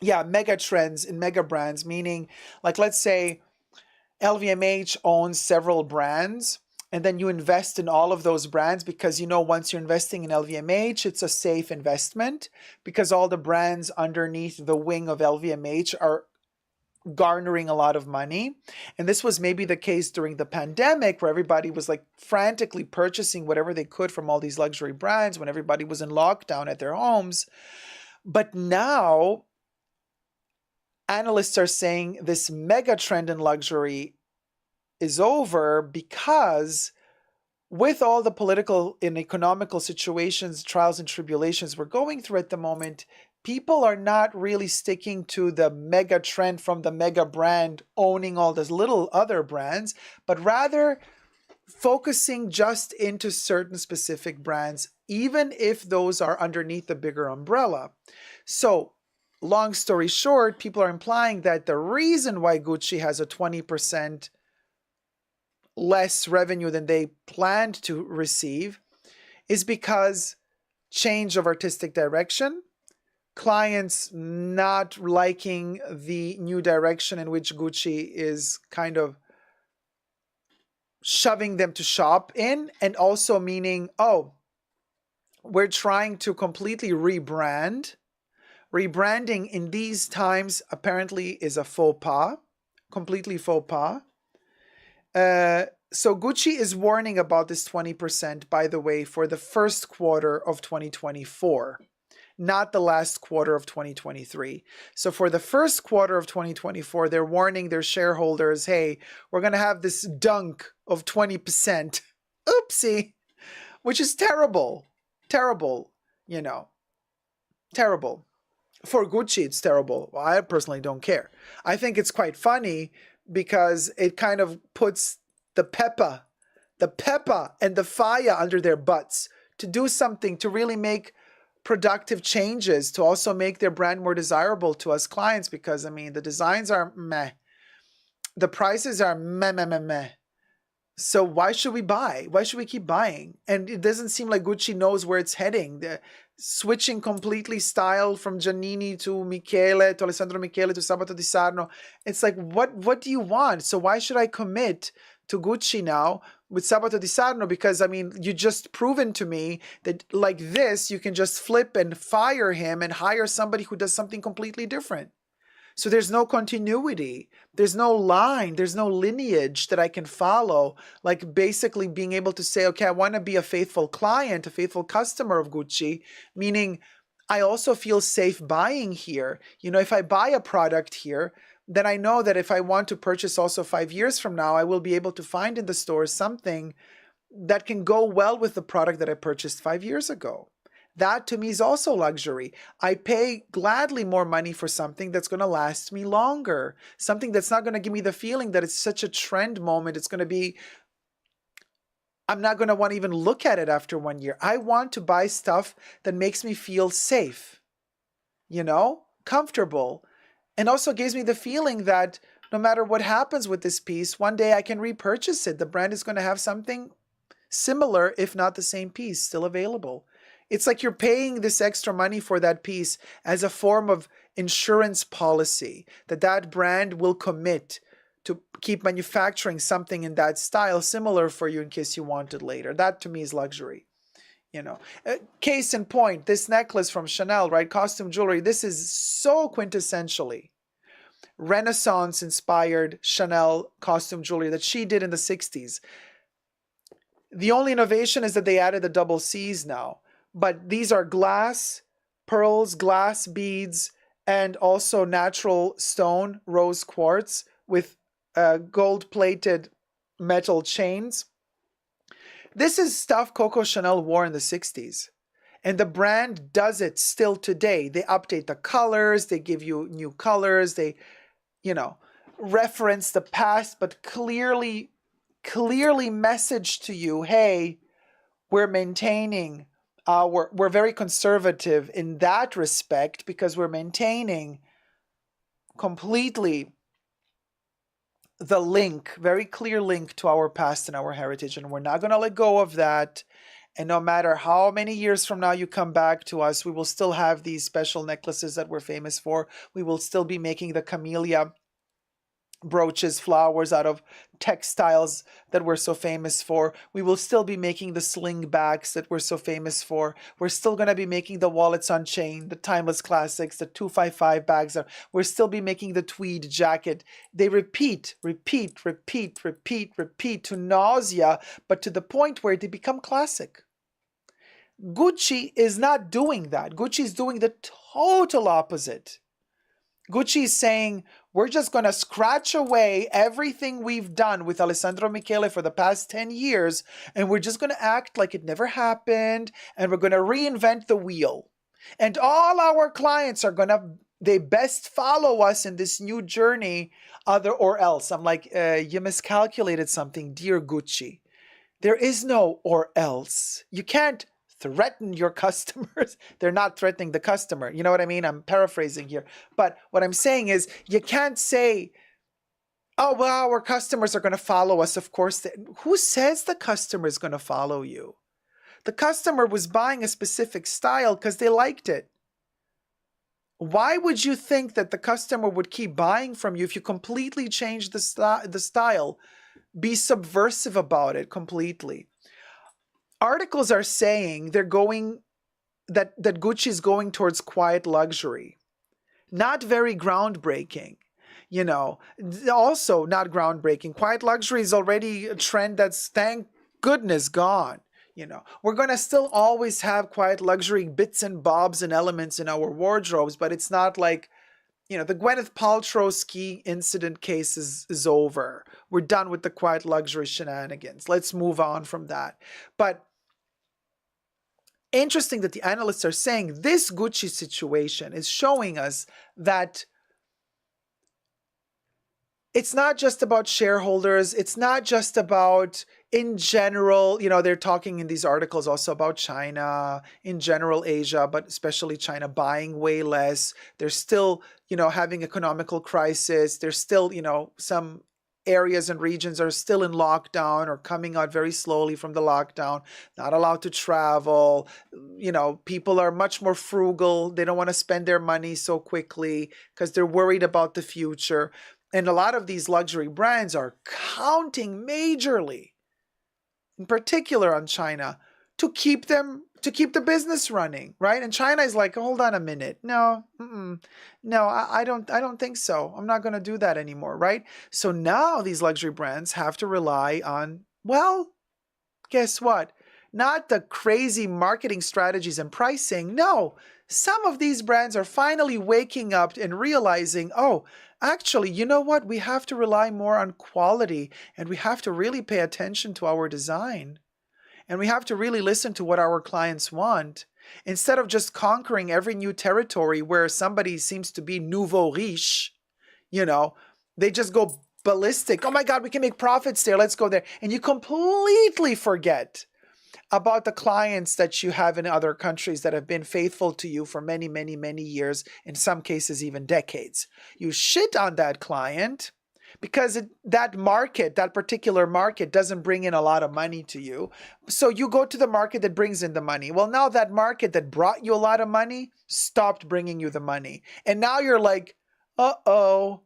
Speaker 1: Yeah, mega trends in mega brands, meaning like, let's say LVMH owns several brands and then you invest in all of those brands because, once you're investing in LVMH, it's a safe investment because all the brands underneath the wing of LVMH are garnering a lot of money. And this was maybe the case during the pandemic, where everybody was like frantically purchasing whatever they could from all these luxury brands when everybody was in lockdown at their homes. But now analysts are saying this mega trend in luxury is over, because with all the political and economical situations, trials and tribulations we're going through at the moment, people are not really sticking to the mega trend from the mega brand owning all those little other brands, but rather focusing just into certain specific brands, even if those are underneath the bigger umbrella. So, long story short, people are implying that the reason why Gucci has a 20% less revenue than they planned to receive is because change of artistic direction, clients not liking the new direction in which Gucci is kind of shoving them to shop in, and also meaning, oh, we're trying to completely rebrand. Rebranding in these times apparently is a faux pas, completely faux pas. So Gucci is warning about this 20%, by the way, for the first quarter of 2024, not the last quarter of 2023. So for the first quarter of 2024, they're warning their shareholders, hey, we're going to have this dunk of 20%. Oopsie, which is terrible. Terrible, terrible. For Gucci, it's terrible. Well, I personally don't care. I think it's quite funny because it kind of puts the pepper and the fire under their butts to do something, to really make productive changes, to also make their brand more desirable to us clients, because I mean the designs are meh, the prices are meh. So why should we buy? Why should we keep buying? And it doesn't seem like Gucci knows where it's heading. They're switching completely style from Giannini to Michele, to Alessandro Michele, to Sabato di Sarno. It's like, what do you want? So why should I commit to Gucci now with Sabato di Sarno? Because I mean, you just proven to me that like this, you can just flip and fire him and hire somebody who does something completely different. So there's no continuity, there's no line, there's no lineage that I can follow, like basically being able to say, okay, I want to be a faithful client, a faithful customer of Gucci, meaning I also feel safe buying here. If I buy a product here, then I know that if I want to purchase also 5 years from now, I will be able to find in the store something that can go well with the product that I purchased 5 years ago. That to me is also luxury. I pay gladly more money for something that's going to last me longer. Something that's not going to give me the feeling that it's such a trend moment. It's going to be, I'm not going to want to even look at it after 1 year. I want to buy stuff that makes me feel safe, comfortable, and also gives me the feeling that no matter what happens with this piece, one day I can repurchase it. The brand is going to have something similar, if not the same piece, still available. It's like you're paying this extra money for that piece as a form of insurance policy, that brand will commit to keep manufacturing something in that style similar for you in case you want it later. That to me is luxury. Case in point, this necklace from Chanel, right? Costume jewelry. This is so quintessentially Renaissance-inspired Chanel costume jewelry that she did in the 60s. The only innovation is that they added the double C's now. But these are glass, pearls, glass beads, and also natural stone, rose quartz with gold-plated metal chains. This is stuff Coco Chanel wore in the 60s. And the brand does it still today. They update the colors, they give you new colors, they, reference the past, but clearly message to you, hey, we're maintaining we're very conservative in that respect because we're maintaining completely the link, very clear link to our past and our heritage. And we're not going to let go of that. And no matter how many years from now you come back to us, we will still have these special necklaces that we're famous for. We will still be making the camellia brooches, flowers out of textiles that we're so famous for. We will still be making the sling bags that we're so famous for. We're still going to be making the wallets on chain, the timeless classics, the 255 bags. We'll still be making the tweed jacket. They repeat to nausea, but to the point where they become classic. Gucci is not doing that. Gucci is doing the total opposite. Gucci is saying, we're just going to scratch away everything we've done with Alessandro Michele for the past 10 years, and we're just going to act like it never happened, and we're going to reinvent the wheel. And all our clients are going to, they best follow us in this new journey, other or else. I'm like, you miscalculated something, dear Gucci. There is no or else. You can't threaten your customers. They're not threatening the customer. You know what I mean? I'm paraphrasing here. But what I'm saying is you can't say, oh, well, our customers are going to follow us. Of course. Who says the customer is going to follow you? The customer was buying a specific style because they liked it. Why would you think that the customer would keep buying from you if you completely change the style? Be subversive about it completely. Articles are saying they're going that Gucci is going towards quiet luxury. Not very groundbreaking, you know. Also not groundbreaking. Quiet luxury is already a trend that's, thank goodness, gone. You know, we're going to still always have quiet luxury bits and bobs and elements in our wardrobes, but it's not like, you know, the Gwyneth Paltrow ski incident case is over. We're done with the quiet luxury shenanigans. Let's move on from that. But interesting that the analysts are saying this Gucci situation is showing us that it's not just about shareholders. It's not just about, in general, you know, they're talking in these articles also about China, in general Asia, but especially China buying way less. They're still, you know, having economical crisis. There's still, you know, some areas and regions are still in lockdown or coming out very slowly from the lockdown, not allowed to travel. You know, people are much more frugal. They don't want to spend their money so quickly because they're worried about the future. And a lot of these luxury brands are counting majorly, in particular on China, to keep the business running, right? And China is like, hold on a minute. No, I don't think so. I'm not going to do that anymore, right? So now these luxury brands have to rely on, well, guess what? Not the crazy marketing strategies and pricing. No, some of these brands are finally waking up and realizing, oh, actually, you know what? We have to rely more on quality, and we have to really pay attention to our design. And we have to really listen to what our clients want. Instead of just conquering every new territory where somebody seems to be nouveau riche, you know, they just go ballistic. Oh my God, we can make profits there. Let's go there. And you completely forget about the clients that you have in other countries that have been faithful to you for many, many, many years, in some cases even decades. You shit on that client because that particular market doesn't bring in a lot of money to you. So you go to the market that brings in the money. Well, now that market that brought you a lot of money stopped bringing you the money. And now you're like, our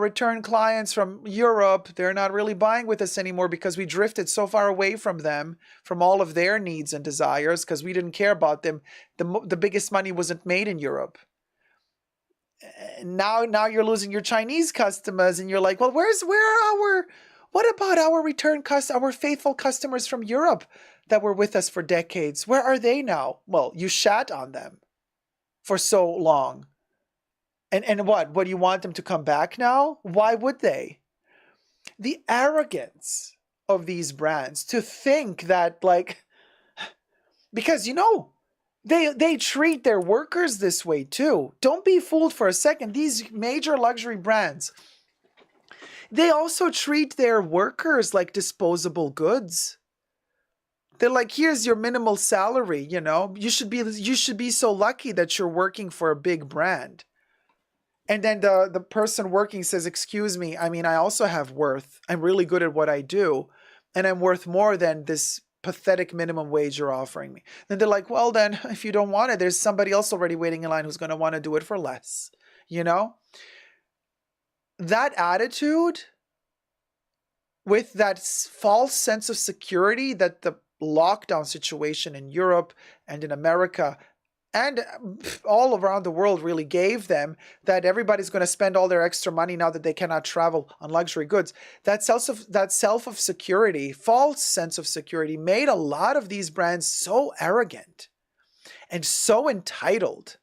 Speaker 1: return clients from Europe, they're not really buying with us anymore because we drifted so far away from them, from all of their needs and desires, because we didn't care about them. The biggest money wasn't made in Europe. Now you're losing your Chinese customers, and you're like, well, what about our faithful customers from Europe that were with us for decades? Where are they now? Well, you shat on them for so long. And what do you want them to come back now? Why would they? The arrogance of these brands to think that, like, because, you know, they treat their workers this way too. Don't be fooled for a second. These major luxury brands, they also treat their workers like disposable goods. They're like, here's your minimal salary, you know. You should be so lucky that you're working for a big brand. And then the person working says, excuse me, I mean, I also have worth. I'm really good at what I do. And I'm worth more than this pathetic minimum wage you're offering me. Then they're like, well, then if you don't want it, there's somebody else already waiting in line who's going to want to do it for less, you know? that attitude with that false sense of security that the lockdown situation in Europe and in America and all around the world really gave them, that everybody's going to spend all their extra money now that they cannot travel on luxury goods. That self of security, false sense of security, made a lot of these brands so arrogant and so entitled.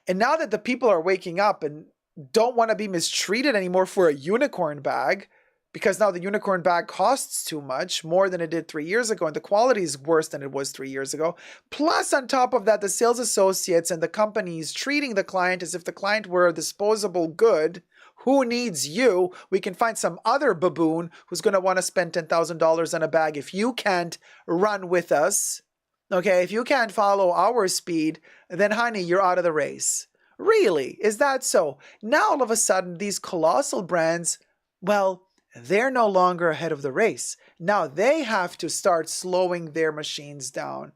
Speaker 1: And now that the people are waking up and don't want to be mistreated anymore for a unicorn bag, because now the unicorn bag costs too much, more than it did 3 years ago, and the quality is worse than it was 3 years ago. Plus, on top of that, the sales associates and the companies treating the client as if the client were a disposable good. Who needs you? We can find some other baboon who's going to want to spend $10,000 on a bag if you can't run with us. Okay, if you can't follow our speed, then honey, you're out of the race. Really? Is that so? Now all of a sudden, these colossal brands, well, they're no longer ahead of the race. Now they have to start slowing their machines down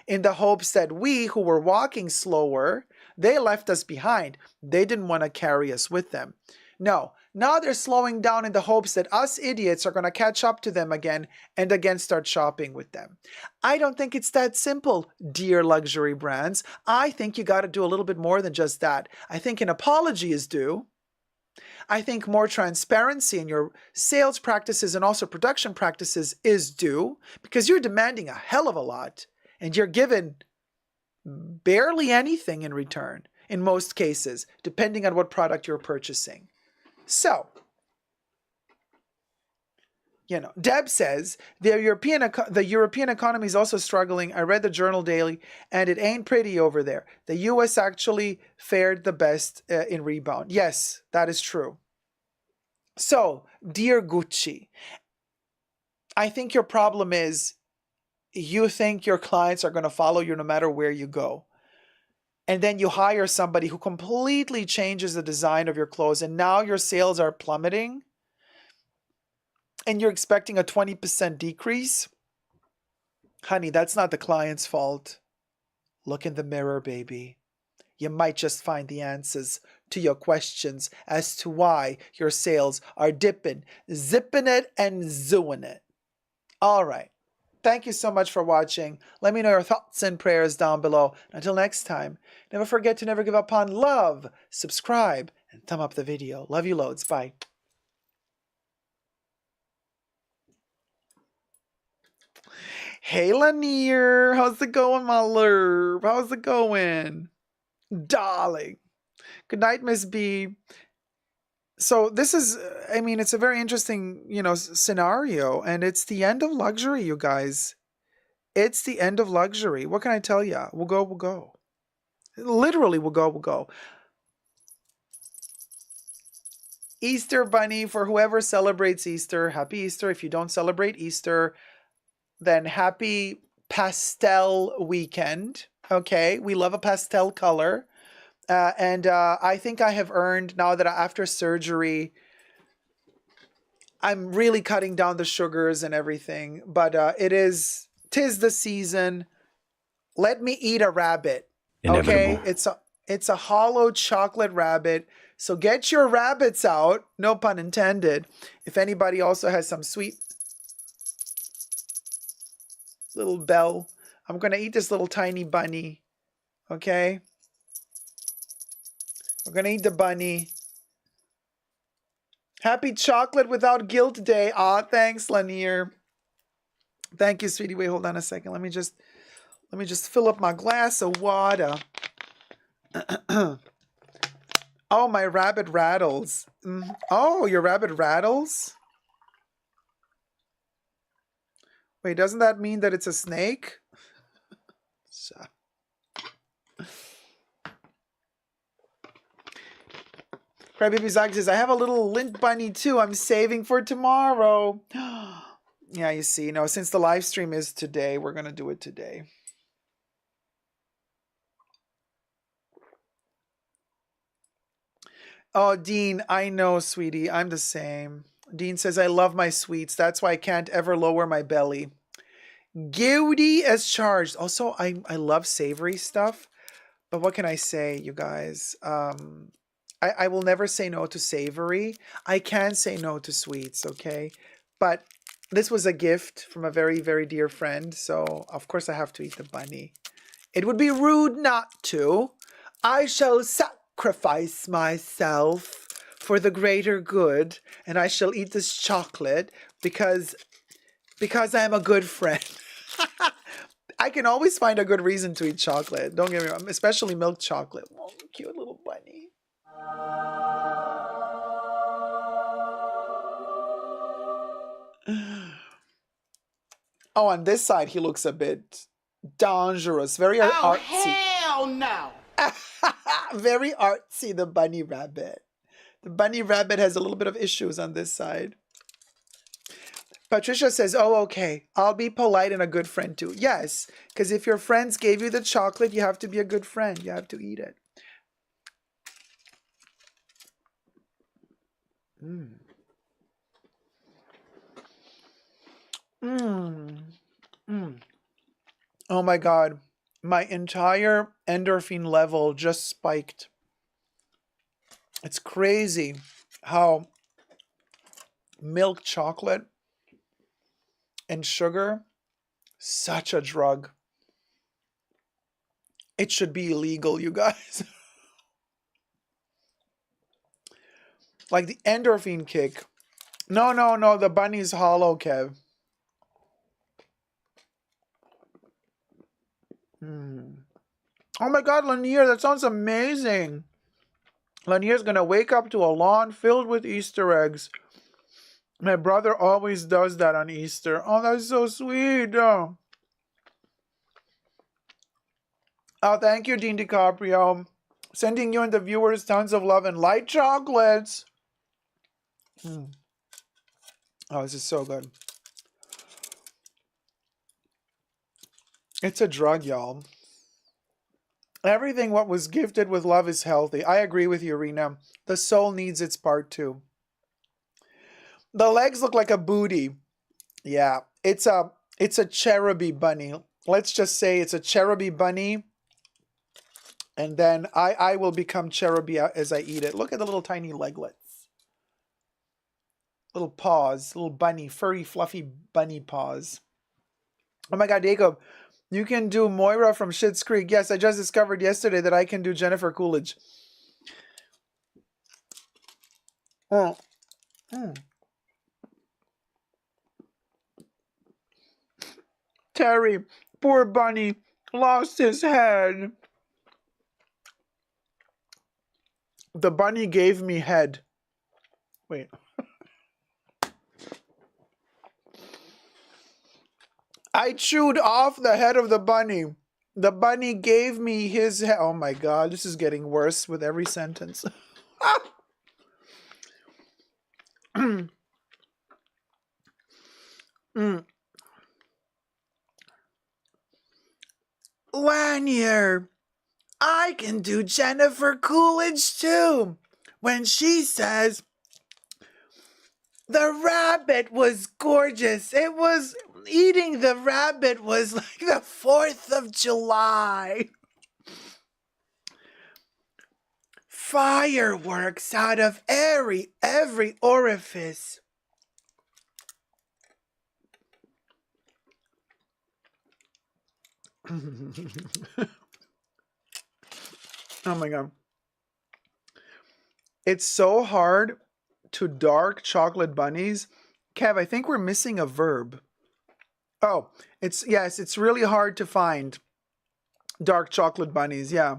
Speaker 1: in the hopes that we who were walking slower, they left us behind. They didn't want to carry us with them. No, now they're slowing down in the hopes that us idiots are going to catch up to them again and again start shopping with them. I don't think it's that simple, dear luxury brands. I think you got to do a little bit more than just that. I think an apology is due. I think more transparency in your sales practices and also production practices is due, because you're demanding a hell of a lot and you're given barely anything in return in most cases, depending on what product you're purchasing. So, Deb says the European economy is also struggling. I read the Journal Daily, and it ain't pretty over there. The U.S. actually fared the best in rebound. Yes, that is true. So, dear Gucci, I think your problem is you think your clients are going to follow you no matter where you go. And then you hire somebody who completely changes the design of your clothes, and now your sales are plummeting. And you're expecting a 20% decrease? Honey, that's not the client's fault. Look in the mirror, baby. You might just find the answers to your questions as to why your sales are dipping, zipping it, and zooing it. All right. Thank you so much for watching. Let me know your thoughts and prayers down below. Until next time, never forget to never give up on love, subscribe, and thumb up the video. Love you loads. Bye. Hey, Lanier. How's it going, my love? How's it going? Darling. Good night, Miss B. So this is, it's a very interesting, scenario, and it's the end of luxury, you guys. It's the end of luxury. What can I tell you? We'll go. Literally, we'll go. Easter bunny, for whoever celebrates Easter, happy Easter. If you don't celebrate Easter, then happy pastel weekend. Okay, we love a pastel color. And I think I have earned, now that after surgery, I'm really cutting down the sugars and everything. But tis the season. Let me eat a rabbit.
Speaker 4: Inevitable.
Speaker 1: Okay, it's a hollow chocolate rabbit. So get your rabbits out. No pun intended. If anybody also has some sweet little bell, I'm gonna eat this little tiny bunny. Okay. We're gonna eat the bunny. Happy Chocolate Without Guilt Day. Aw, thanks, Lanier. Thank you, sweetie. Wait, hold on a second. Let me just fill up my glass of water. Oh, my rabbit rattles. Oh, your rabbit rattles? Wait, doesn't that mean that it's a snake? Crybaby Zog says, I have a little lint bunny too. I'm saving for tomorrow. Yeah, you see, since the live stream is today, we're going to do it today. Oh, Dean, I know, sweetie. I'm the same. Dean says, I love my sweets. That's why I can't ever lower my belly. Guilty as charged. Also, I love savory stuff. But what can I say, you guys? I will never say no to savory. I can say no to sweets, okay? But this was a gift from a very, very dear friend, so of course I have to eat the bunny. It would be rude not to. I shall sacrifice myself for the greater good, and I shall eat this chocolate because I am a good friend. I can always find a good reason to eat chocolate. Don't get me wrong, especially milk chocolate. Oh, cute little bunny. Oh, on this side, he looks a bit dangerous. Very artsy.
Speaker 3: Hell no!
Speaker 1: Very artsy, the bunny rabbit. The bunny rabbit has a little bit of issues on this side. Patricia says, oh, okay, I'll be polite and a good friend too. Yes, because if your friends gave you the chocolate, you have to be a good friend. You have to eat it. Mm. Mm. Mm. Oh my God. My entire endorphin level just spiked. It's crazy how milk chocolate and sugar, such a drug. It should be illegal, you guys. Like the endorphin kick. No, the bunny's hollow, Kev. Oh my God, Lanier, that sounds amazing. Lanier's gonna wake up to a lawn filled with Easter eggs. My brother always does that on Easter. Oh, that's so sweet. Oh, thank you, Dean DiCaprio. Sending you and the viewers tons of love and light chocolates. Oh, this is so good. It's a drug, y'all. Everything what was gifted with love is healthy. I agree with you, Rena. The soul needs its part too. The legs look like a booty. Yeah, it's a cheruby bunny. Let's just say it's a cheruby bunny. And then I will become cheruby as I eat it. Look at the little tiny leglets. Little paws, little bunny, furry, fluffy bunny paws. Oh my God, Dacob, you can do Moira from Schitt's Creek. Yes, I just discovered yesterday that I can do Jennifer Coolidge. Oh. Terry, poor bunny, lost his head. The bunny gave me head. Wait. I chewed off the head of the bunny. The bunny gave me his head. Oh my God, this is getting worse with every sentence. Lanier, I can do Jennifer Coolidge too. When she says, the rabbit was gorgeous. It was, eating the rabbit was like the 4th of July. Fireworks out of every orifice. Oh my God. It's so hard to dark chocolate bunnies. Kev, I think we're missing a verb. Oh, it's really hard to find dark chocolate bunnies, yeah.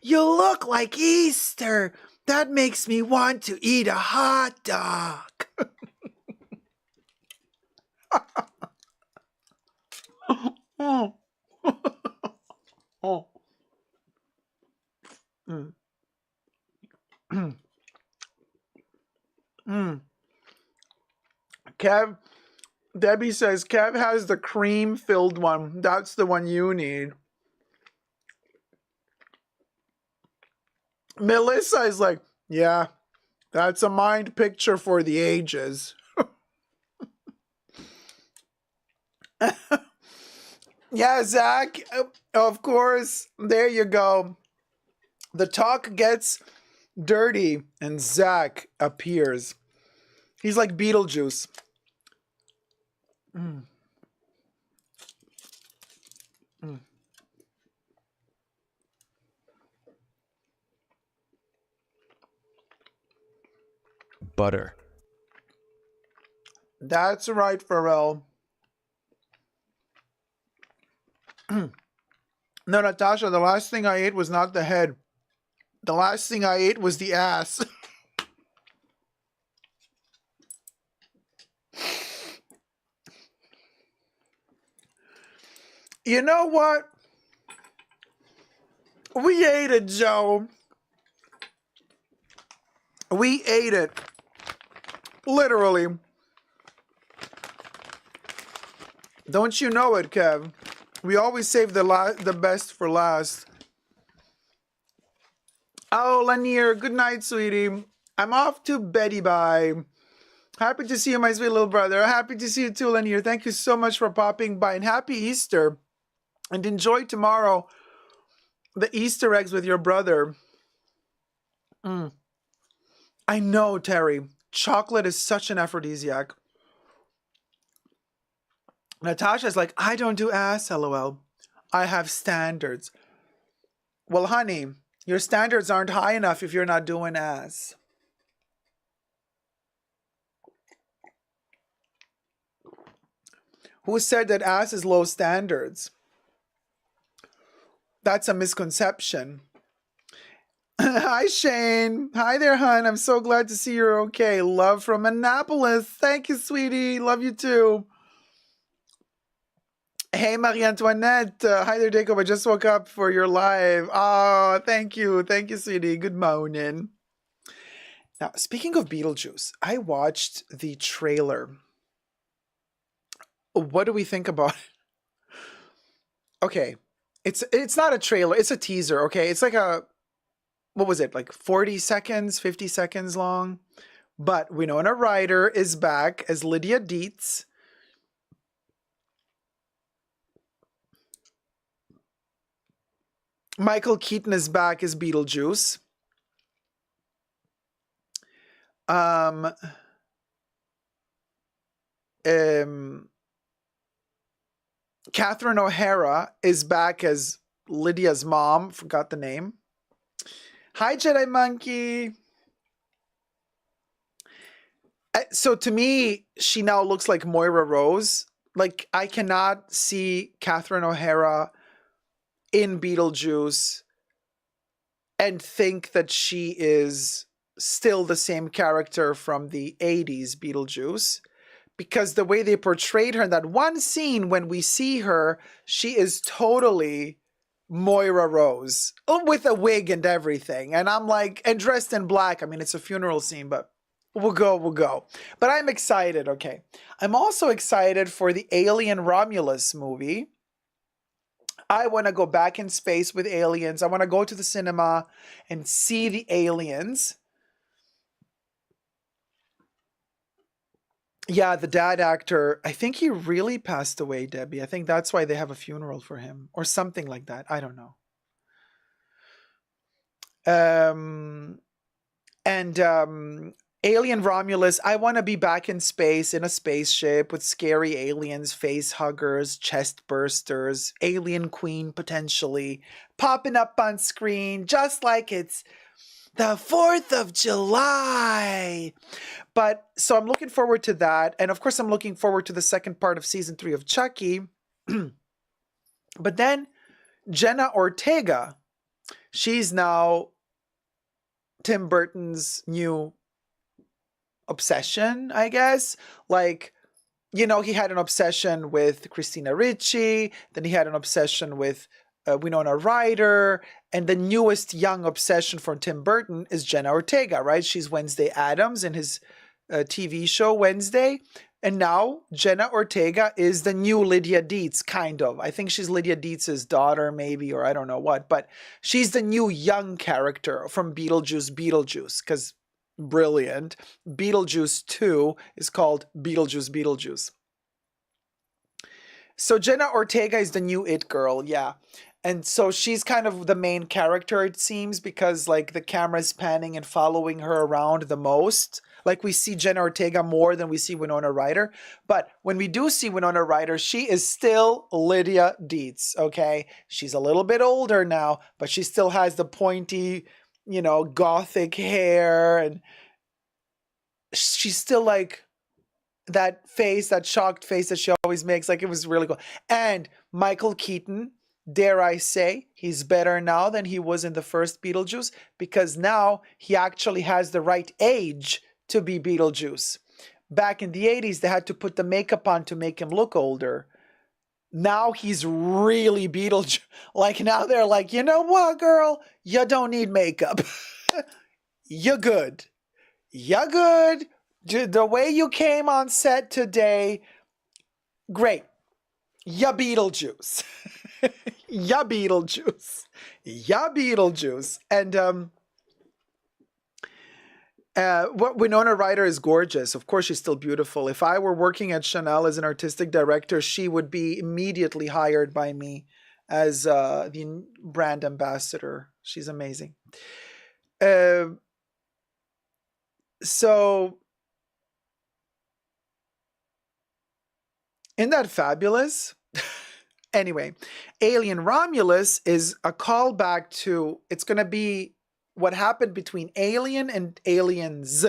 Speaker 1: You look like Easter. That makes me want to eat a hot dog. Oh. Oh. Kev, Debbie says Kev has the cream-filled one. That's the one you need. Melissa is like, yeah, that's a mind picture for the ages. Yeah, Zach, of course, there you go. The talk gets dirty, and Zach appears. He's like Beetlejuice. Mm. Mm.
Speaker 4: Butter.
Speaker 1: That's right, Pharrell. No, Natasha, the last thing I ate was not the head. The last thing I ate was the ass. You know what? We ate it, Joe. We ate it. Literally. Don't you know it, Kev? We always save the best for last. Oh, Lanier, good night, sweetie. I'm off to Betty Bye. Happy to see you, my sweet little brother. Happy to see you too, Lanier. Thank you so much for popping by, and happy Easter. And enjoy tomorrow the Easter eggs with your brother. I know, Terry. Chocolate is such an aphrodisiac. Natasha's like, I don't do ass, LOL. I have standards. Well, honey, your standards aren't high enough if you're not doing ass. Who said that ass is low standards? That's a misconception. Hi, Shane. Hi there, hon. I'm so glad to see you're okay. Love from Annapolis. Thank you, sweetie. Love you too. Hey, Marie-Antoinette. Hi there, Dacob. I just woke up for your live. Oh, thank you. Thank you, sweetie. Good morning. Now, speaking of Beetlejuice, I watched the trailer. What do we think about it? Okay. It's not a trailer. It's a teaser, okay? It's like a, what was it? Like 40 seconds, 50 seconds long. But Winona Ryder is back as Lydia Dietz. Michael Keaton is back as Beetlejuice. Catherine O'Hara is back as Lydia's mom. Forgot the name. Hi, Jedi Monkey. So to me, she now looks like Moira Rose. Like, I cannot see Catherine O'Hara in Beetlejuice and think that she is still the same character from the 80s Beetlejuice, because the way they portrayed her in that one scene when we see her, she is totally Moira Rose with a wig and everything. And I'm like, and dressed in black. I mean, it's a funeral scene, but we'll go. But I'm excited, okay. I'm also excited for the Alien Romulus movie. I want to go back in space with aliens. I want to go to the cinema and see the aliens. Yeah, the dad actor, I think he really passed away, Debbie. I think that's why they have a funeral for him or something like that. I don't know. Alien Romulus, I want to be back in space in a spaceship with scary aliens, face huggers, chest bursters, alien queen potentially, popping up on screen just like it's the 4th of July. But so I'm looking forward to that. And of course, I'm looking forward to the second part of season 3 of Chucky. But then Jenna Ortega, she's now Tim Burton's new obsession, I guess. Like, you know, he had an obsession with Christina Ricci, then he had an obsession with Winona Ryder, and the newest young obsession for Tim Burton is Jenna Ortega, right? She's Wednesday Addams in his TV show Wednesday, and now Jenna Ortega is the new Lydia Dietz, kind of. I think she's Lydia Dietz's daughter, maybe, or I don't know what, but she's the new young character from Beetlejuice, because brilliant. Beetlejuice 2 is called Beetlejuice. So Jenna Ortega is the new it girl, yeah. And so she's kind of the main character, it seems, because like the camera's panning and following her around the most. Like we see Jenna Ortega more than we see Winona Ryder. But when we do see Winona Ryder, she is still Lydia Dietz, okay? She's a little bit older now, but she still has the pointy, gothic hair. And she's still like that face, that shocked face that she always makes. Like, it was really cool. And Michael Keaton, dare I say, he's better now than he was in the first Beetlejuice, because now he actually has the right age to be Beetlejuice. Back in the 80s, they had to put the makeup on to make him look older. Now he's really Beetlejuice. Like, now they're like, you know what, girl? You don't need makeup. You're good. You're good. The way you came on set today, great. Ya Beetlejuice. Ya Beetlejuice. Ya Beetlejuice. And Winona Ryder is gorgeous. Of course, she's still beautiful. If I were working at Chanel as an artistic director, she would be immediately hired by me as the brand ambassador. She's amazing. So, isn't that fabulous? Anyway, Alien Romulus is a callback to, it's going to be what happened between Alien and Aliens.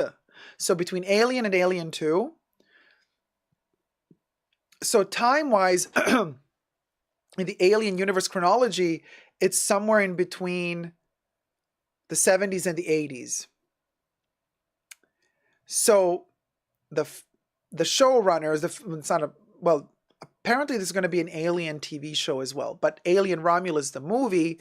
Speaker 1: So between Alien and Alien 2. So time-wise, in the Alien universe chronology, it's somewhere in between the 70s and the 80s. So the showrunners, it's not a, well, apparently there's going to be an Alien TV show as well, but Alien Romulus, the movie,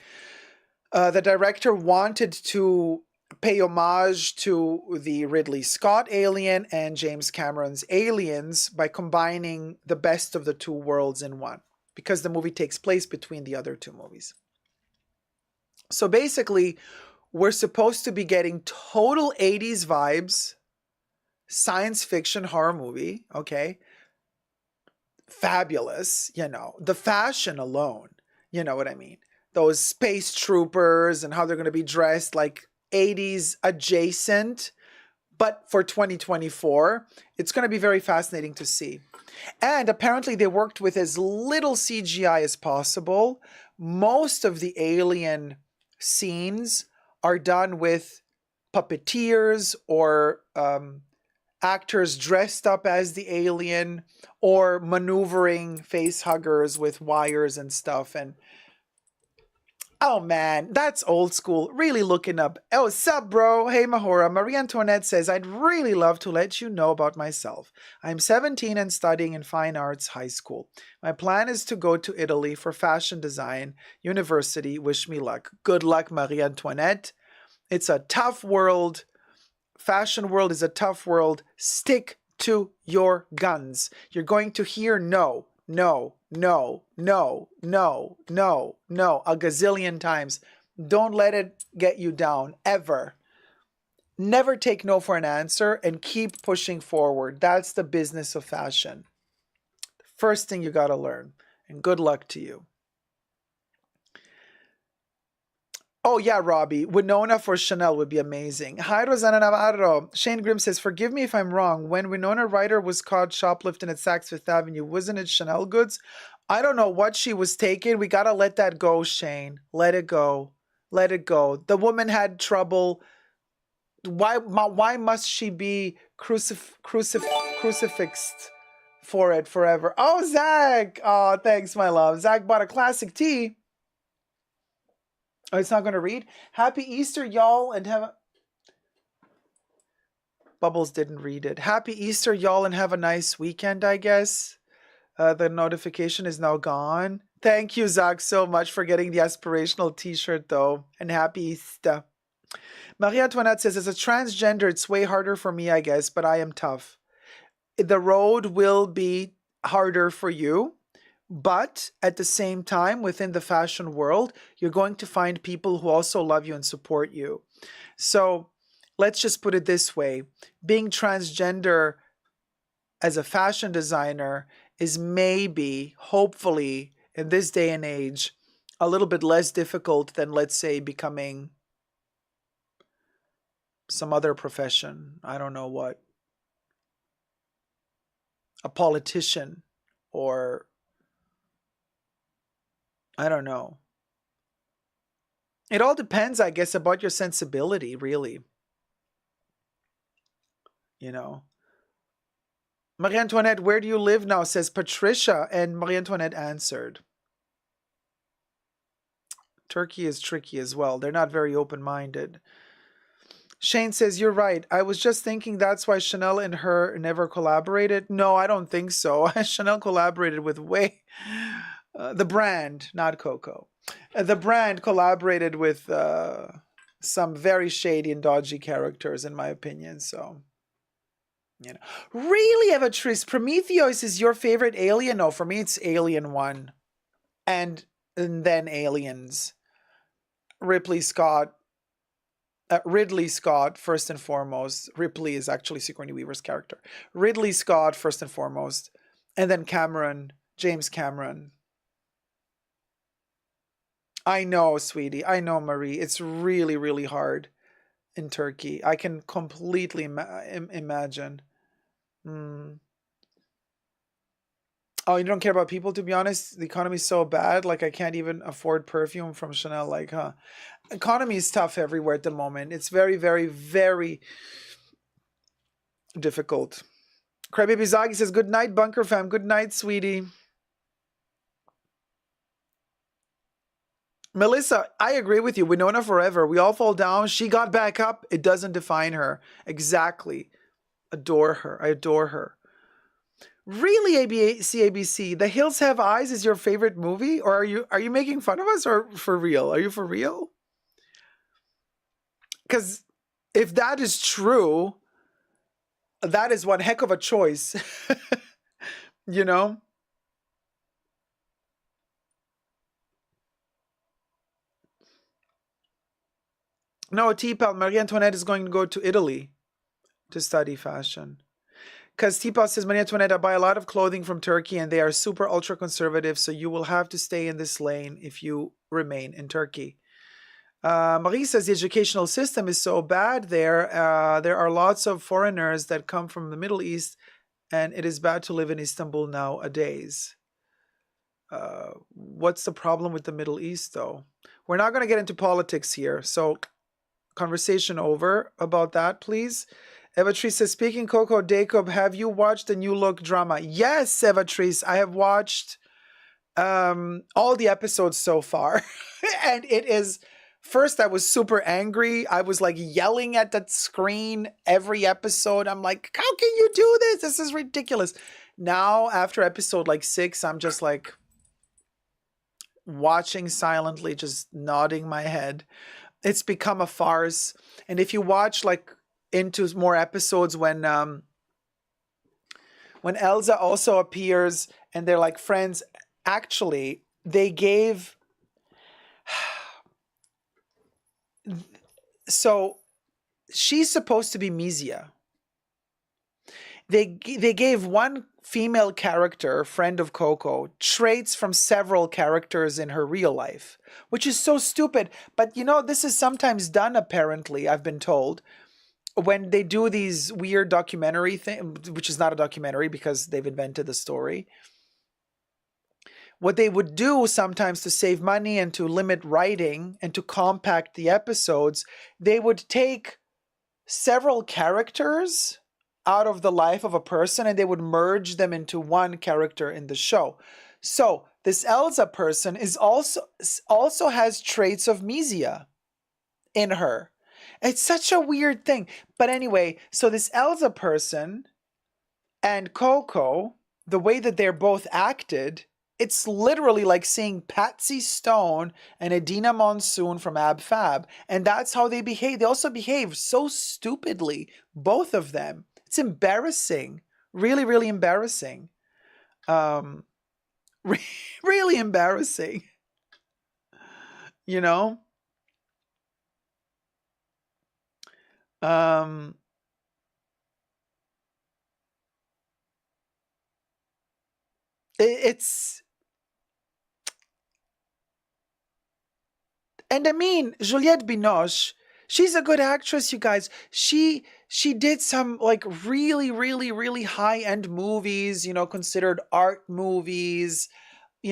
Speaker 1: the director wanted to pay homage to the Ridley Scott Alien and James Cameron's Aliens by combining the best of the two worlds in one, because the movie takes place between the other two movies. So basically, we're supposed to be getting total 80s vibes, science fiction horror movie, okay? Fabulous, the fashion alone, you know what I mean? Those space troopers and how they're going to be dressed like 80s adjacent, but for 2024, it's going to be very fascinating to see. And apparently they worked with as little CGI as possible. Most of the alien scenes are done with puppeteers or actors dressed up as the alien, or maneuvering face huggers with wires and stuff. And oh man, that's old school. Really looking up. Oh, sup, bro? Hey, Mahora. Marie Antoinette says, I'd really love to let you know about myself. I'm 17 and studying in fine arts high school. My plan is to go to Italy for fashion design university. Wish me luck. Good luck, Marie Antoinette. It's a tough world. Fashion world is a tough world. Stick to your guns. You're going to hear no, no, no, no, no, no, no a gazillion times. Don't let it get you down, ever. Never take no for an answer and keep pushing forward. That's the business of fashion. First thing you got to learn. And good luck to you. Oh, yeah, Robbie. Winona for Chanel would be amazing. Hi, Rosana Navarro. Shane Grimm says, forgive me if I'm wrong. When Winona Ryder was caught shoplifting at Saks Fifth Avenue, wasn't it Chanel goods? I don't know what she was taking. We got to let that go, Shane. Let it go. Let it go. The woman had trouble. Why must she be crucifixed for it forever? Oh, Zach. Oh, thanks, my love. Zach bought a classic tee. Oh, it's not going to read? Happy Easter, y'all, and have... Bubbles didn't read it. Happy Easter, y'all, and have a nice weekend, I guess. The notification is now gone. Thank you, Zach, so much for getting the aspirational t-shirt, though. And happy Easter. Marie Antoinette says, as a transgender, it's way harder for me, I guess, but I am tough. The road will be harder for you. But at the same time, within the fashion world, you're going to find people who also love you and support you. So let's just put it this way. Being transgender as a fashion designer is maybe, hopefully, in this day and age, a little bit less difficult than, let's say, becoming some other profession. I don't know what. A politician, or I don't know. It all depends, I guess, about your sensibility, really. You know. Marie Antoinette, where do you live now? Says Patricia. And Marie Antoinette answered, Turkey is tricky as well. They're not very open-minded. Shane says, you're right. I was just thinking that's why Chanel and her never collaborated. No, I don't think so. Chanel collaborated with the brand, not Coco. The brand collaborated with some very shady and dodgy characters, in my opinion. So, you know. Really, Evatrice, Prometheus is your favorite alien? No, for me it's Alien 1. And then Aliens. Ridley Scott, first and foremost. Ripley is actually Sigourney Weaver's character. Ridley Scott, first and foremost. And then James Cameron. I know, sweetie. I know, Marie. It's really, really hard in Turkey. I can completely imagine. Mm. Oh, you don't care about people, to be honest? The economy's so bad, like I can't even afford perfume from Chanel, like, huh? Economy is tough everywhere at the moment. It's very, very, very difficult. Crybaby Zagi says, good night, Bunker Fam. Good night, sweetie. Melissa, I agree with you. Winona forever. We all fall down. She got back up. It doesn't define her. Exactly. Adore her. I adore her. Really, ABC, The Hills Have Eyes is your favorite movie? Or are you making fun of us, or for real? Are you for real? Because if that is true, that is one heck of a choice. You know? No, T-Pal, Marie Antoinette is going to go to Italy to study fashion. Because T-Pal says, Marie Antoinette, I buy a lot of clothing from Turkey and they are super ultra conservative, so you will have to stay in this lane if you remain in Turkey. Marie says the educational system is so bad there. There are lots of foreigners that come from the Middle East, and it is bad to live in Istanbul nowadays. What's the problem with the Middle East, though? We're not going to get into politics here, so conversation over about that, please. Evatrice says, speaking Coco Dacob, have you watched the New Look drama? Yes, Evatrice, I have watched all the episodes so far. And it is, first I was super angry. I was like yelling at that screen every episode. I'm like, how can you do this? This is ridiculous. Now, after episode like 6, I'm just like watching silently, just nodding my head. It's become a farce. And if you watch like into more episodes when Elsa also appears and they're like friends, actually they gave so she's supposed to be Misia. They gave one female character, friend of Coco, traits from several characters in her real life, which is so stupid. But you know, this is sometimes done, apparently, I've been told, when they do these weird documentary thing, which is not a documentary because they've invented the story. What they would do sometimes to save money and to limit writing and to compact the episodes, they would take several characters out of the life of a person and they would merge them into one character in the show. So this Elsa person is also has traits of Misia in her. It's such a weird thing. But anyway, so this Elsa person and Coco, the way that they're both acted, it's literally like seeing Patsy Stone and Adina Monsoon from Ab Fab. And that's how they behave. They also behave so stupidly, both of them. It's embarrassing. Really, really embarrassing. Really embarrassing. You know? It's And I mean, Juliette Binoche, she's a good actress, you guys. She did some like really, really, really high-end movies, considered art movies,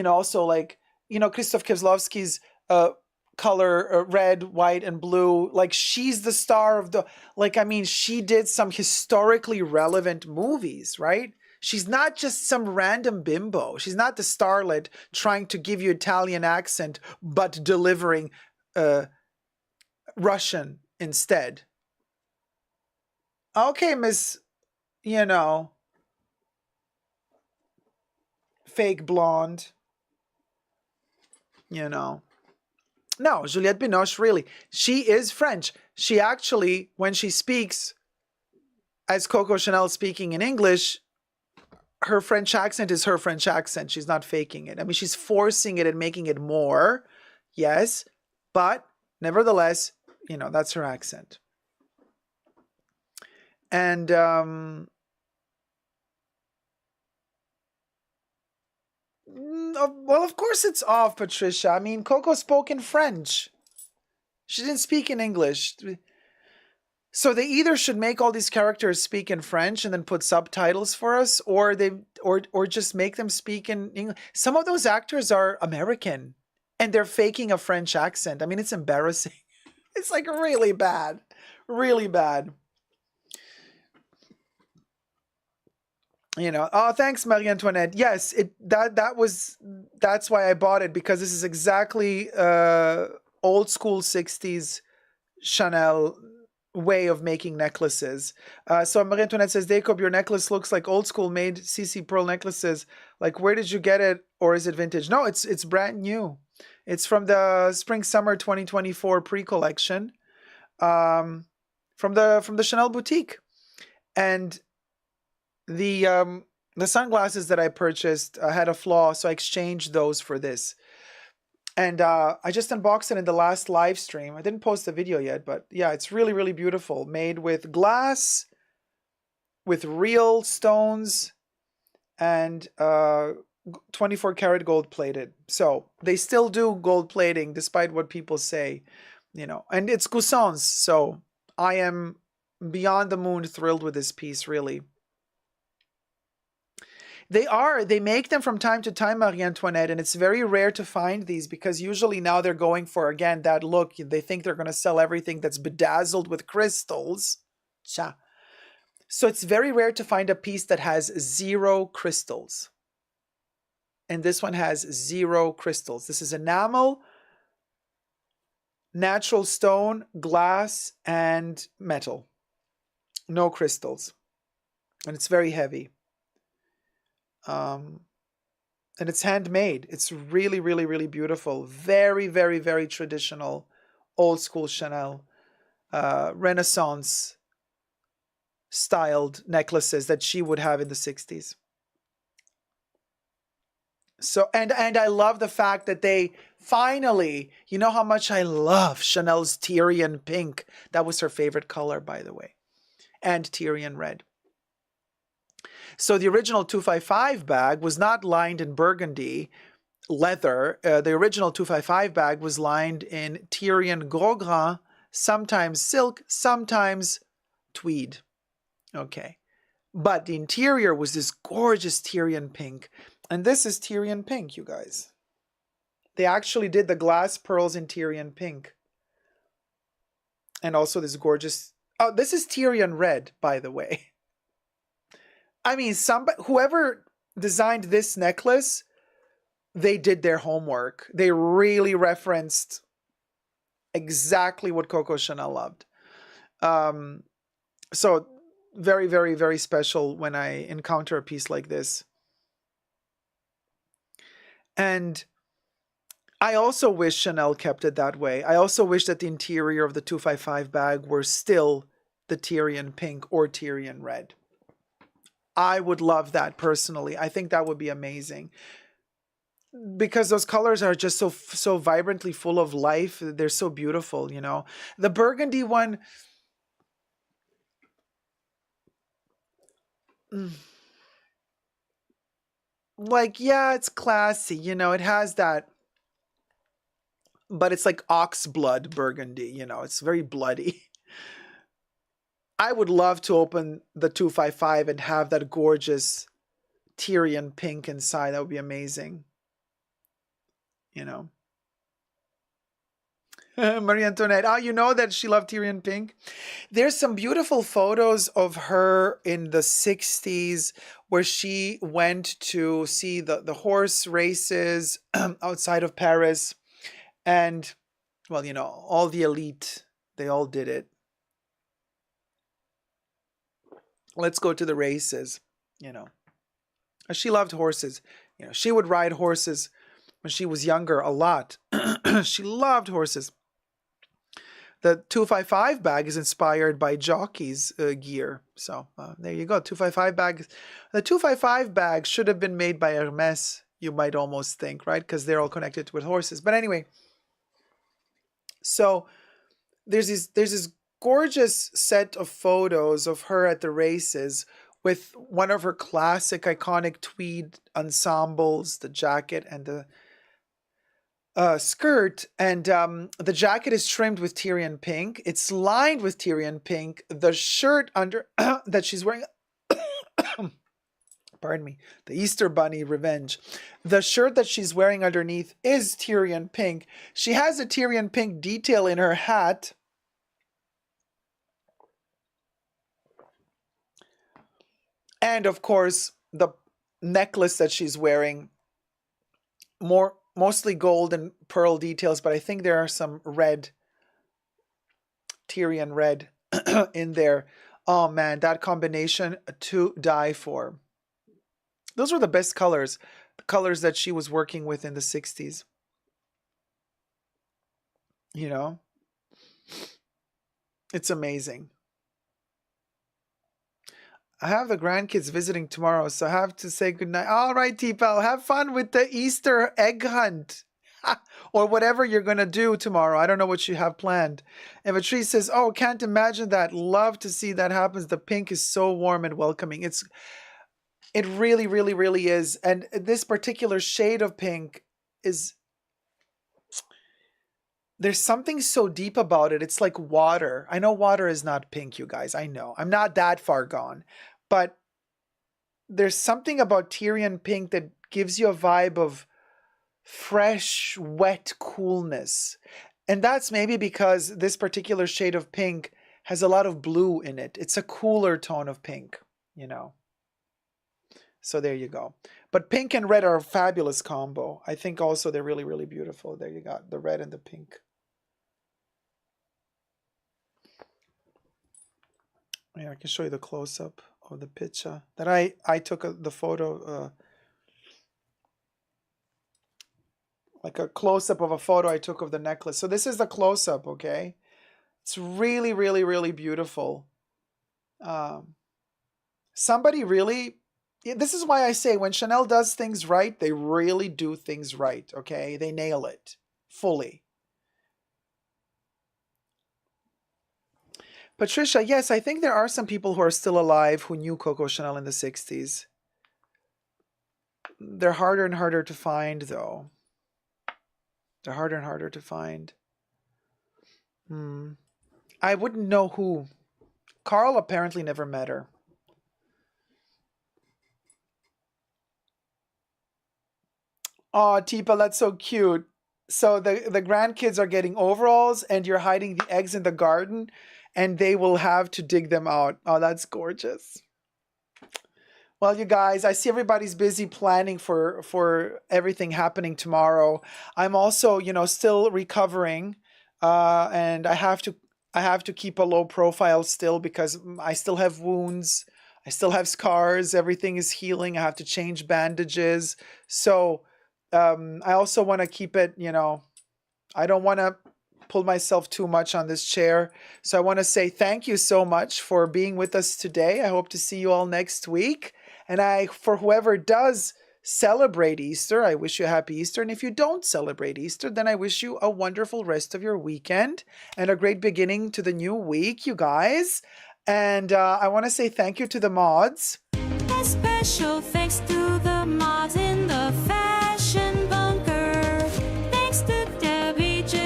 Speaker 1: also like, Krzysztof Kieslowski's uh color, red, white, and blue. Like she's the star of the, like, I mean, she did some historically relevant movies, right? She's not just some random bimbo. She's not the starlet trying to give you Italian accent but delivering uh Russian instead. Okay, Miss, you know, fake blonde, you know. No, Juliette Binoche, really. She is French. She actually, when she speaks as Coco Chanel speaking in English, her French accent is her French accent. She's not faking it. I mean, she's forcing it and making it more, yes, but nevertheless, that's her accent. And well, of course it's off, Patricia. I mean, Coco spoke in French. She didn't speak in English. So they either should make all these characters speak in French and then put subtitles for us, or or just make them speak in English. Some of those actors are American and they're faking a French accent. I mean, it's embarrassing. It's like really bad. Really bad. Oh, thanks, Marie Antoinette. Yes, that's why I bought it, because this is exactly old school 60s Chanel way of making necklaces. So Marie Antoinette says, Dacob, your necklace looks like old school made CC pearl necklaces. Like, where did you get it, or is it vintage? No, it's brand new. It's from the spring summer 2024 pre-collection, from the Chanel boutique. And the sunglasses that I purchased had a flaw, so I exchanged those for this. And I just unboxed it in the last live stream. I didn't post the video yet, but yeah, it's really, really beautiful. Made with glass, with real stones, and 24 karat gold plated. So they still do gold plating despite what people say, and it's Coussins. So I am beyond the moon thrilled with this piece, really. They make them from time to time, Marie Antoinette, and it's very rare to find these, because usually now they're going for, again, that look. They think they're going to sell everything that's bedazzled with crystals. So it's very rare to find a piece that has 0 crystals. And this one has 0 crystals. This is enamel, natural stone, glass, and metal. No crystals. And it's very heavy. And it's handmade. It's really, really, really beautiful. Very, very, very traditional, old school Chanel, Renaissance styled necklaces that she would have in the 60s. So, and I love the fact that they finally, you know how much I love Chanel's Tyrian pink. That was her favorite color, by the way, and Tyrian red. So the original 255 bag was not lined in burgundy leather. The original 255 bag was lined in Tyrian gros grain, sometimes silk, sometimes tweed. Okay. But the interior was this gorgeous Tyrian pink. And this is Tyrian pink, you guys. They actually did the glass pearls in Tyrian pink. And also this gorgeous... Oh, this is Tyrian red, by the way. I mean, whoever designed this necklace, they did their homework. They really referenced exactly what Coco Chanel loved. So very, very, very special when I encounter a piece like this. And I also wish Chanel kept it that way. I also wish that the interior of the 255 bag were still the Tyrian pink or Tyrian red. I would love that personally. I think that would be amazing, because those colors are just so vibrantly full of life. They're so beautiful, The burgundy one, like, yeah, it's classy. It has that but it's like ox blood burgundy, you know, it's very bloody. I would love to open the 255 and have that gorgeous Tyrian pink inside. That would be amazing. You know. Marie Antoinette. Oh, you know that she loved Tyrian pink? There's some beautiful photos of her in the 60s where she went to see the horse races outside of Paris. And, well, you know, all the elite, they all did it. Let's go to the races, you know. She loved horses. You know, she would ride horses when she was younger a lot. She loved horses. The 255 bag is inspired by jockey's gear. So there you go. 255 bag. The 255 bag should have been made by Hermes, you might almost think, right? Because they're all connected with horses. But anyway, so there's this gorgeous set of photos of her at the races with one of her classic iconic tweed ensembles, the jacket and the skirt, and the jacket is trimmed with Tyrian pink. It's lined with Tyrian pink. The shirt under that she's wearing, pardon me, the Easter Bunny Revenge. The shirt that she's wearing underneath is Tyrian pink. She has a Tyrian pink detail in her hat. And of course, the necklace that she's wearing, mostly gold and pearl details, but I think there are some red, Tyrian red in there. Oh man, that combination to die for. Those were the best colors, the colors that she was working with in the 60s. You know? It's amazing. I have the grandkids visiting tomorrow, so I have to say goodnight. All right, T-Pal, have fun with the Easter egg hunt. Or whatever you're going to do tomorrow. I don't know what you have planned. And Patrice says, oh, can't imagine that. Love to see that happens. The pink is so warm and welcoming. It really, really, really is. And this particular shade of pink is... There's something so deep about it. It's like water. I know water is not pink, you guys. I know. I'm not that far gone. But there's something about Tyrian pink that gives you a vibe of fresh, wet coolness. And that's maybe because this particular shade of pink has a lot of blue in it. It's a cooler tone of pink, you know. So there you go. But pink and red are a fabulous combo. I think also they're really, really beautiful. There you got the red and the pink. Yeah, I can show you the close-up of the picture that I took the photo, like a close-up of a photo I took of the necklace. So this is the close-up, okay? It's really, really, really beautiful. Somebody really, this is why I say when Chanel does things right, they really do things right, okay? They nail it fully. Patricia, yes, I think there are some people who are still alive who knew Coco Chanel in the 60s. They're harder and harder to find, though. They're harder and harder to find. I wouldn't know who. Carl apparently never met her. Oh, Tipa, that's so cute. So the grandkids are getting overalls and you're hiding the eggs in the garden and they will have to dig them out. Oh, that's gorgeous. Well, you guys, I see everybody's busy planning for everything happening tomorrow. I'm also, you know, still recovering, and I have to keep a low profile still because I still have wounds, I still have scars. Everything is healing. I have to change bandages. So I also want to keep it, you know, I don't want to pull myself too much on this chair. So I want to say thank you so much for being with us today. I hope to see you all next week. And for whoever does celebrate Easter, I wish you a happy Easter. And if you don't celebrate Easter, then I wish you a wonderful rest of your weekend and a great beginning to the new week, you guys. And I want to say thank you to the mods.
Speaker 3: A special thanks to the mods in the Fashion Bunker. Thanks to Debbie J.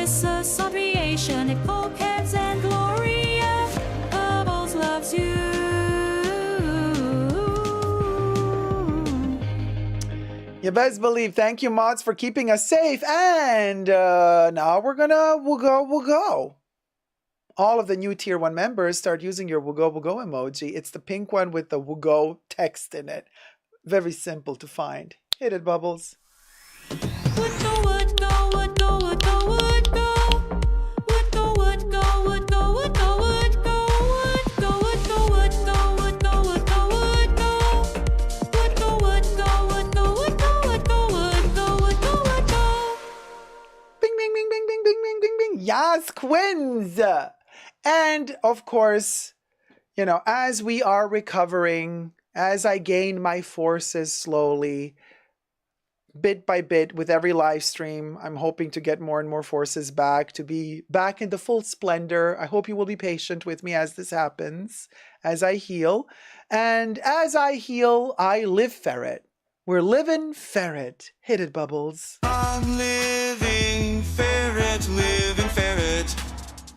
Speaker 1: You best believe. Thank you, mods, for keeping us safe. And now we'll go. All of the new tier 1 members start using your we'll go emoji. It's the pink one with the we'll go text in it. Very simple to find. Hit it, Bubbles. Bing, bing, bing, bing, bing, bing, bing, bing, bing. Yes, Quins. And of course, you know, as we are recovering, as I gain my forces slowly, bit by bit with every live stream, I'm hoping to get more and more forces back, to be back in the full splendor. I hope you will be patient with me as this happens, as I heal. And as I heal, I live ferret. We're living ferret. Hit it, Bubbles.
Speaker 5: I'm living ferret, living ferret,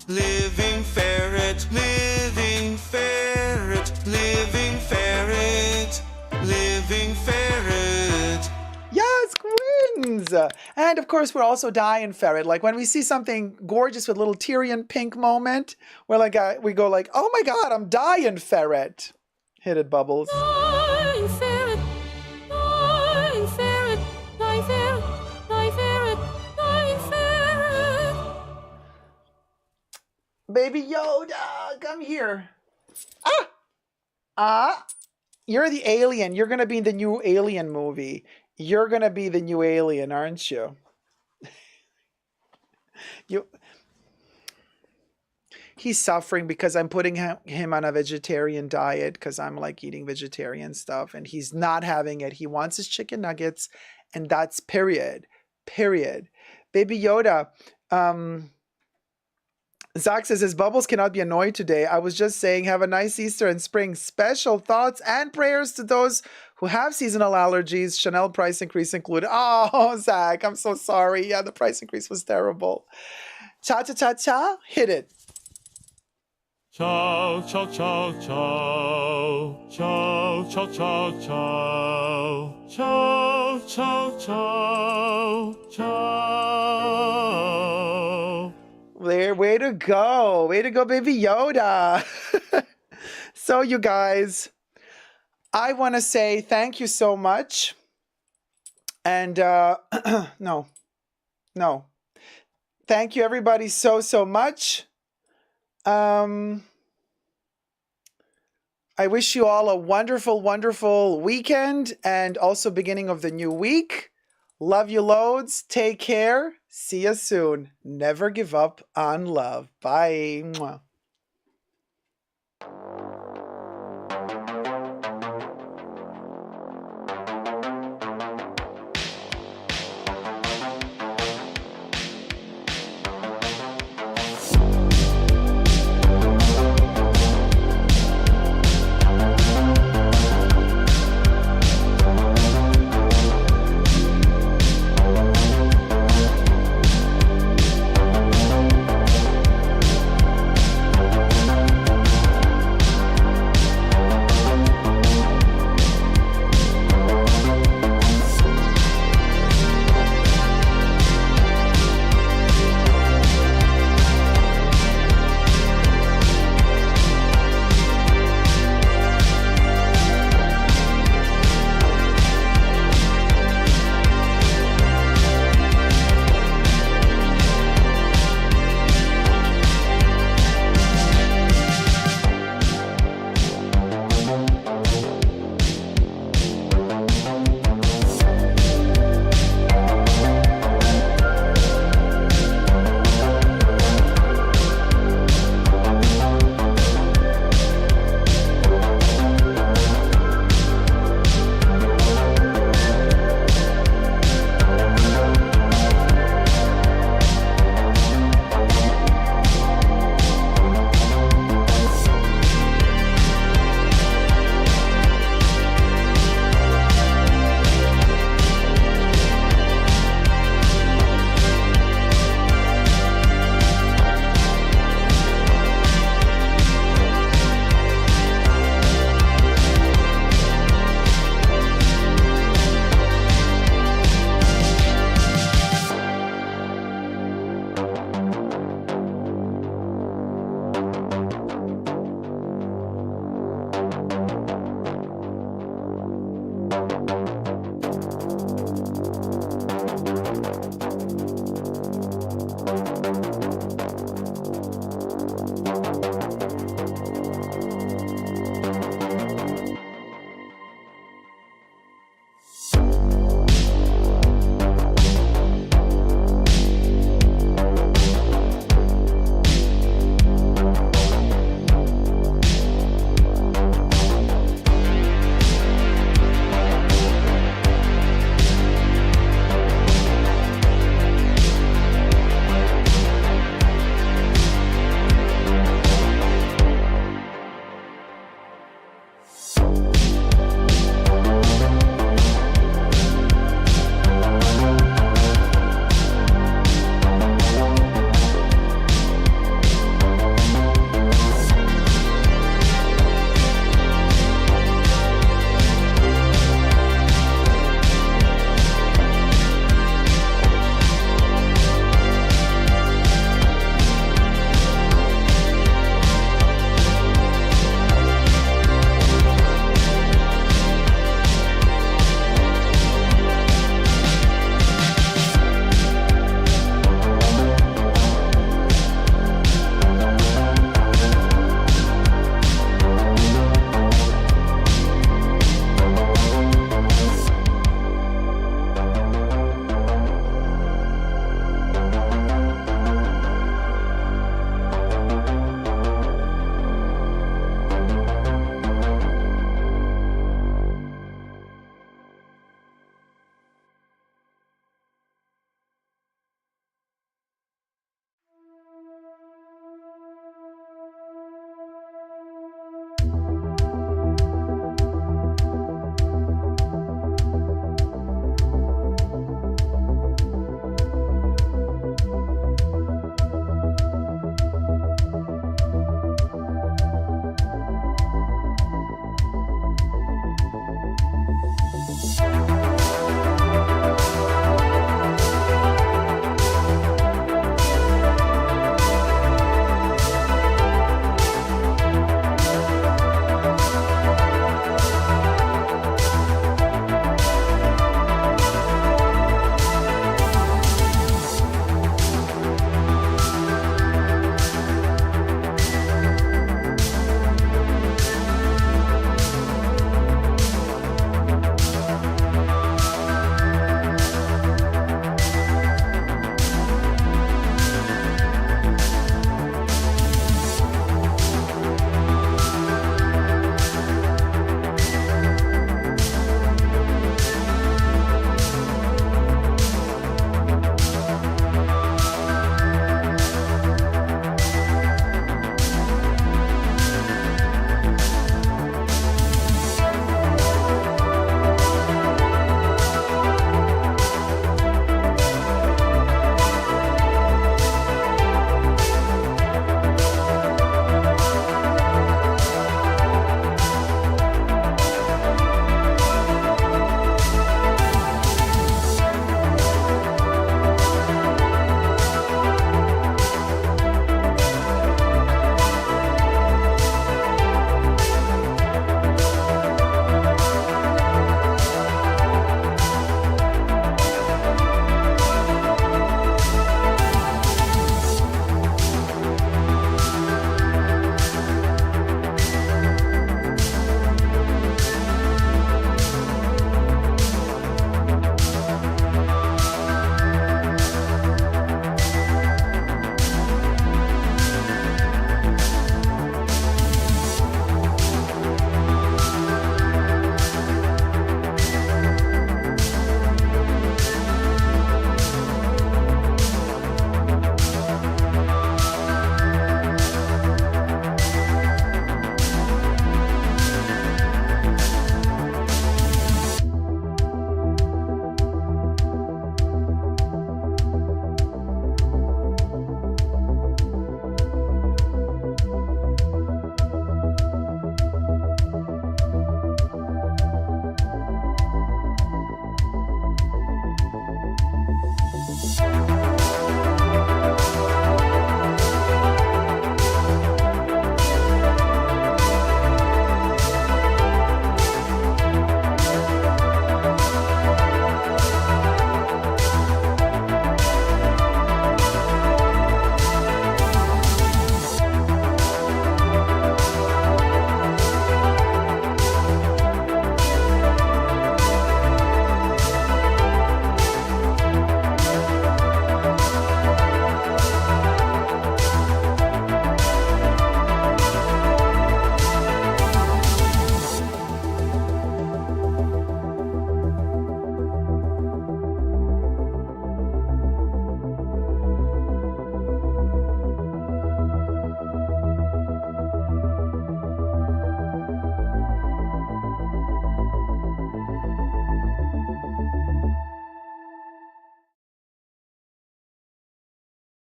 Speaker 5: living ferret, living ferret, living ferret, living ferret.
Speaker 1: Yes, Queens! And of course, we're also dying ferret. Like when we see something gorgeous with a little Tyrion pink moment, we're like, we go like, oh my God, I'm dying ferret. Hit it, Bubbles.
Speaker 3: Dying ferret, dying ferret, dying ferret, dying ferret, dying ferret.
Speaker 1: Baby Yoda, come here. You're the alien. You're going to be in the new Alien movie. You're going to be the new alien, aren't you? He's suffering because I'm putting him on a vegetarian diet because I'm like eating vegetarian stuff and he's not having it. He wants his chicken nuggets and that's period. Period. Baby Yoda, Zach says his Bubbles cannot be annoyed today. I was just saying have a nice Easter and spring. Special thoughts and prayers to those who have seasonal allergies. Chanel price increase included. Oh, Zach, I'm so sorry. Yeah, the price increase was terrible. Cha-cha-cha-cha, hit it.
Speaker 5: Ciao, ciao, ciao, ciao, ciao, ciao, ciao, ciao, ciao, ciao, ciao, ciao.
Speaker 1: There, way to go, Baby Yoda. So you guys, I want to say thank you so much. And no, thank you everybody so much. I wish you all a wonderful weekend and also beginning of the new week. Love you loads. Take care. See you soon. Never give up on love. Bye. Mwah.